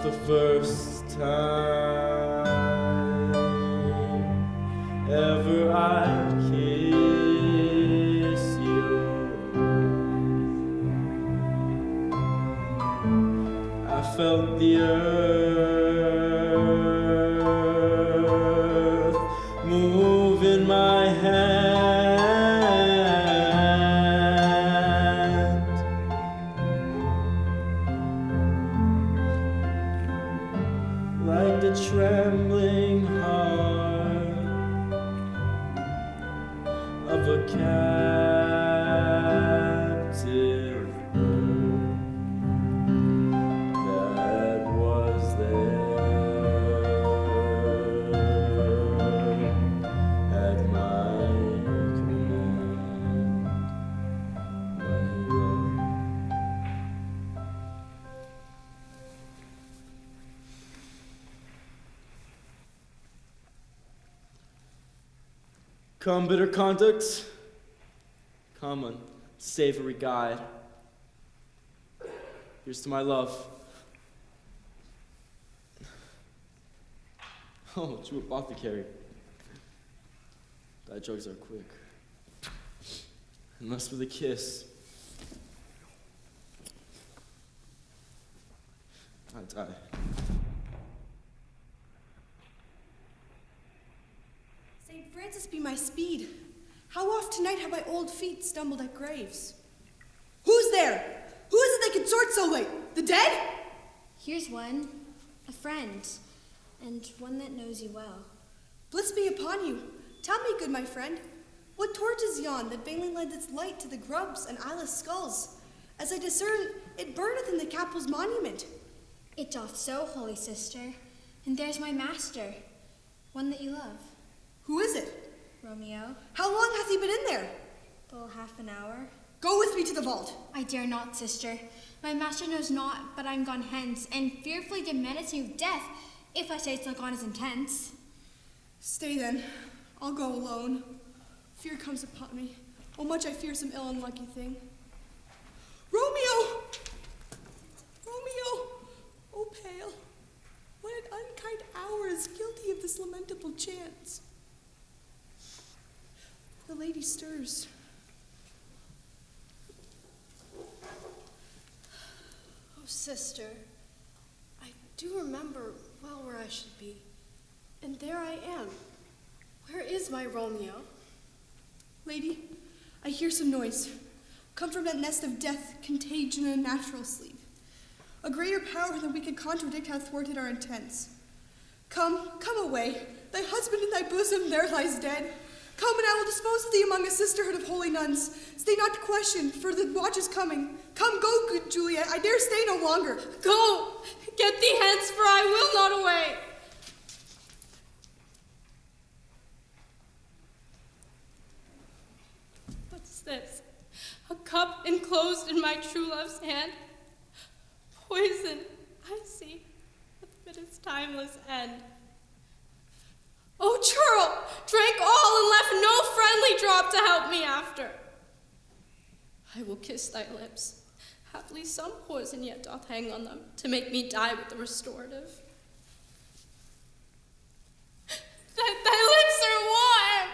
The first time ever I kiss you, I felt the earth move in my hand. Like the trembling heart of a captive bird that was there at my command, my love. Come, bitter conduct. Come, unsavory guide. Here's to my love. Oh, true apothecary. Thy drugs are quick. Unless with a kiss, I die. St. Francis be my speed. How oft tonight have my old feet stumbled at graves? Who's there? Who is it that can sort so late? The dead? Here's one, a friend, and one that knows you well. Bliss be upon you. Tell me, good my friend, what torch is yon that vainly lends its light to the grubs and eyeless skulls? As I discern, it burneth in the capel's monument. It doth so, holy sister, and there's my master, one that you love. Who is it? Romeo. How long hath he been in there? Full half an hour. Go with me to the vault. I dare not, sister. My master knows not, but I'm gone hence, and fearfully did menace me with death, if I say it's not gone as intents. Stay then. I'll go alone. Fear comes upon me. Oh, much I fear some ill unlucky thing. Romeo! Romeo! Oh, pale. What an unkind hour is guilty of this lamentable chance. The lady stirs. Oh, sister, I do remember well where I should be. And there I am. Where is my Romeo? Lady, I hear some noise. Come from that nest of death, contagion, and natural sleep. A greater power than we could contradict hath thwarted our intents. Come away. Thy husband in thy bosom there lies dead. Come, and I will dispose of thee among a sisterhood of holy nuns. Stay not to question, for the watch is coming. Come, go, good Juliet. I dare stay no longer. Go! Get thee hence, for I will not away. What's this? A cup enclosed in my true love's hand? Poison, I see, but its timeless end. Oh, churl, drank all and left no friendly drop to help me after. I will kiss thy lips. Haply some poison yet doth hang on them, to make me die with the restorative. Thy lips are warm!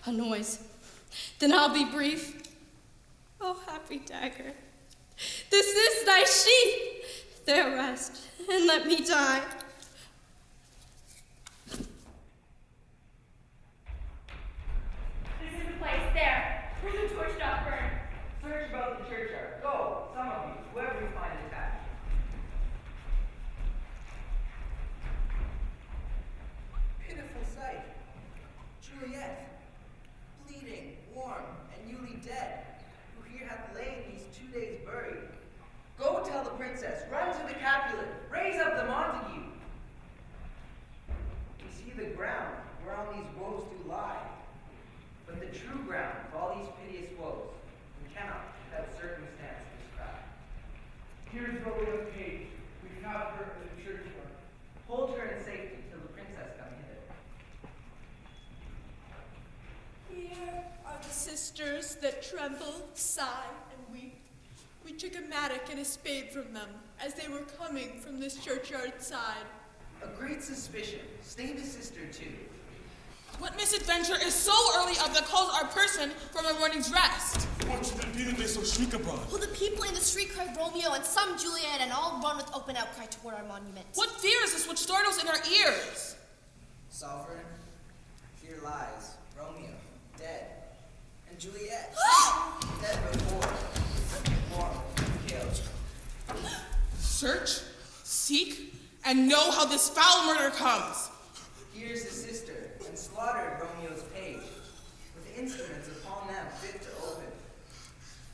A noise. Then I'll be brief. Oh, happy dagger, this is thy sheath. There rest, and let me die. This is the place, there, where the torch doth burn. Search about the churchyard. Go, some of you, whoever you find attached. Pitiful sight. Juliet, bleeding, warm, and newly dead, who here hath lain these 2 days buried. Go tell the princess, run to the Capulet, raise up the Montague. We see the ground whereon these woes do lie, but the true ground of all these piteous woes we cannot without circumstance describe. Here's what we have paid. We have her in the churchyard. Hold her in safety till the princess come hither. Here are the sisters that tremble, sigh, and weep. We took a mattock and a spade from them as they were coming from this churchyard side. A great suspicion. Stained a sister too. What misadventure is so early of that calls our person from our morning's rest? What should it be that they so shriek abroad? Well, the people in the street cry Romeo and some Juliet, and all run with open outcry toward our monument. What fear is this which startles in our ears? Sovereign, here lies Romeo, dead, and Juliet, dead before, more killed. Search, seek, and know how this foul murder comes. Here's his sister, and slaughtered Romeo's page, with instruments upon them fit to open.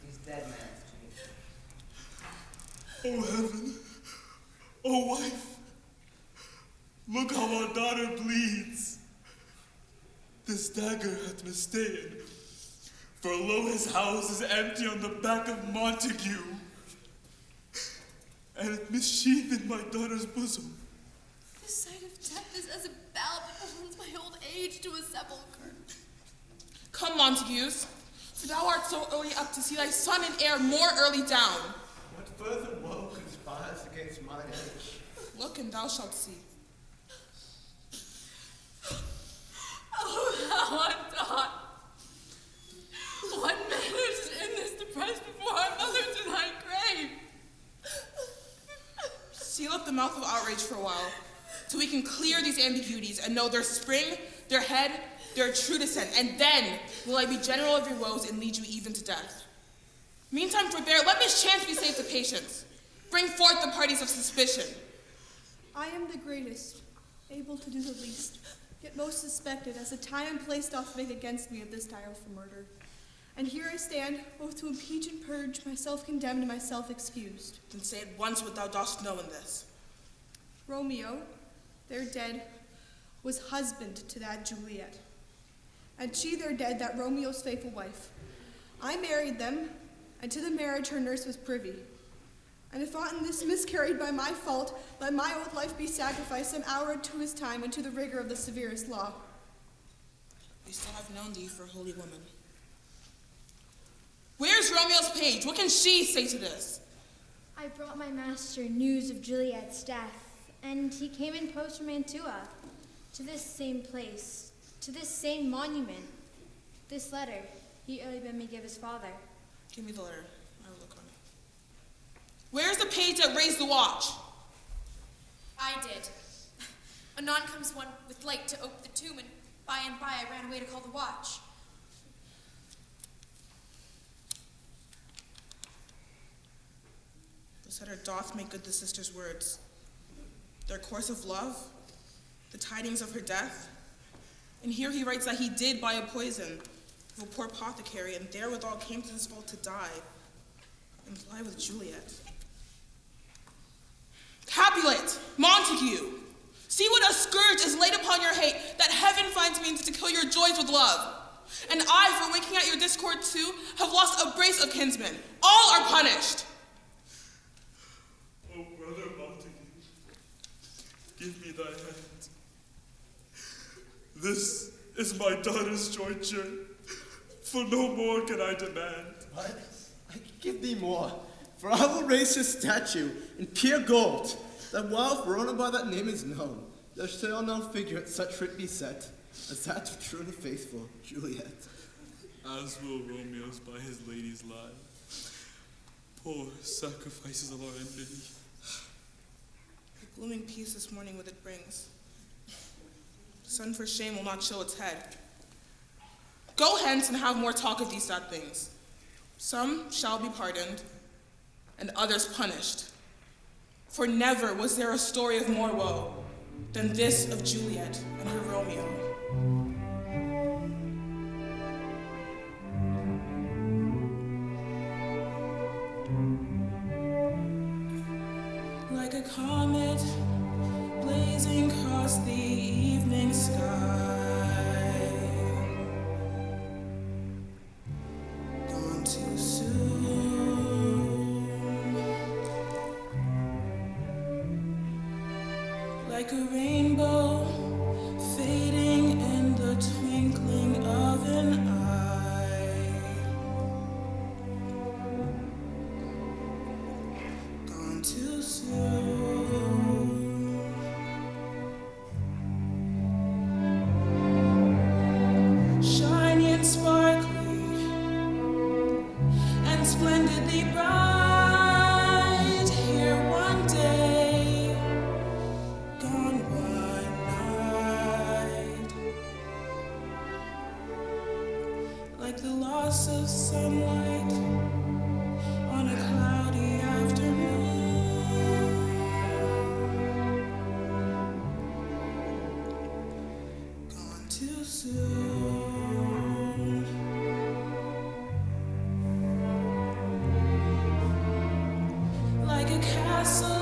He's dead man's tomb. O heaven, O wife, look how our daughter bleeds. This dagger hath mistaken, for lo his house is empty on the back of Montague, and it missheathed in my daughter's bosom. The sight of death is as a bell that opens my old age to a sepulchre. Come, Montagues, for thou art so early up to see thy son and heir more early down. What further woe conspires against mine age? Look, and thou shalt see. Oh, Valentine! What manners in this to press before our mother to thy grave? Seal up the mouth of outrage for a while, so we can clear these ambiguities and know their spring, their head, their true descent, and then will I be general of your woes and lead you even to death. Meantime, forbear, let mischance be saved to patience. Bring forth the parties of suspicion. I am the greatest, able to do the least, yet most suspected, as the time and place doth make against me of this direful murder. And here I stand, both to impeach and purge, myself condemned and myself excused. Then say at once what thou dost know in this. Romeo, their dead, was husband to that Juliet, and she their dead, that Romeo's faithful wife. I married them, and to the marriage her nurse was privy. And if aught in this miscarried by my fault, let my old life be sacrificed some hour to his time and to the rigor of the severest law. We still have known thee for a holy woman. Where's Romeo's page? What can she say to this? I brought my master news of Juliet's death, and he came in post from Mantua, to this same place, to this same monument. This letter he early bid me give his father. Give me the letter. I will look on it. Where's the page that raised the watch? I did. Anon comes one with light to ope the tomb, and by I ran away to call the watch. The setter doth make good the sister's words. Their course of love, the tidings of her death. And here he writes that he did buy a poison of a poor apothecary, and therewithal came to this vault to die, and lie with Juliet. Capulet, Montague, see what a scourge is laid upon your hate, that heaven finds means to kill your joys with love. And I, for winking at your discord too, have lost a brace of kinsmen. All are punished. Oh, brother Montague, give me thy hand. This is my daughter's jointure, for no more can I demand. But I can give thee more, for I will raise his statue in pure gold, that while Verona by that name is known, there shall no figure at such writ be set, as that of true and faithful Juliet. As will Romeo's by his lady's lie. Poor sacrifices of our enmity. The glooming peace this morning with it brings. The sun for shame will not show its head. Go hence and have more talk of these sad things. Some shall be pardoned, and others punished. For never was there a story of more woe than this of Juliet and her Romeo. Like a comet blazing across the evening sky, gone too soon. Like a rainbow fading in the twinkling of an eye, gone too soon. Shiny and sparkly, like the loss of sunlight on a cloudy afternoon. Gone too soon. Like a castle